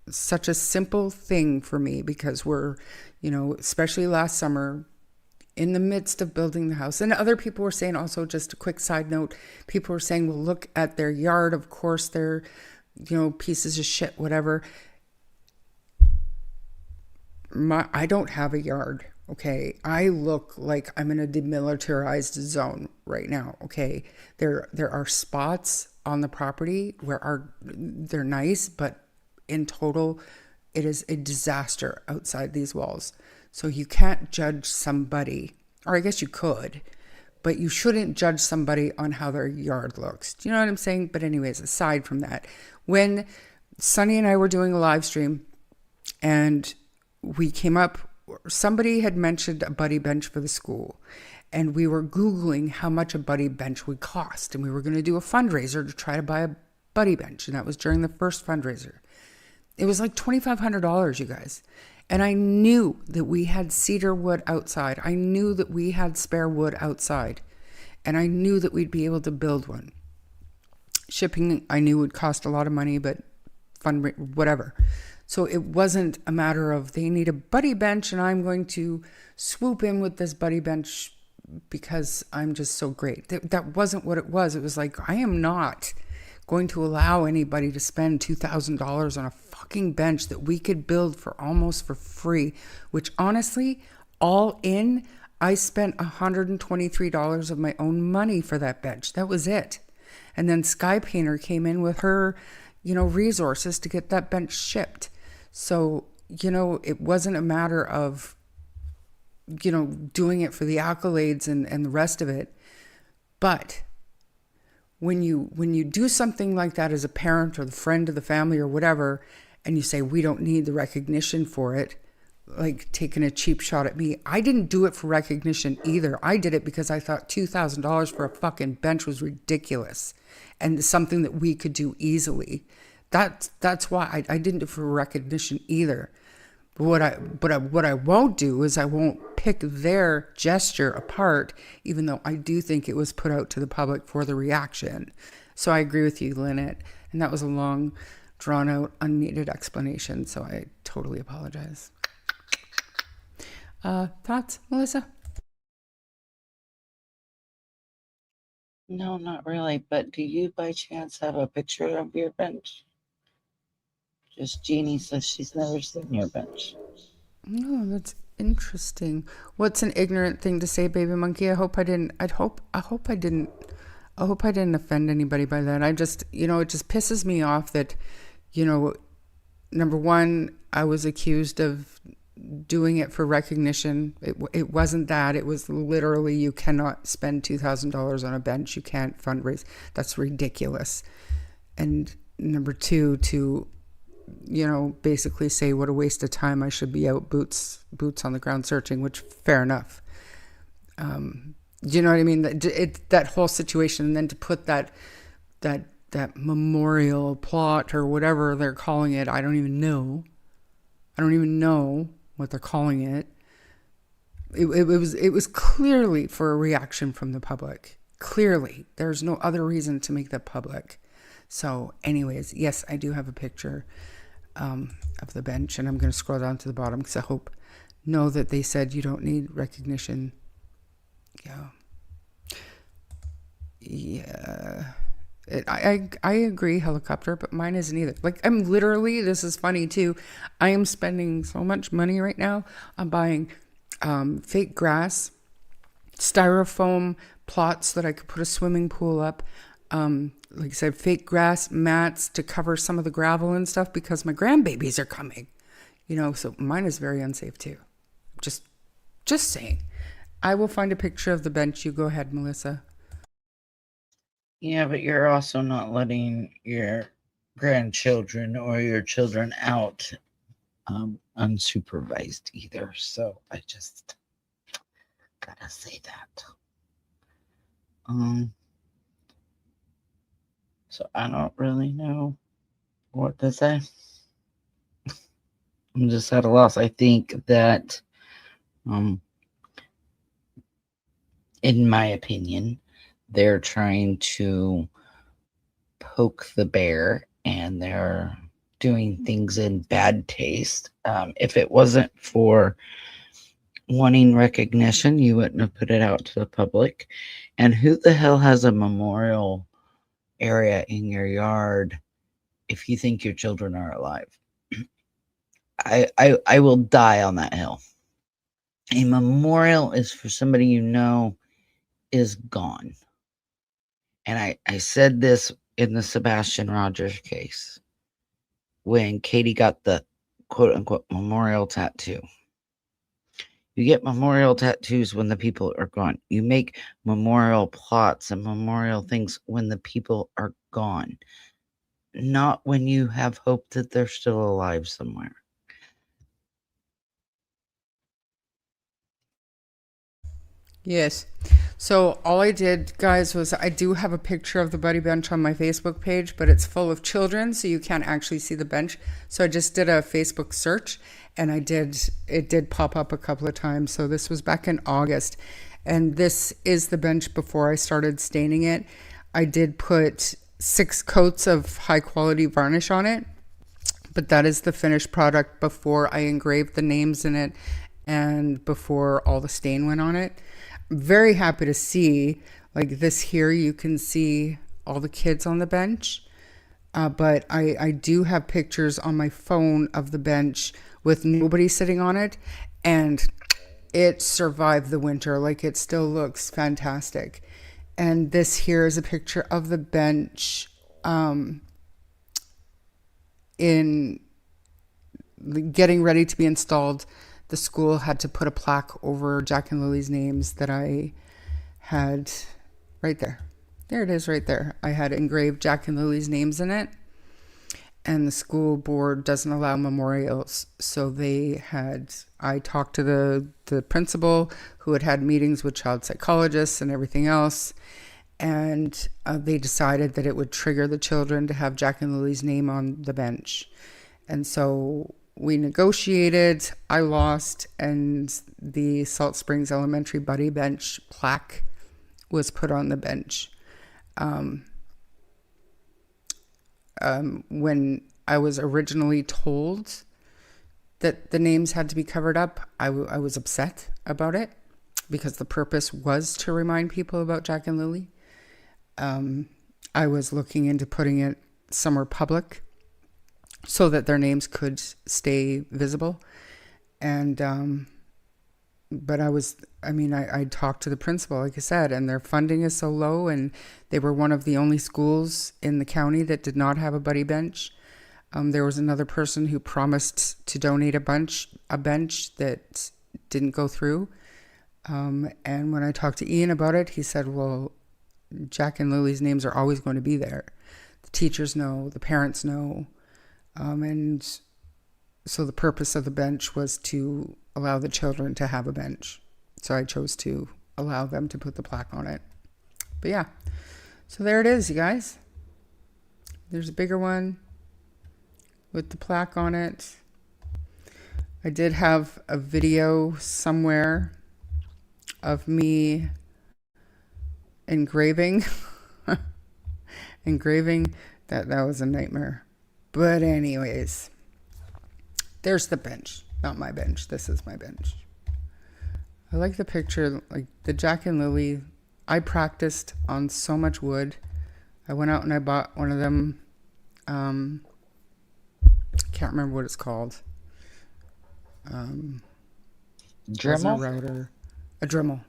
such a simple thing for me, because we're, especially last summer, in the midst of building the house. And other people were saying also, just a quick side note, people were saying, well, look at their yard. Of course, they're, pieces of shit, whatever. I don't have a yard, okay? I look like I'm in a demilitarized zone right now, okay? There are spots on the property where they're nice, but in total, it is a disaster outside these walls. So you can't judge somebody, or I guess you could, but you shouldn't judge somebody on how their yard looks. Do you know what I'm saying? But anyways, aside from that, when Sunny and I were doing a live stream and we came up, somebody had mentioned a buddy bench for the school, and we were Googling how much a buddy bench would cost, and we were going to do a fundraiser to try to buy a buddy bench, and that was during the first fundraiser. It was like $2,500, you guys. And I knew that we had cedar wood outside. I knew that we had spare wood outside. And I knew that we'd be able to build one. Shipping, I knew would cost a lot of money, but whatever. So it wasn't a matter of they need a buddy bench and I'm going to swoop in with this buddy bench because I'm just so great. That wasn't what it was. It was like, I am not going to allow anybody to spend $2,000 on a fucking bench that we could build for almost for free, which honestly, all in, I spent $123 of my own money for that bench. That was it. And then Sky Painter came in with her, resources to get that bench shipped. So, it wasn't a matter of, doing it for the accolades and the rest of it. But when you do something like that as a parent or the friend of the family or whatever, and you say, we don't need the recognition for it, like taking a cheap shot at me. I didn't do it for recognition either. I did it because I thought $2,000 for a fucking bench was ridiculous and something that we could do easily. That's why I didn't do it for recognition either. But what I won't do is I won't pick their gesture apart, even though I do think it was put out to the public for the reaction. So I agree with you, Lynette. And that was a long, drawn out, unneeded explanation. So I totally apologize. Thoughts, Melissa? No, not really. But do you by chance have a picture of your bench? Just Jeannie says she's never seen your bench. No, that's interesting. What's an ignorant thing to say, baby monkey? I hope I didn't offend anybody by that. I just, it just pisses me off that, number one, I was accused of doing it for recognition. It wasn't that. It was literally, you cannot spend $2,000 on a bench. You can't fundraise. That's ridiculous. And number two, to basically say what a waste of time. I should be out boots on the ground searching, which fair enough. Do you know what I mean? That whole situation, and then to put that memorial plot or whatever they're calling it, I don't even know. I don't even know what they're calling it. It was clearly for a reaction from the public. Clearly, there's no other reason to make that public. So, anyways, yes, I do have a picture of the bench, and I'm going to scroll down to the bottom because I know that they said you don't need recognition. Yeah. I agree, helicopter, but mine isn't either. Like, I'm literally, this is funny too, I am spending so much money right now on buying fake grass, styrofoam plots so that I could put a swimming pool up, like I said, fake grass mats to cover some of the gravel and stuff because my grandbabies are coming, so mine is very unsafe too. Just saying. I will find a picture of the bench. You go ahead, Melissa. Yeah, but you're also not letting your grandchildren or your children out unsupervised either. So I just gotta say that. So I don't really know what to say. I'm just at a loss. I think that, in my opinion, they're trying to poke the bear and they're doing things in bad taste. If it wasn't for wanting recognition, you wouldn't have put it out to the public. And who the hell has a memorial area in your yard if you think your children are alive? I will die on that hill. A memorial is for somebody is gone. And I said this in the Sebastian Rogers case when Katie got the quote unquote memorial tattoo. You get memorial tattoos when the people are gone. You make memorial plots and memorial things when the people are gone, not when you have hope that they're still alive somewhere. Yes. So all I did, guys, was I do have a picture of the buddy bench on my Facebook page, but it's full of children, so you can't actually see the bench. So I just did a Facebook search, and it did pop up a couple of times. So this was back in August, and this is the bench before I started staining it. I did put 6 coats of high quality varnish on it, but that is the finished product before I engraved the names in it and before all the stain went on it. Very happy to see, like this here, you can see all the kids on the bench. But I do have pictures on my phone of the bench with nobody sitting on it. And it survived the winter. Like, it still looks fantastic. And this here is a picture of the bench in getting ready to be installed. The school had to put a plaque over Jack and Lily's names that I had right there. There it is right there. I had engraved Jack and Lily's names in it. And the school board doesn't allow memorials. So I talked to the principal who had meetings with child psychologists and everything else. And they decided that it would trigger the children to have Jack and Lily's name on the bench. And so we negotiated, I lost, and the Salt Springs Elementary Buddy Bench plaque was put on the bench. When I was originally told that the names had to be covered up, I was upset about it because the purpose was to remind people about Jack and Lily. I was looking into putting it somewhere public so that their names could stay visible. And, but I talked to the principal, like I said, and their funding is so low, and they were one of the only schools in the county that did not have a buddy bench. There was another person who promised to donate a bench that didn't go through. And when I talked to Ian about it, he said, well, Jack and Lily's names are always going to be there. The teachers know, the parents know. And so the purpose of the bench was to allow the children to have a bench. So I chose to allow them to put the plaque on it. But yeah, so there it is, you guys. There's a bigger one with the plaque on it. I did have a video somewhere of me engraving. That was a nightmare. But anyways, there's the bench. Not my bench. This is my bench. I like the picture, like the Jack and Lily. I practiced on so much wood. I went out and I bought one of them. Can't remember what it's called. Dremel? Router. A Dremel.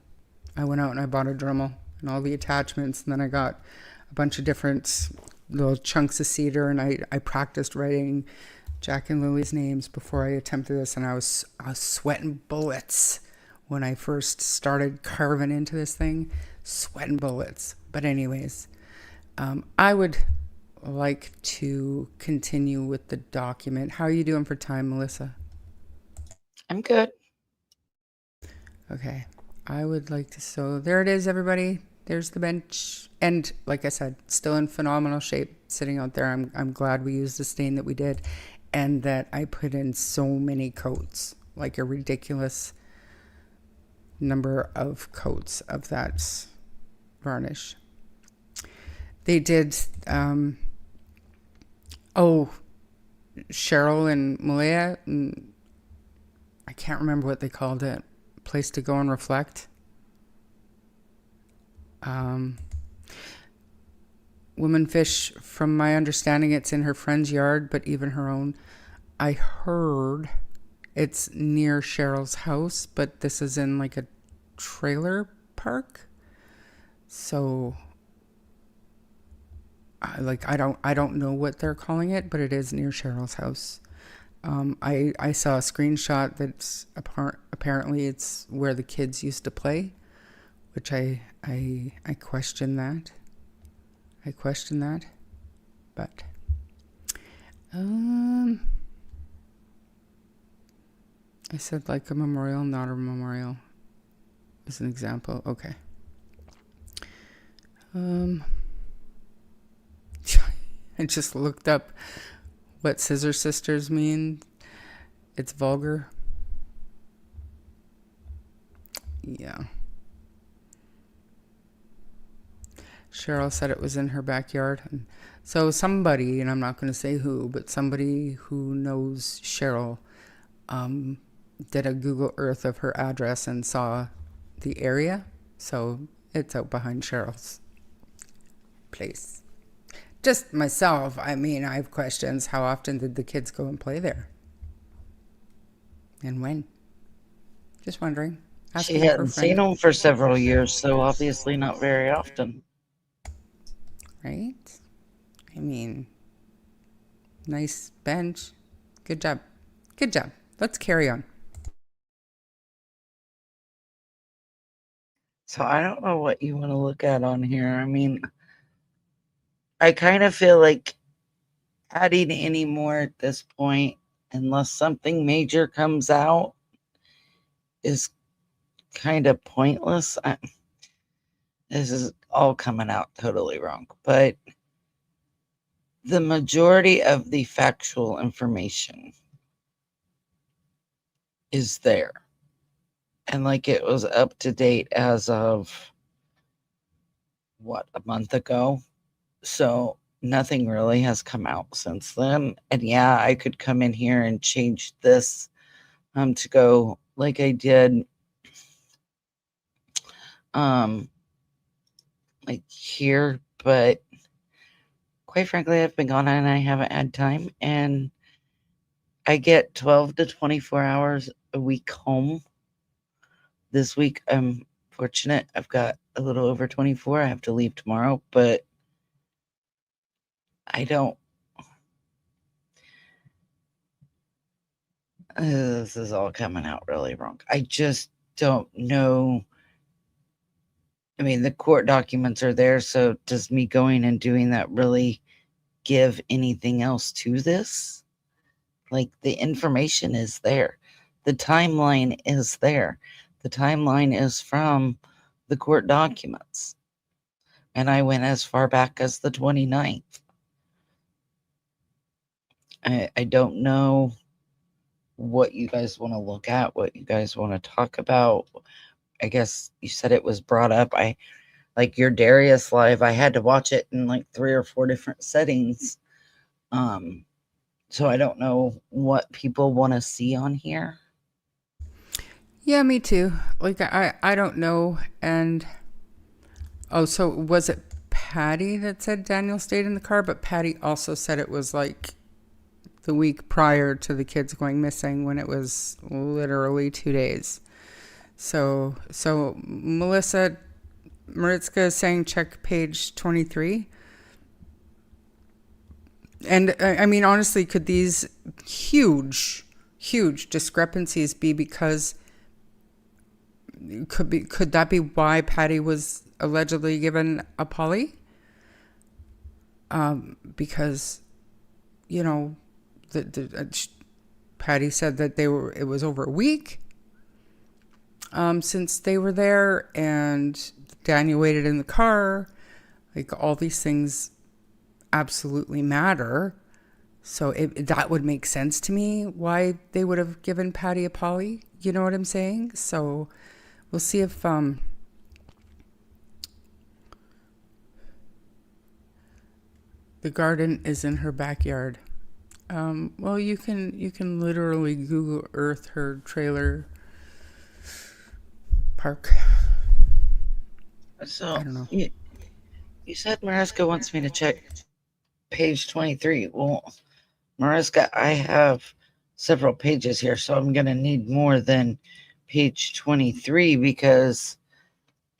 I went out and I bought a Dremel and all the attachments, and then I got a bunch of different little chunks of cedar, and I practiced writing Jack and Lily's names before I attempted this, and I was sweating bullets when I first started carving into this thing. Sweating bullets. But anyways, I would like to continue with the document. How are you doing for time, Melissa? I'm good. Okay. I would like to, so there it is, everybody. There's the bench. And like I said, still in phenomenal shape sitting out there. I'm glad we used the stain that we did, and that I put in so many coats, like a ridiculous number of coats of that varnish. They did, Cheryl and Malaya, I can't remember what they called it. Place to go and reflect. Womanfish, from my understanding, it's in her friend's yard, but even her own. I heard it's near Cheryl's house, but this is in like a trailer park. So I don't know what they're calling it, but it is near Cheryl's house. I saw a screenshot that's apparently it's where the kids used to play, which I question that. I question that, but I said like a memorial, not a memorial, as an example. Okay. I just looked up what Scissor Sisters mean. It's vulgar. Yeah. Cheryl said it was in her backyard. And so somebody, and I'm not going to say who, but somebody who knows Cheryl did a Google Earth of her address and saw the area. So it's out behind Cheryl's place. Just myself, I mean, I have questions. How often did the kids go and play there? And when? Just wondering. She hadn't seen them for several years, so obviously not very often. Right? I mean, nice bench. Good job. Good job. Let's carry on. So I don't know what you want to look at on here. I mean, I kind of feel like adding any more at this point, unless something major comes out, is kind of pointless. This is all coming out totally wrong, but the majority of the factual information is there. And like it was up to date as of a month ago. So nothing really has come out since then. And yeah, I could come in here and change this to go like I did like here, but quite frankly, I've been gone and I haven't had time, and I get 12 to 24 hours a week home. This week, I'm fortunate. I've got a little over 24. I have to leave tomorrow, but I don't. This is all coming out really wrong. I just don't know. I mean, the court documents are there, so does me going and doing that really give anything else to this? Like, the information is there. The timeline is there. The timeline is from the court documents. And I went as far back as the 29th. I don't know what you guys want to look at, what you guys want to talk about. I guess you said it was brought up. I like your Darius live. I had to watch it in like 3 or 4 different settings. So I don't know what people want to see on here. Yeah, me too. Like, I don't know. And, oh, so was it Patty that said Daniel stayed in the car? But Patty also said it was like the week prior to the kids going missing, when it was literally 2 days. So Maritska is saying check page 23. And I mean, honestly, could these huge discrepancies be because could that be why Patty was allegedly given a poly? Because, you know, Patty said that it was over a week since they were there, and Daniel waited in the car. Like, all these things absolutely matter. So that would make sense to me why they would have given Patty a poly. You know what I'm saying? So we'll see if the garden is in her backyard. Well, you can literally Google Earth her trailer park. So I don't know. You said Mariska wants me to check page 23. Well, Mariska, I have several pages here, so I'm going to need more than page 23, because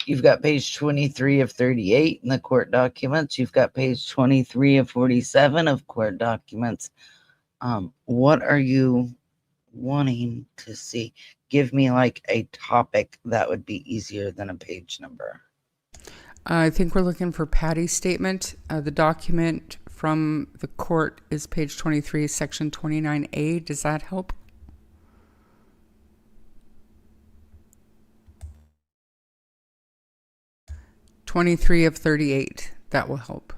you've got page 23 of 38 in the court documents. You've got page 23 of 47 of court documents. What are you wanting to see? Give me like a topic that would be easier than a page number. I think we're looking for Patty's statement. The document from the court is page 23, section 29A. Does that help? (23 of 38). That will help.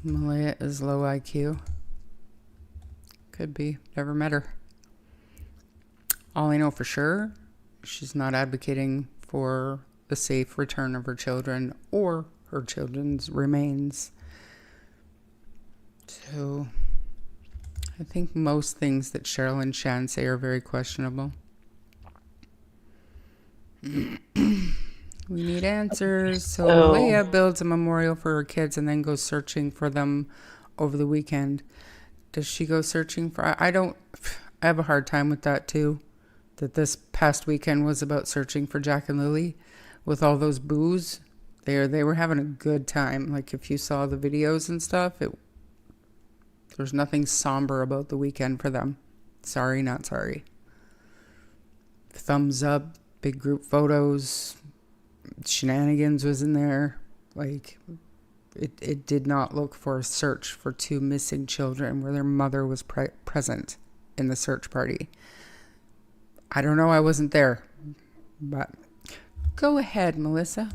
Malaya is low IQ. Could be. Never met her. All I know for sure, she's not advocating for the safe return of her children or her children's remains. So I think most things that Cheryl and Shan say are very questionable. We need answers. So Malaya builds a memorial for her kids and then goes searching for them over the weekend. Does she go searching for... I have a hard time with that too. That this past weekend was about searching for Jack and Lily with all those boos. They were having a good time. Like, if you saw the videos and stuff, there's nothing somber about the weekend for them. Sorry, not sorry. Thumbs up, big group photos, shenanigans was in there. Like, it did not look for a search for 2 missing children where their mother was present in the search party. I don't know, I wasn't there. But go ahead, Melissa.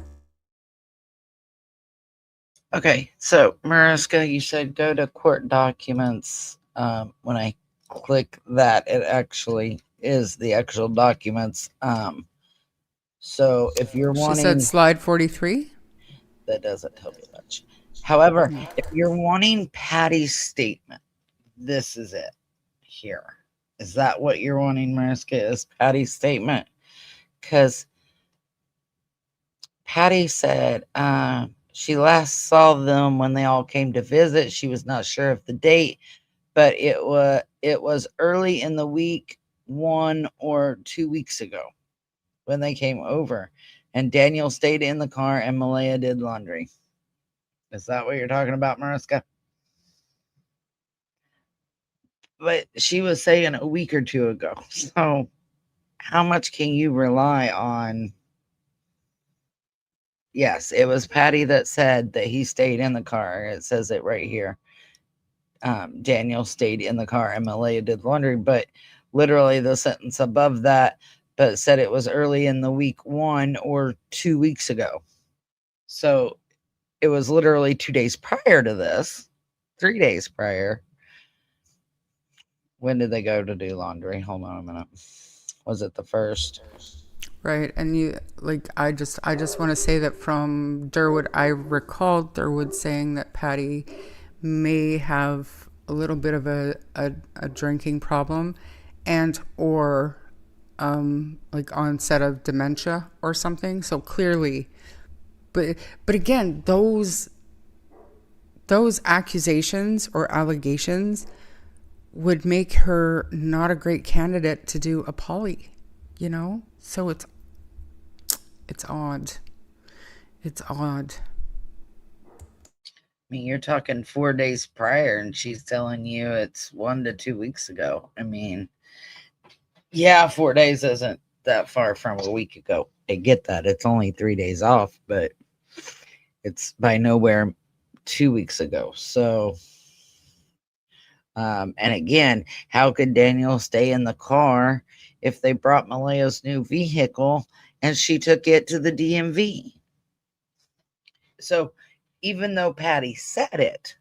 Okay, so Mariska, you said go to court documents. When I click that, it actually is the actual documents. So if you're wanting... She said slide 43. That doesn't help you much. However, if you're wanting Patty's statement, this is it here. Is that what you're wanting, Mariska? Is Patty's statement? Because Patty said she last saw them when they all came to visit. She was not sure of the date, but it was early in the week, 1 or 2 weeks ago, when they came over. And Daniel stayed in the car and Malaya did laundry. Is that what you're talking about, Mariska? But she was saying a week or 2 ago. So how much can you rely on? Yes, it was Patty that said that he stayed in the car. It says it right here. Daniel stayed in the car and Malaya did laundry, but literally the sentence above that, but said it was early in the week 1 or 2 weeks ago. So it was literally 2 days prior to this, 3 days prior. When did they go to do laundry? Hold on a minute. Was it the 1st? Right. And you, like, I just want to say that from Durwood, I recalled Durwood saying that Patty may have a little bit of a drinking problem and or like onset of dementia or something. So clearly, but again, those accusations or allegations would make her not a great candidate to do a poly, you know? So it's odd. It's odd. I mean, you're talking 4 days prior, and she's telling you it's 1 to 2 weeks ago. I mean, yeah, 4 days isn't that far from a week ago. I get that. It's only 3 days off, but it's by nowhere 2 weeks ago. So, and again, how could Daniel stay in the car if they brought Malaya's new vehicle and she took it to the DMV? So even though Patty said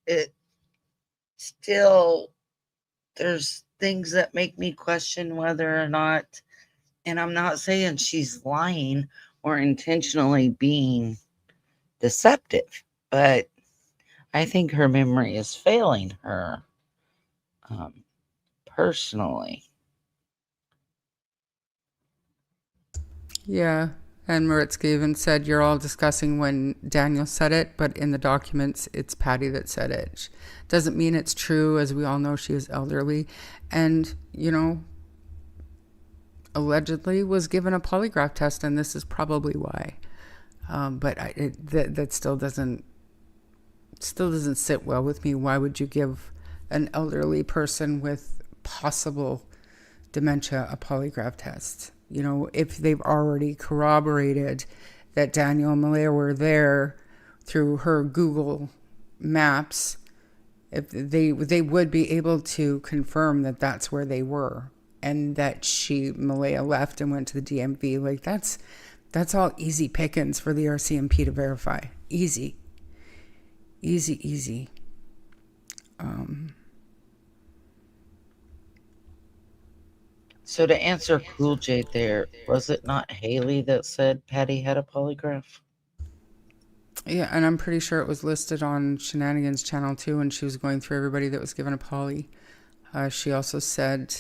it still, there's things that make me question whether or not, and I'm not saying she's lying or intentionally being deceptive, but I think her memory is failing her personally. Yeah. And Maritsky even said, you're all discussing when Daniel said it, but in the documents, it's Patty that said it. Doesn't mean it's true. As we all know, she is elderly and, you know, allegedly was given a polygraph test, and this is probably why. But that still doesn't sit well with me. Why would you give an elderly person with possible dementia a polygraph test? You know, if they've already corroborated that Daniel and Malaya were there through her Google Maps, if they would be able to confirm that that's where they were and that Malaya left and went to the DMV. Like that's all easy pickings for the RCMP to verify. Easy. So to answer Cool J there, was it not Haley that said Patty had a polygraph? Yeah, and I'm pretty sure it was listed on Shenanigans channel too, and she was going through everybody that was given a poly. She also said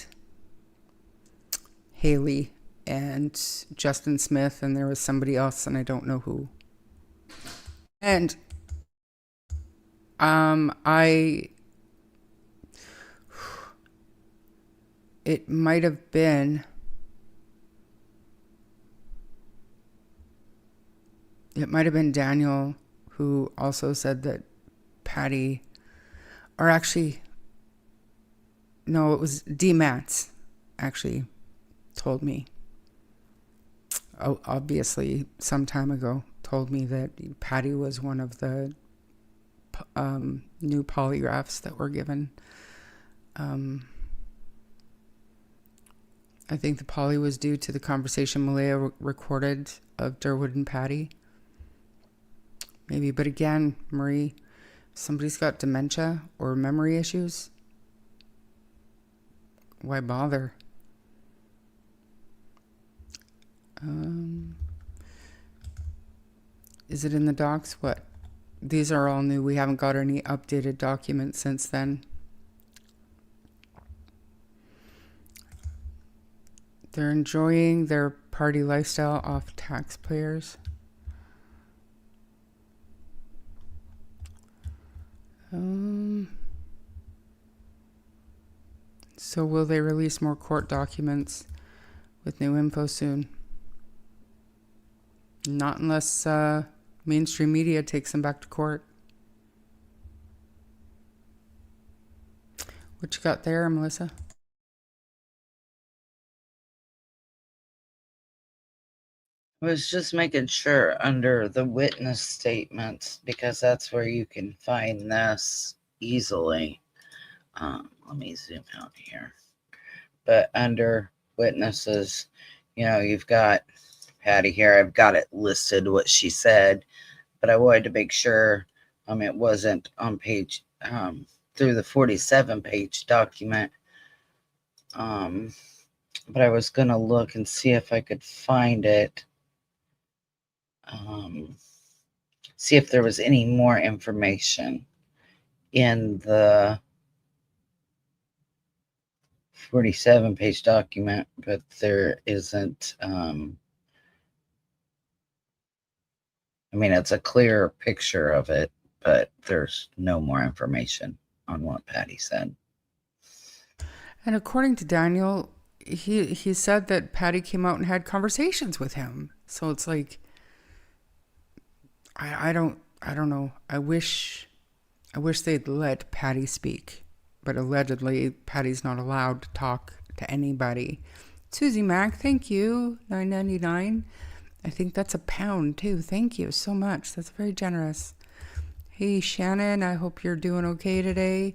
Haley and Justin Smith, and there was somebody else, and I don't know who. And it might have been Daniel who also said that Patty, or actually, no, it was D. Matz actually told me, obviously some time ago, told me that Patty was one of the new polygraphs that were given. I think the poly was due to the conversation Malaya recorded of Durwood and Patty. Maybe, but again, Marie, if somebody's got dementia or memory issues, why bother? Is it in the docs? What? These are all new. We haven't got any updated documents since then. They're enjoying their party lifestyle off taxpayers. So will they release more court documents with new info soon? Not unless mainstream media takes them back to court. What you got there, Melissa? I was just making sure under the witness statements, because that's where you can find this. easily. Let me zoom out here. But under witnesses, you've got Patty here. I've got it listed what she said, but I wanted to make sure it wasn't on page through the 47-page document. But I was going to look and see if I could find it. See if there was any more information in the 47-page document, but there isn't. It's a clear picture of it, but there's no more information on what Patty said. And according to Daniel, he said that Patty came out and had conversations with him. So it's like, I don't know. I wish they'd let Patty speak, but allegedly Patty's not allowed to talk to anybody. Susie Mack, thank you, $9.99. I think that's £1 too. Thank you so much. That's very generous. Hey Shannon, I hope you're doing okay today.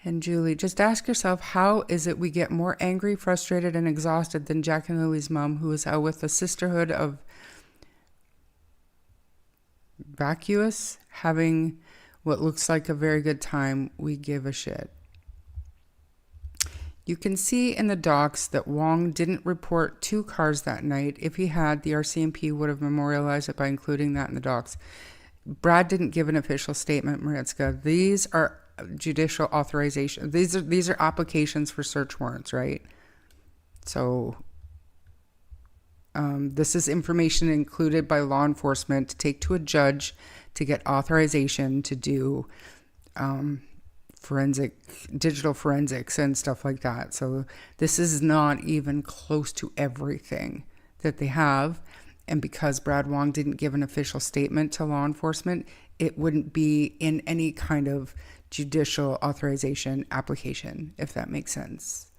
And Julie, just ask yourself, how is it we get more angry, frustrated, and exhausted than Jack and Lily's mom, who is out with the sisterhood of vacuous, having what looks like a very good time? We give a shit. You can see in the docs that Wong didn't report 2 cars that night. If he had, the RCMP would have memorialized it by including that in the docs. Brad didn't give an official statement, Maritzka. These are judicial authorization. These are applications for search warrants, right? So this is information included by law enforcement to take to a judge to get authorization to do digital forensics and stuff like that. So this is not even close to everything that they have. And because Brad Wong didn't give an official statement to law enforcement, it wouldn't be in any kind of judicial authorization application, if that makes sense.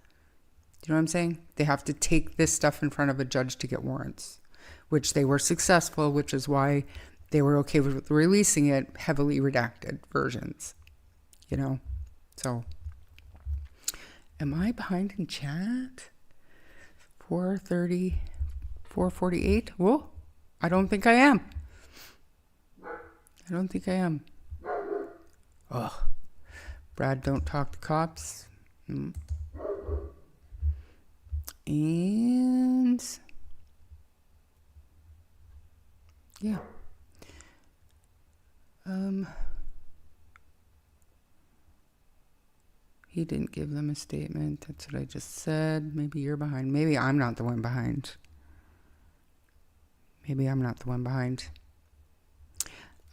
Do you know what I'm saying? They have to take this stuff in front of a judge to get warrants, which they were successful, which is why they were okay with releasing it, heavily redacted versions, So, am I behind in chat? 4:30, 4:48? Whoa, I don't think I am. Oh, Brad, don't talk to cops. And yeah. He didn't give them a statement. That's what I just said. Maybe you're behind. Maybe I'm not the one behind.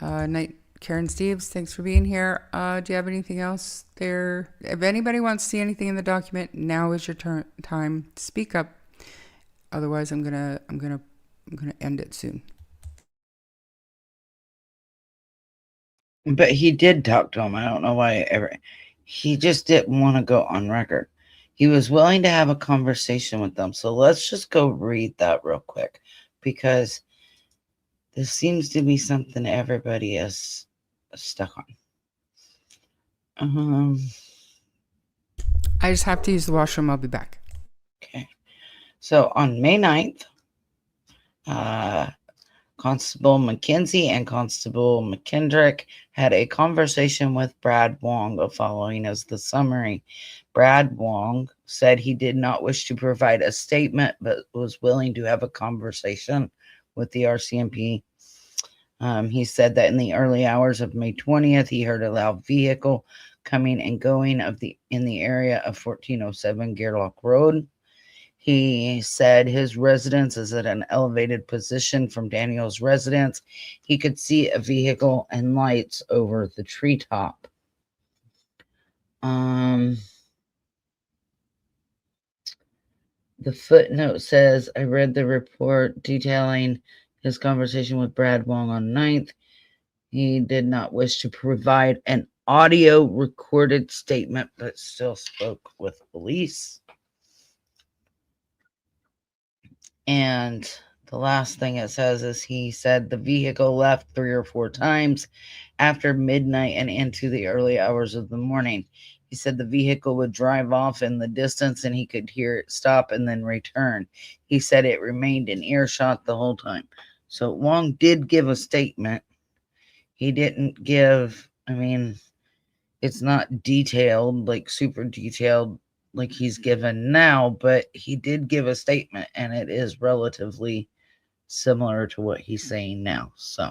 Night, Karen Steves, thanks for being here. Do you have anything else there? If anybody wants to see anything in the document, now is your time to speak up. Otherwise, I'm gonna end it soon. But he did talk to him. I don't know why he just didn't want to go on record. He was willing to have a conversation with them. So let's just go read that real quick, because this seems to be something everybody is stuck on. I just have to use the washroom. I'll be back. Okay. So on May 9th, Constable McKenzie and Constable McKendrick had a conversation with Brad Wong. Following as the summary. Brad Wong said he did not wish to provide a statement, but was willing to have a conversation with the RCMP. He said that in the early hours of May 20th, he heard a loud vehicle coming and going in the area of 1407 Gerlach Road. He said his residence is at an elevated position from Daniel's residence. He could see a vehicle and lights over the treetop. The footnote says, I read the report detailing his conversation with Brad Wong on 9th. He did not wish to provide an audio recorded statement, but still spoke with police. And The last thing it says is he said the vehicle left 3 or 4 times after midnight and into the early hours of the morning. He said the vehicle would drive off in the distance and he could hear it stop and then return. He said it remained in earshot the whole time. So Wong did give a statement. He didn't give, it's not detailed, like super detailed, like he's given now, but he did give a statement, and it is relatively similar to what he's saying now. So,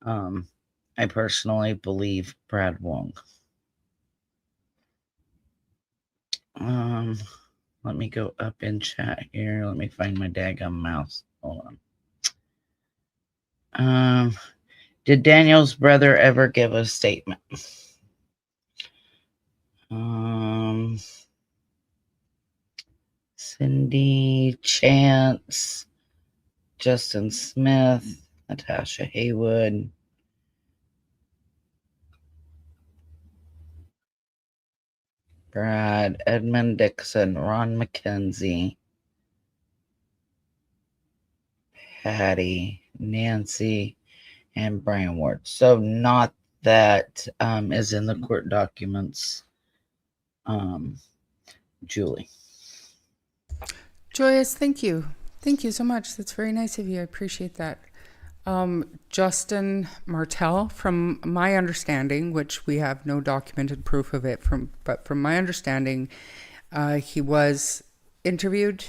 I personally believe Brad Wong. Let me go up in chat here. Let me find my daggum mouse. Hold on. Did Daniel's brother ever give a statement? Cindy, Chance, Justin Smith, Natasha Haywood, Brad, Edmund Dixon, Ron McKenzie, Patty, Nancy, and Brian Ward. So not that is in the court documents. Julie. Joyous, thank you. Thank you so much. That's very nice of you. I appreciate that. Justin Martell, from my understanding, which we have no documented proof of it, but from my understanding, he was interviewed,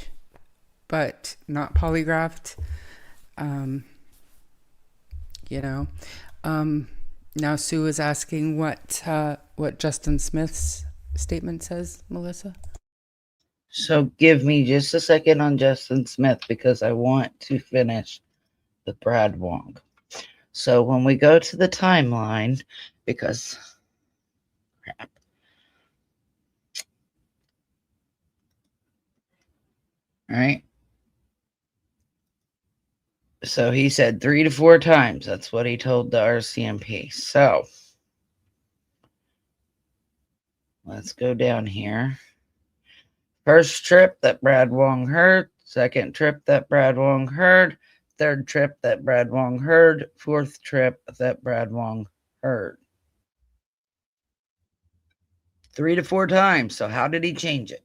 but not polygraphed. Now Sue is asking what Justin Smith's statement says, Melissa. So give me just a second on Justin Smith, because I want to finish the Brad Wong. So when we go to the timeline, because crap. All right. So he said 3 to 4 times. That's what he told the RCMP. So let's go down here. First trip that Brad Wong heard. Second trip that Brad Wong heard. Third trip that Brad Wong heard. Fourth trip that Brad Wong heard. 3 to 4 times. So how did he change it?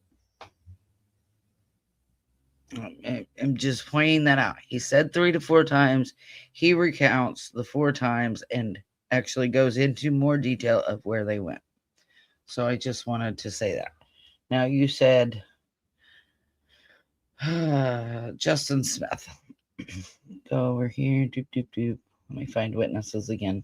I'm just pointing that out. He said 3 to 4 times. He recounts the 4 times and actually goes into more detail of where they went. So I just wanted to say that. Now you said Justin Smith. Go over here. Doop, doop, doop. Let me find witnesses again.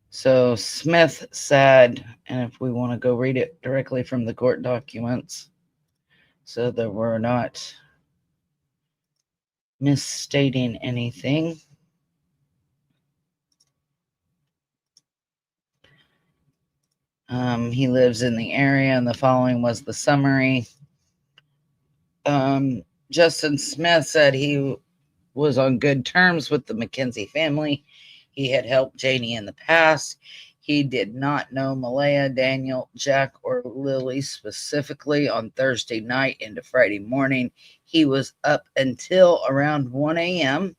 So Smith said, and if we want to go read it directly from the court documents, so that we're not misstating anything. He lives in the area, and the following was the summary. Justin Smith said he was on good terms with the McKenzie family. He had helped Janie in the past. He did not know Malaya, Daniel, Jack, or Lily specifically on Thursday night into Friday morning. He was up until around 1 a.m.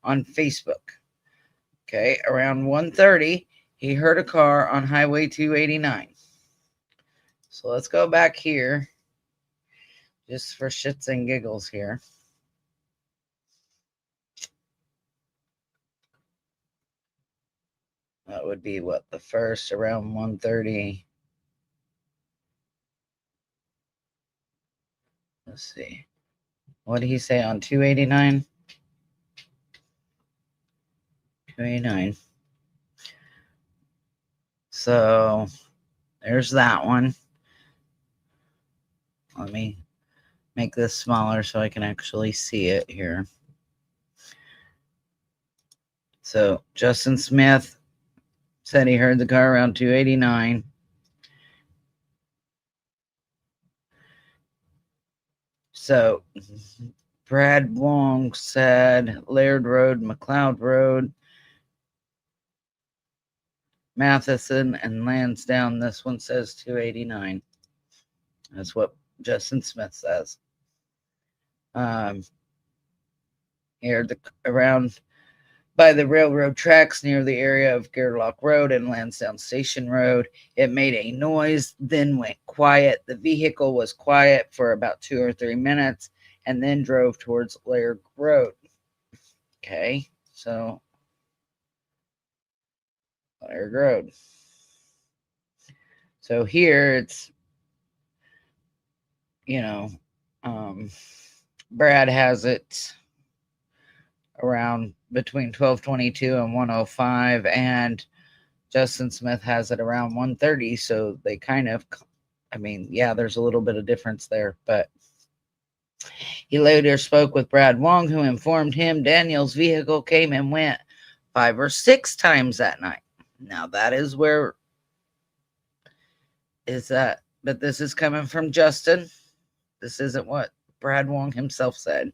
on Facebook. Okay, around 1:30, he heard a car on Highway 289. So let's go back here, just for shits and giggles here. That would be what, the first, around 1:30. Let's see. What did he say on 289? 289. So there's that one. Let me make this smaller so I can actually see it here. So Justin Smith said he heard the car around 289. So Brad Wong said Laird Road, McLeod Road, Matheson, and Lansdowne. This one says 289. That's what Justin Smith says. Here, around by the railroad tracks near the area of Gerlock Road and Lansdowne Station Road. It made a noise, then went quiet. The vehicle was quiet for about 2 or 3 minutes and then drove towards Laird Road. Okay, so Laird Road. So here it's, Brad has it around between 12:22 and 1:05, and Justin Smith has it around 1:30. So they kind of, there's a little bit of difference there, but he later spoke with Brad Wong, who informed him Daniel's vehicle came and went 5 or 6 times that night. Now that is where is that, but this is coming from Justin. This isn't what Brad Wong himself said.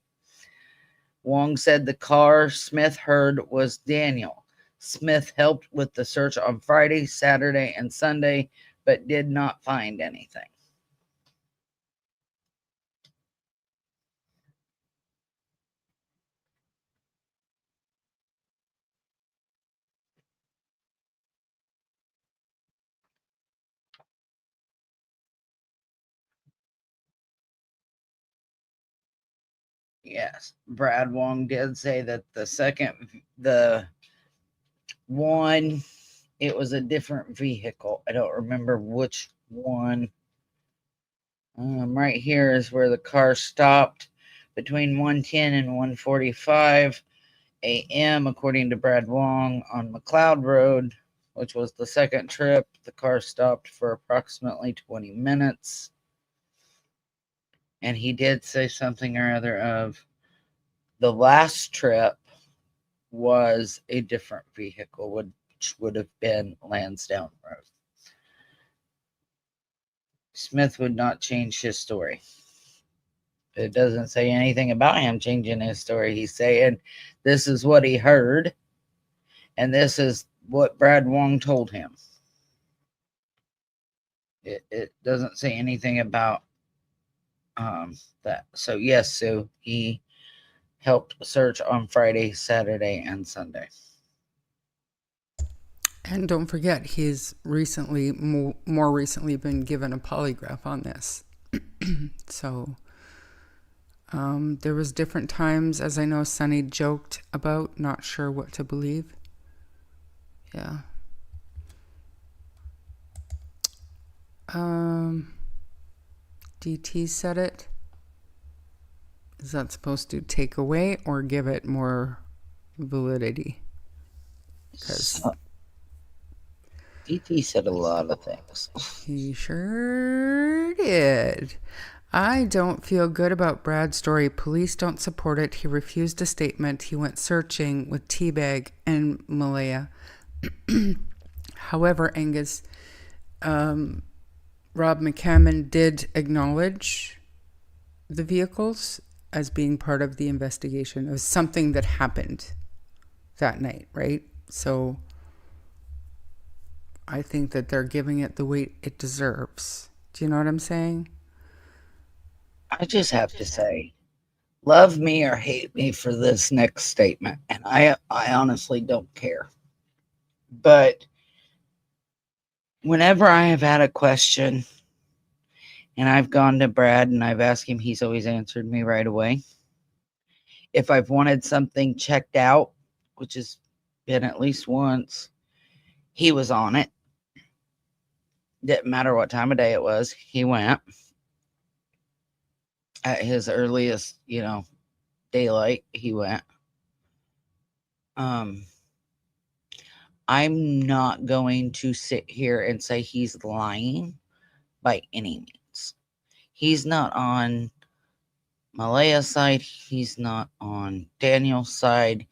Wong said the car Smith heard was Daniel. Smith helped with the search on Friday, Saturday, and Sunday, but did not find anything. Yes, Brad Wong did say that the one, it was a different vehicle. I don't remember which one. Right here is where the car stopped between 1:10 and 1:45 a.m. according to Brad Wong on McLeod Road, which was the second trip. The car stopped for approximately 20 minutes. And he did say something or other of the last trip was a different vehicle, which would have been Lansdowne Road. Smith would not change his story. It doesn't say anything about him changing his story. He's saying this is what he heard, and this is what Brad Wong told him. It doesn't say anything about that. So yes, so he helped search on Friday, Saturday, and Sunday. And don't forget, he's recently, more recently, been given a polygraph on this. So there was different times, as I know Sonny joked about, not sure what to believe. Yeah. DT said it. Is that supposed to take away or give it more validity? Because DT said a lot of things. He sure did. I don't feel good about Brad's story. Police don't support it. He refused a statement. He went searching with Teabag and Malaya. However, Angus, Rob McCammon did acknowledge the vehicles as being part of the investigation. It was something that happened that night, right? So I think that they're giving it the weight it deserves. Do you know what I'm saying? I just have to say, love me or hate me for this next statement, and I honestly don't care. But whenever I have had a question and I've gone to Brad and I've asked him, he's always answered me right away. If I've wanted something checked out, which has been at least once, he was on it. Didn't matter what time of day it was, he went at his earliest, daylight, he went. I'm not going to sit here and say he's lying by any means. He's not on Malaya's side. He's not on Daniel's side.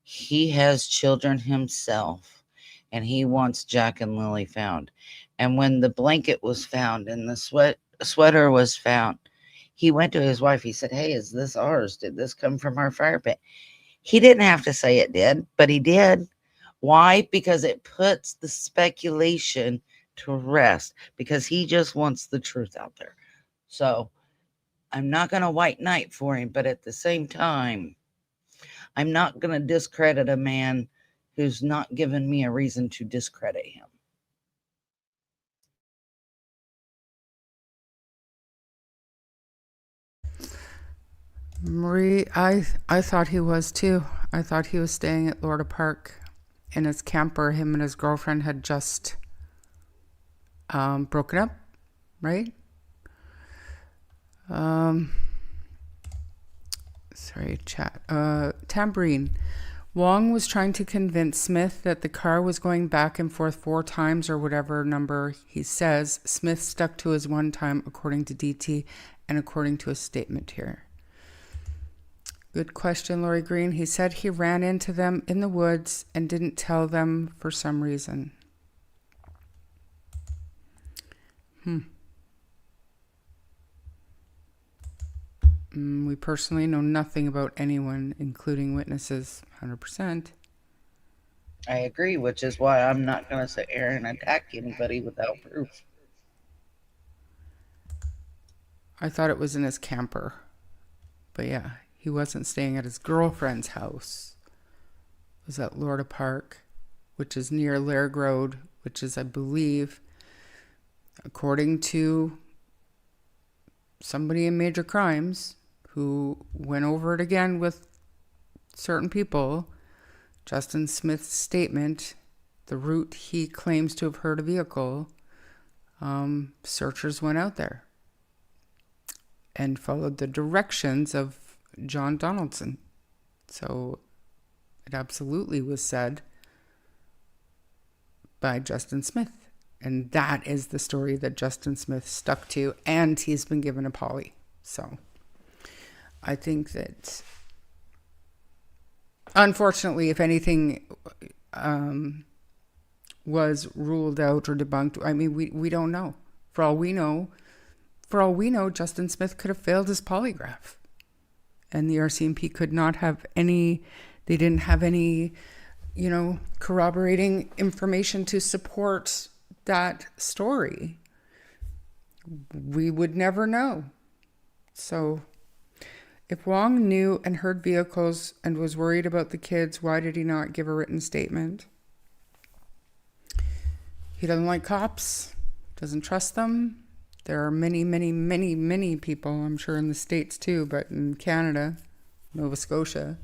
He has children himself, and he wants Jack and Lily found. And when the blanket was found and the sweater was found, he went to his wife. He said, "Hey, is this ours? Did this come from our fire pit?" He didn't have to say it did, but he did. Why? Because it puts the speculation to rest, because he just wants the truth out there. So I'm not going to white knight for him, but at the same time, I'm not going to discredit a man who's not given me a reason to discredit him. Marie, I thought he was too. I thought he was staying at Lorda Park in his camper. Him and his girlfriend had just broken up, right? Sorry, chat. Tambourine. Wong was trying to convince Smith that the car was going back and forth 4 times or whatever number he says. Smith stuck to his 1 time, according to DT and according to his statement here. Good question, Lori Green. He said he ran into them in the woods and didn't tell them for some reason. We personally know nothing about anyone, including witnesses, 100%. I agree, which is why I'm not going to sit here and attack anybody without proof. I thought it was in his camper. But yeah, he wasn't staying at his girlfriend's house. It was at Lorda Park, which is near Lairg Road, which is, I believe, according to somebody in Major Crimes who went over it again with certain people, Justin Smith's statement, the route he claims to have heard a vehicle, searchers went out there and followed the directions of John Donaldson. So it absolutely was said by Justin Smith. And that is the story that Justin Smith stuck to, and he's been given a poly. So I think that, unfortunately, if anything was ruled out or debunked, I mean, we don't know. For all we know, Justin Smith could have failed his polygraph. And the RCMP could not have any, they didn't have any, corroborating information to support that story. We would never know. So if Wong knew and heard vehicles and was worried about the kids, why did he not give a written statement? He doesn't like cops, doesn't trust them. There are many, many, many, many people, I'm sure in the States too, but in Canada, Nova Scotia,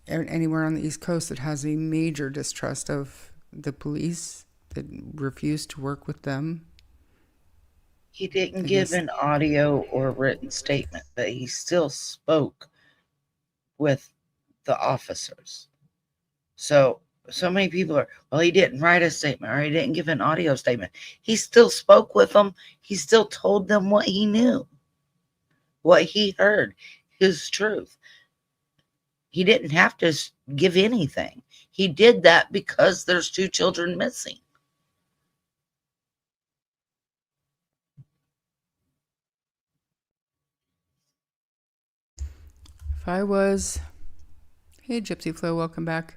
anywhere on the East Coast that has a major distrust of the police, that refuse to work with them. He didn't give an audio or written statement, but he still spoke with the officers. So many people are, well, he didn't write a statement or he didn't give an audio statement. He still spoke with them. He still told them what he knew, what he heard, his truth. He didn't have to give anything. He did that because there's 2 children missing. Hey Gypsy Flo, welcome back.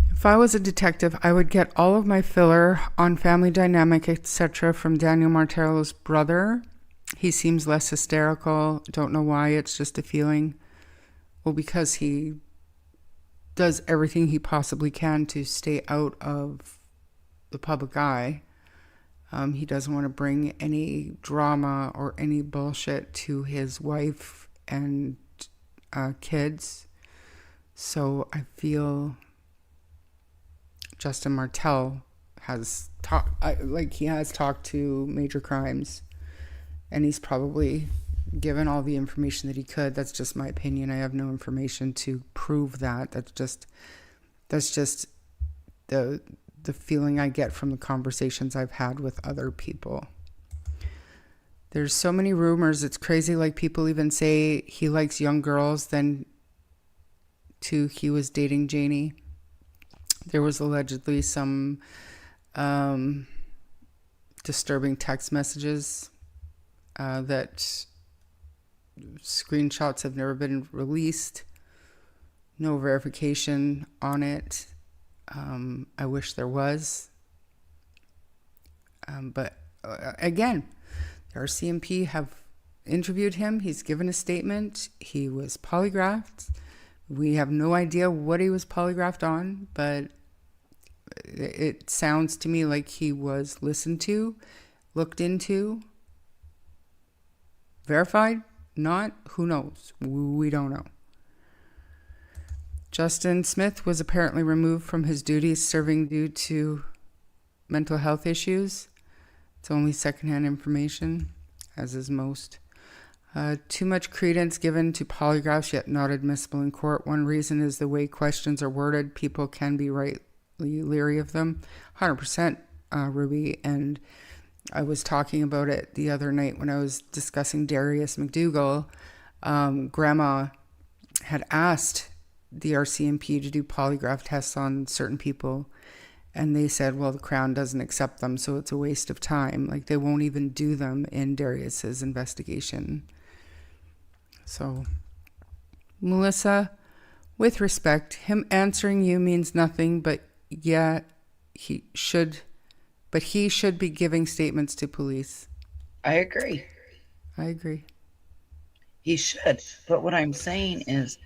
If I was a detective, I would get all of my filler on family dynamic, etc. from Daniel Martello's brother. He seems less hysterical. Don't know why, it's just a feeling. Well, because he does everything he possibly can to stay out of the public eye. He doesn't want to bring any drama or any bullshit to his wife and kids. So I feel Justin Martell has talked to Major Crimes, and he's probably given all the information that he could. That's just my opinion. I have no information to prove that. That's just the feeling I get from the conversations I've had with other people. There's so many rumors. It's crazy. Like, people even say he likes young girls. Then too, he was dating Janie. There was allegedly some disturbing text messages that screenshots have never been released. No verification on it. I wish there was. But again, RCMP have interviewed him. He's given a statement. He was polygraphed. We have no idea what he was polygraphed on, but it sounds to me like he was listened to, looked into, verified, not, who knows? We don't know. Justin Smith was apparently removed from his duties serving due to mental health issues. It's only secondhand information, as is most. Too much credence given to polygraphs, yet not admissible in court. One reason is the way questions are worded. People can be rightly leery of them. 100%, Ruby. And I was talking about it the other night when I was discussing Darius McDougall. Grandma had asked the RCMP to do polygraph tests on certain people, and they said, well, the Crown doesn't accept them, so it's a waste of time. Like, they won't even do them in Darius's investigation. So, Melissa, with respect, him answering you means nothing, but yeah, he should be giving statements to police. I agree. He should. But what I'm saying is,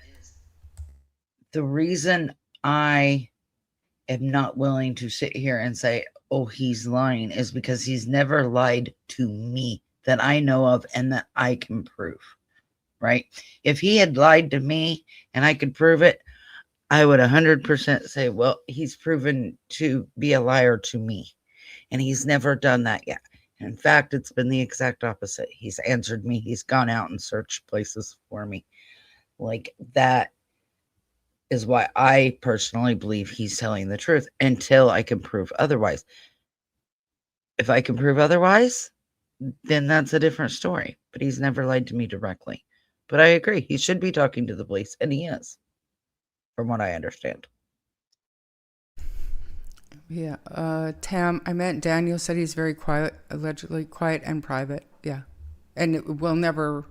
the reason I am not willing to sit here and say, oh, he's lying, is because he's never lied to me that I know of and that I can prove, right? If he had lied to me and I could prove it, I would 100% say, well, he's proven to be a liar to me. And he's never done that yet. In fact, it's been the exact opposite. He's answered me. He's gone out and searched places for me. Like, that is why I personally believe he's telling the truth until I can prove otherwise. If I can prove otherwise, then that's a different story. But he's never lied to me directly. But I agree. He should be talking to the police, and he is, from what I understand. Yeah. Tam, I meant Daniel said he's very quiet, allegedly quiet and private. Yeah. And it will never...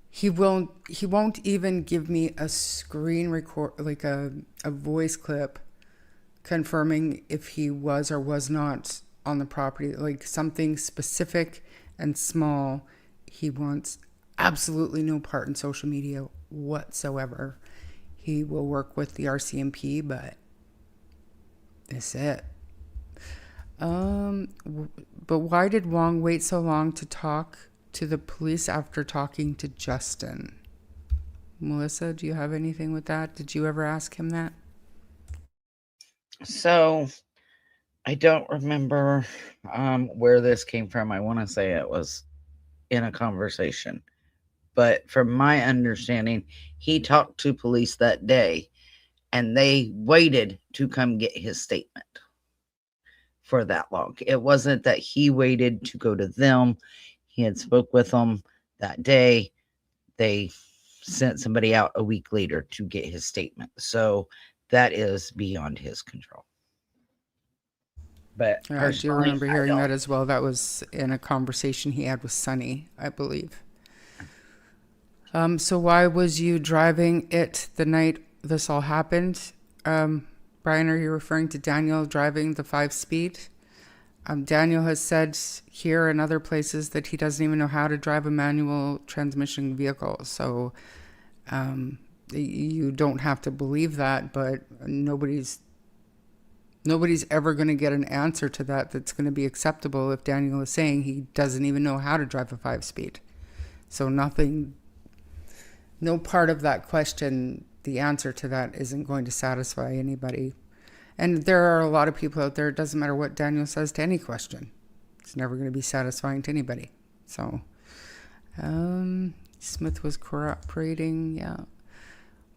He won't even give me a screen record, like a voice clip confirming if he was or was not on the property, like something specific and small. He wants absolutely no part in social media whatsoever. He will work with the RCMP, but that's it. But why did Wong wait so long to talk to the police after talking to Justin? Melissa, do you have anything with that? Did you ever ask him that? So, I don't remember where this came from. I want to say it was in a conversation. But from my understanding, he talked to police that day, and they waited to come get his statement for that long. It wasn't that he waited to go to them. He had spoke with them that day. They sent somebody out a week later to get his statement. So that is beyond his control. But I do remember hearing that as well. That was in a conversation he had with Sunny, I believe. So why was you driving it the night this all happened? Brian, are you referring to Daniel driving the 5-speed? Daniel has said here and other places that he doesn't even know how to drive a manual transmission vehicle. So you don't have to believe that, but nobody's ever going to get an answer to that that's going to be acceptable if Daniel is saying he doesn't even know how to drive a 5-speed. So no part of that question, the answer to that isn't going to satisfy anybody. And there are a lot of people out there, it doesn't matter what Daniel says to any question. It's never going to be satisfying to anybody. So, Smith was cooperating, yeah.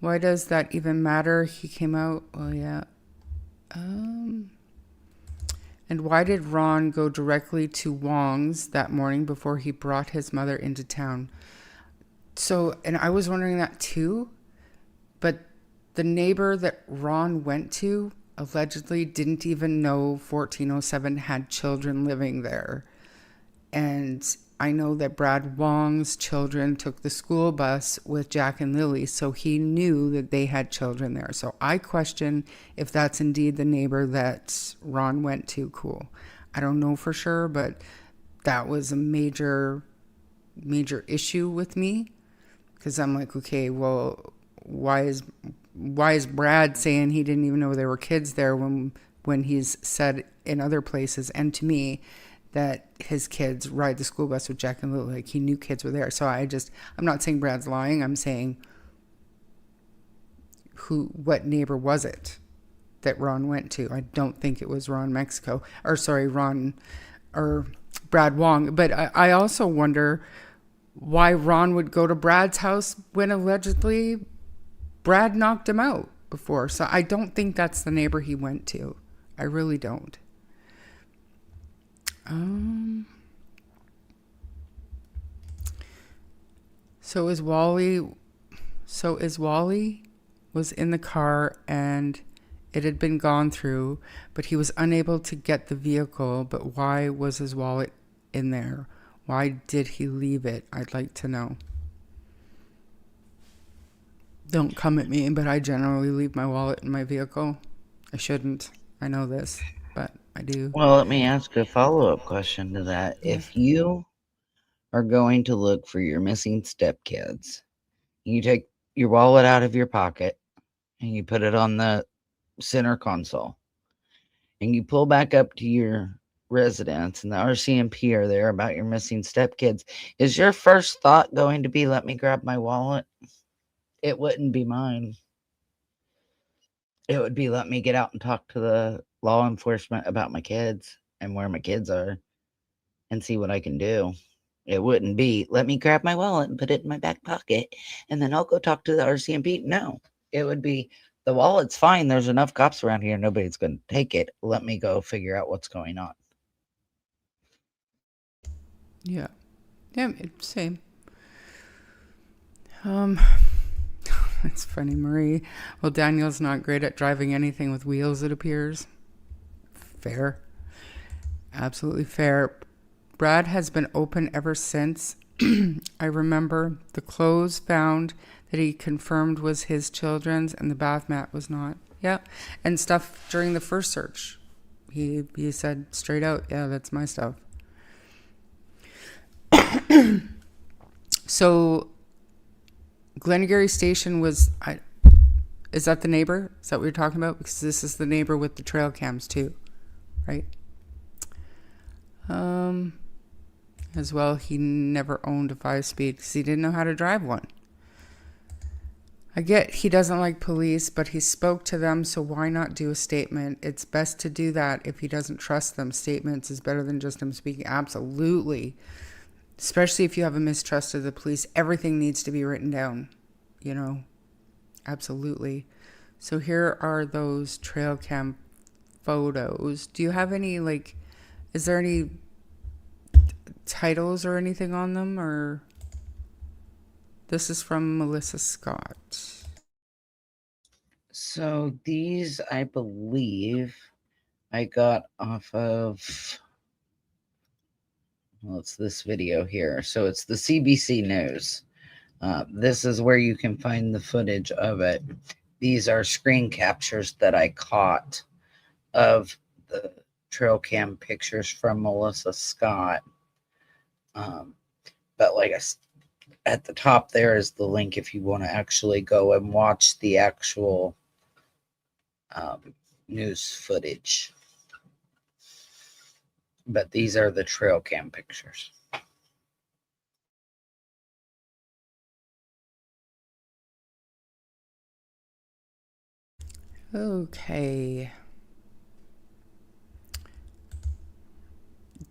Why does that even matter? He came out, well, yeah. And why did Ron go directly to Wong's that morning before he brought his mother into town? So, and I was wondering that too, but the neighbor that Ron went to allegedly didn't even know 1407 had children living there. And I know that Brad Wong's children took the school bus with Jack and Lily, so he knew that they had children there. So I question if that's indeed the neighbor that Ron went to. Cool. I don't know for sure, but that was a major issue with me, because I'm like, okay, well, why is Brad saying he didn't even know there were kids there when he's said in other places and to me that his kids ride the school bus with Jack and Lily, like he knew kids were there. So I'm not saying Brad's lying. I'm saying what neighbor was it that Ron went to? I don't think it was Ron Mexico, or sorry, Ron or Brad Wong. But I also wonder why Ron would go to Brad's house when allegedly Brad knocked him out before. So I don't think that's the neighbor he went to. I really don't. So is Wally was in the car and it had been gone through, but he was unable to get the vehicle. But why was his wallet in there? Why did he leave it? I'd like to know. Don't come at me, but I generally leave my wallet in my vehicle. I shouldn't. I know this, but I do. Well, let me ask a follow-up question to that. If you are going to look for your missing stepkids, you take your wallet out of your pocket and you put it on the center console and you pull back up to your residence and the RCMP are there about your missing stepkids, is your first thought going to be, let me grab my wallet? It wouldn't be mine. It would be, let me get out and talk to the law enforcement about my kids and where my kids are and see what I can do. It wouldn't be, let me grab my wallet and put it in my back pocket and then I'll go talk to the RCMP. No, it would be, the wallet's fine. There's enough cops around here. Nobody's going to take it. Let me go figure out what's going on. Yeah, same. It's funny, Marie. Well, Daniel's not great at driving anything with wheels, it appears. Fair. Absolutely fair. Brad has been open ever since. I remember the clothes found that he confirmed was his children's and the bath mat was not. Yeah. And stuff during the first search. He said straight out, yeah, that's my stuff. So Glengarry Station was, is that the neighbor? Is that what you're talking about? Because this is the neighbor with the trail cams too, right? As well, he never owned a 5-speed because he didn't know how to drive one. I get he doesn't like police, but he spoke to them, so why not do a statement? It's best to do that if he doesn't trust them. Statements is better than just him speaking. Absolutely. Especially if you have a mistrust of the police. Everything needs to be written down, you know. Absolutely. So here are those trail cam photos. Do you have any, like, is there any titles or anything on them? Or this is from Melissa Scott. So these, I believe, I got off of, well, it's this video here. So it's the CBC News. This is where you can find the footage of it. These are screen captures that I caught of the trail cam pictures from Melissa Scott. But like at the top there is the link if you want to actually go and watch the actual news footage. But these are the trail cam pictures. Okay.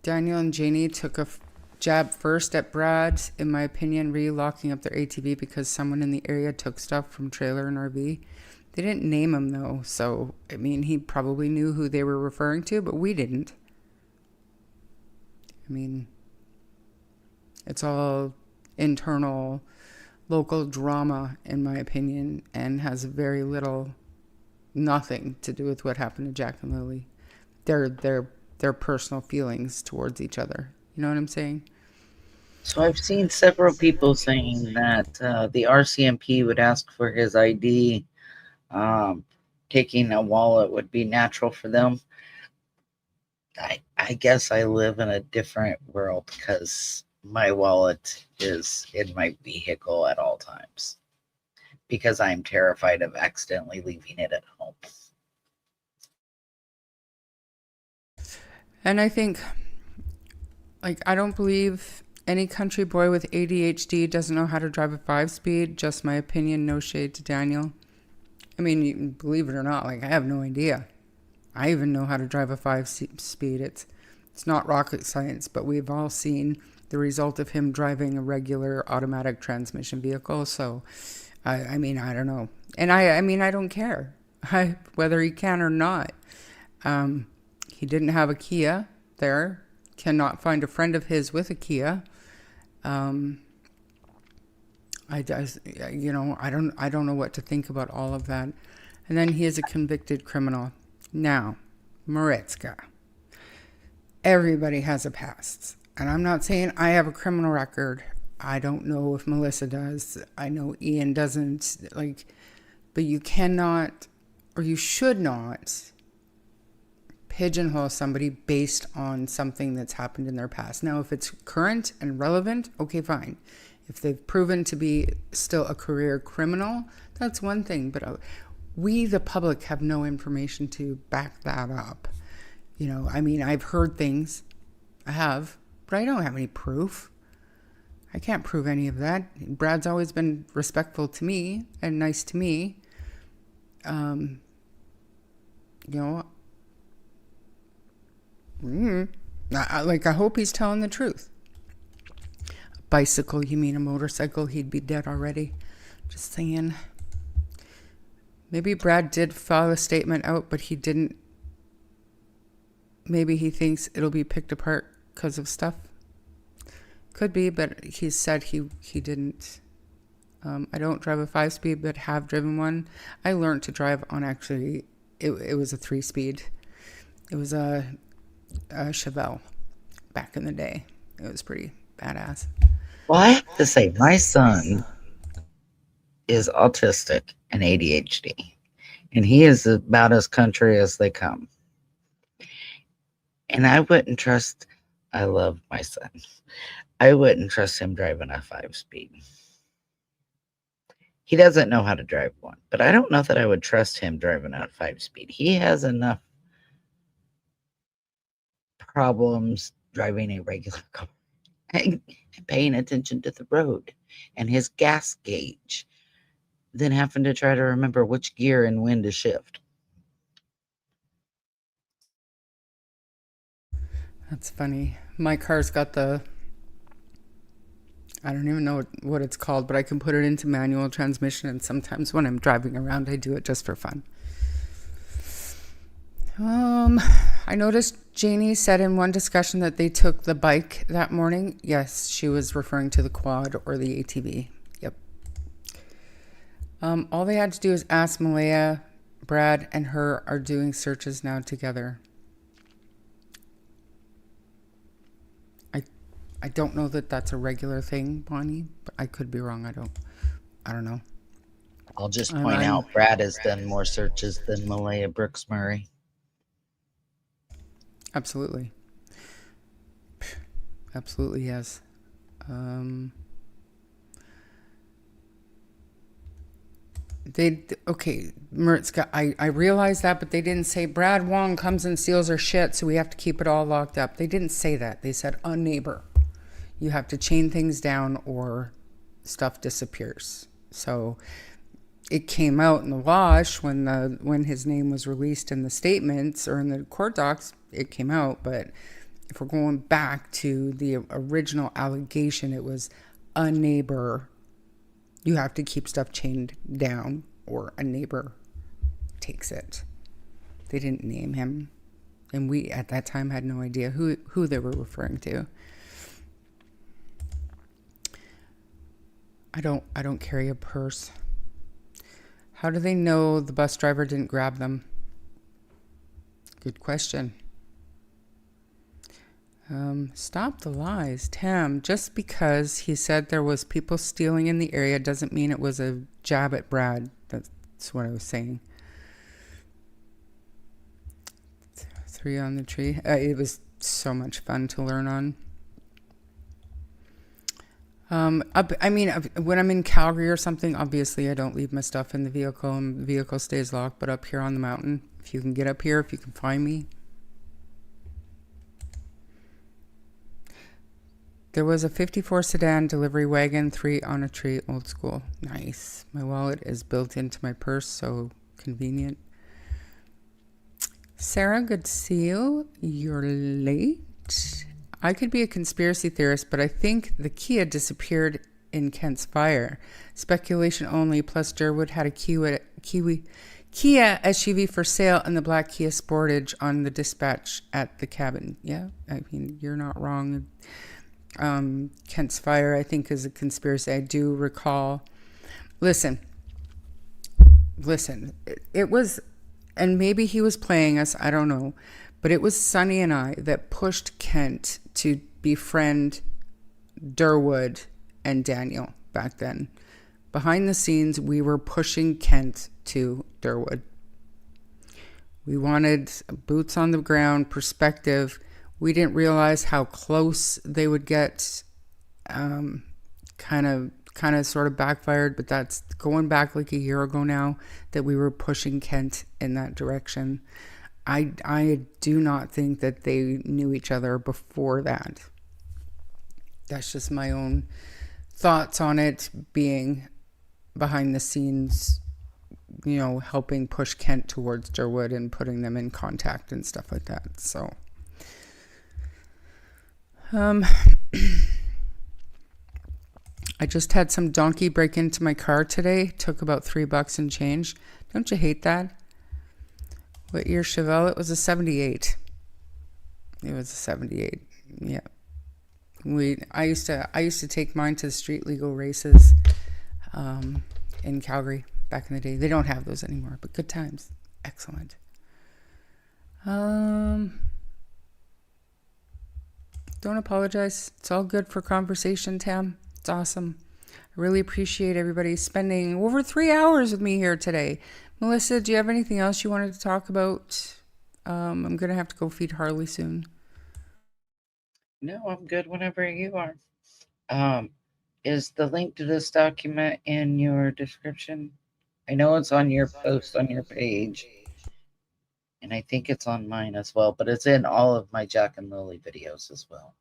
Daniel and Janie took a jab first at Brad, in my opinion, locking up their ATV because someone in the area took stuff from trailer and RV. They didn't name him though, so I mean, he probably knew who they were referring to, but we didn't. I mean, it's all internal local drama, in my opinion, and has very nothing to do with what happened to Jack and Lily. Their personal feelings towards each other. You know what I'm saying? So I've seen several people saying that the RCMP would ask for his ID. Taking a wallet would be natural for them. I guess I live in a different world because my wallet is in my vehicle at all times because I'm terrified of accidentally leaving it at home. And I think, like, I don't believe any country boy with ADHD doesn't know how to drive a 5-speed. Just my opinion, no shade to Daniel. I mean, you can believe it or not, like, I have no idea. I even know how to drive a 5-speed. It's not rocket science, but we've all seen the result of him driving a regular automatic transmission vehicle. So, I mean, I don't know. And I mean, I don't care whether he can or not. He didn't have a Kia there. Cannot find a friend of his with a Kia. I don't know what to think about all of that. And then he is a convicted criminal. Now, Maritzka. Everybody has a past. And I'm not saying I have a criminal record. I don't know if Melissa does. I know Ian doesn't. But you cannot, or you should not, pigeonhole somebody based on something that's happened in their past. Now, if it's current and relevant, okay, fine. If they've proven to be still a career criminal, that's one thing. But we, the public, have no information to back that up. I mean, I've heard things. I have, but I don't have any proof. I can't prove any of that. Brad's always been respectful to me and nice to me. I hope he's telling the truth. A bicycle, you mean a motorcycle? He'd be dead already. Just saying. Maybe Brad did file a statement out, but he didn't. Maybe he thinks it'll be picked apart because of stuff. Could be, but he said he didn't. I don't drive a 5-speed, but have driven one. I learned to drive on it was a 3-speed. It was a Chevelle back in the day. It was pretty badass. Well, I have to say, my son is autistic and ADHD, and he is about as country as they come. And I love my son. I wouldn't trust him driving a 5-speed. He doesn't know how to drive one, but I don't know that I would trust him driving a 5-speed. He has enough problems driving a regular car and paying attention to the road and his gas gauge than having to try to remember which gear and when to shift. That's funny. My car's got I don't even know what it's called, but I can put it into manual transmission, and sometimes when I'm driving around, I do it just for fun. I noticed Janie said in one discussion that they took the bike that morning. Yes, she was referring to the quad or the ATV. Yep. All they had to do is ask Malaya. Brad and her are doing searches now together. I don't know that that's a regular thing, Bonnie, but I could be wrong. I don't know. I'll just point out Brad has done more searches than Malaya Brooks Murray. Absolutely. Absolutely, yes. Maritzka, I realize that, but they didn't say Brad Wong comes and steals our shit, so we have to keep it all locked up. They didn't say that. They said a neighbor. You have to chain things down or stuff disappears. So it came out in the wash when his name was released in the statements or in the court docs, it came out. But if we're going back to the original allegation, it was a neighbor. You have to keep stuff chained down or a neighbor takes it. They didn't name him. And we at that time had no idea who they were referring to. I don't carry a purse. How do they know the bus driver didn't grab them? Good question. Stop the lies. Tam, just because he said there was people stealing in the area doesn't mean it was a jab at Brad. That's what I was saying. 3 on the tree. It was so much fun to learn on. When I'm in Calgary or something, obviously I don't leave my stuff in the vehicle and the vehicle stays locked. But up here on the mountain, if you can get up here, if you can find me. There was a 54 sedan delivery wagon, 3 on a tree, old school. Nice. My wallet is built into my purse, so convenient. Sarah, good to see you. You're late. I could be a conspiracy theorist, but I think the Kia disappeared in Kent's fire. Speculation only, plus Durwood had a Kia SUV for sale and the black Kia Sportage on the dispatch at the cabin. Yeah, I mean, you're not wrong. Kent's fire, I think, is a conspiracy. I do recall. Listen, it was, and maybe he was playing us, I don't know, but it was Sonny and I that pushed Kent to befriend Durwood and Daniel back then. Behind the scenes, we were pushing Kent to Durwood. We wanted boots on the ground perspective. We didn't realize how close they would get. Kind of sort of backfired, but that's going back like a year ago now that we were pushing Kent in that direction. I do not think that they knew each other before that. That's just my own thoughts on it, being behind the scenes, helping push Kent towards Durwood and putting them in contact and stuff like that. So, I just had some donkey break into my car today. Took about $3 and change. Don't you hate that? What year Chevelle? It was a 78. It was a 78. Yeah. I used to take mine to the street legal races in Calgary back in the day. They don't have those anymore, but good times. Excellent. Don't apologize. It's all good for conversation, Tam. It's awesome. I really appreciate everybody spending over 3 hours with me here today. Melissa, do you have anything else you wanted to talk about? I'm going to have to go feed Harley soon. No, I'm good whenever you are. Is the link to this document in your description? I know it's on your post on your page, and I think it's on mine as well, but it's in all of my Jack and Lily videos as well.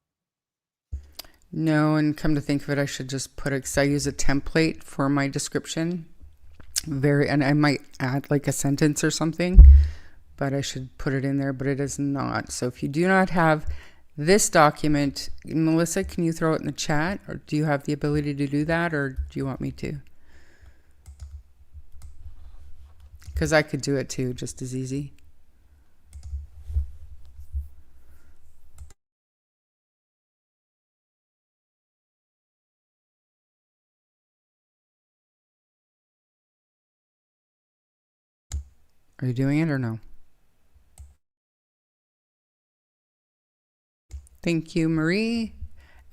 No, and come to think of it, I should just put it, because I use a template for my description. And I might add like a sentence or something, but I should put it in there, but it is not. So if you do not have this document, Melissa, can you throw it in the chat, or do you have the ability to do that, or do you want me to? Because I could do it too, just as easy. Are you doing it or no? Thank you, Marie.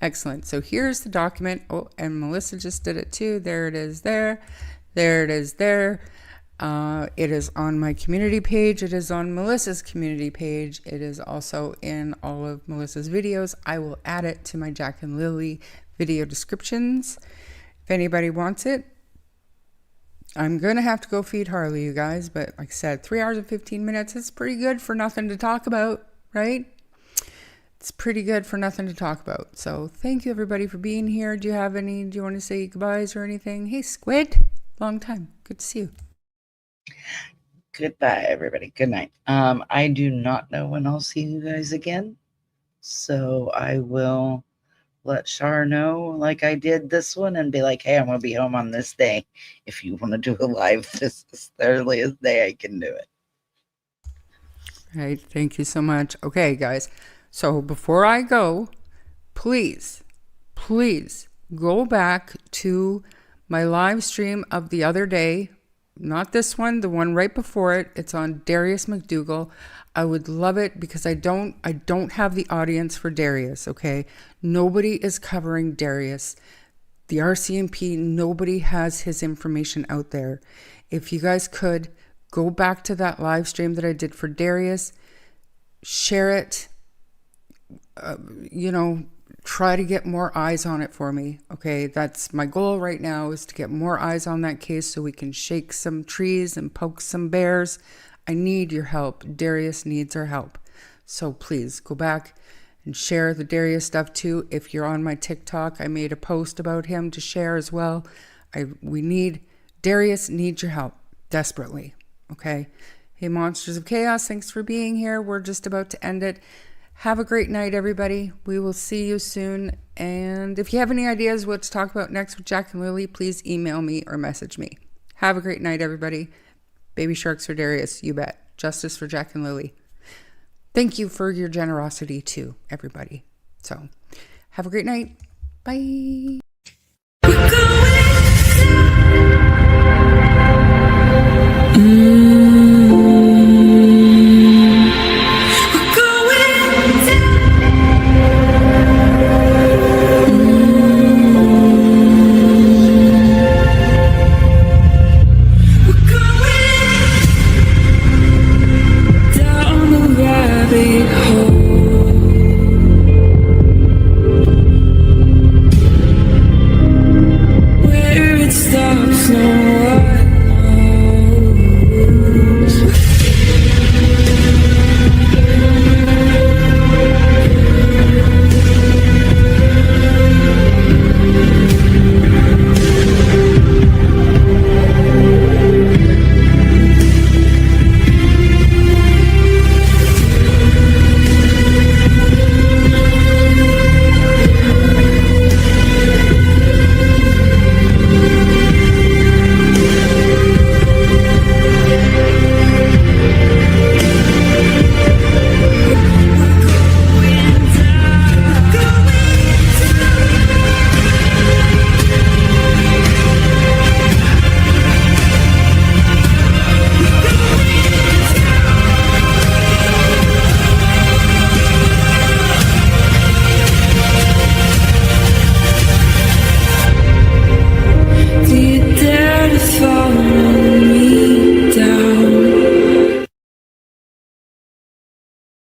Excellent. So here's the document. Oh, and Melissa just did it too. There it is there. There it is there. It is on my community page. It is on Melissa's community page. It is also in all of Melissa's videos. I will add it to my Jack and Lily video descriptions if anybody wants it. I'm going to have to go feed Harley, you guys. But like I said, 3 hours and 15 minutes is pretty good for nothing to talk about, right? It's pretty good for nothing to talk about. So thank you, everybody, for being here. Do you want to say goodbyes or anything? Hey, Squid. Long time. Good to see you. Goodbye, everybody. Good night. I do not know when I'll see you guys again. So I will let Shar know like I did this one and be like, hey, I'm going to be home on this day. If you want to do a live, this is the earliest day I can do it. Right. Thank you so much. Okay, guys. So before I go, please go back to my live stream of the other day. Not this one, the one right before it. It's on Darius McDougall. I would love it because I don't have the audience for Darius, okay? Nobody is covering Darius. The RCMP, nobody has his information out there. If you guys could go back to that live stream that I did for Darius, share it, try to get more eyes on it for me. Okay, that's my goal right now, is to get more eyes on that case so we can shake some trees and poke some bears. I need your help. Darius needs our help. So please go back and share the Darius stuff too. If you're on my TikTok, I made a post about him to share as well. Darius needs your help desperately. Okay. Hey, Monsters of Chaos, thanks for being here. We're just about to end it. Have a great night, everybody. We will see you soon. And if you have any ideas what to talk about next with Jack and Lily, please email me or message me. Have a great night, everybody. Baby sharks for Darius, you bet. Justice for Jack and Lily. Thank you for your generosity too, everybody. So have a great night. Bye.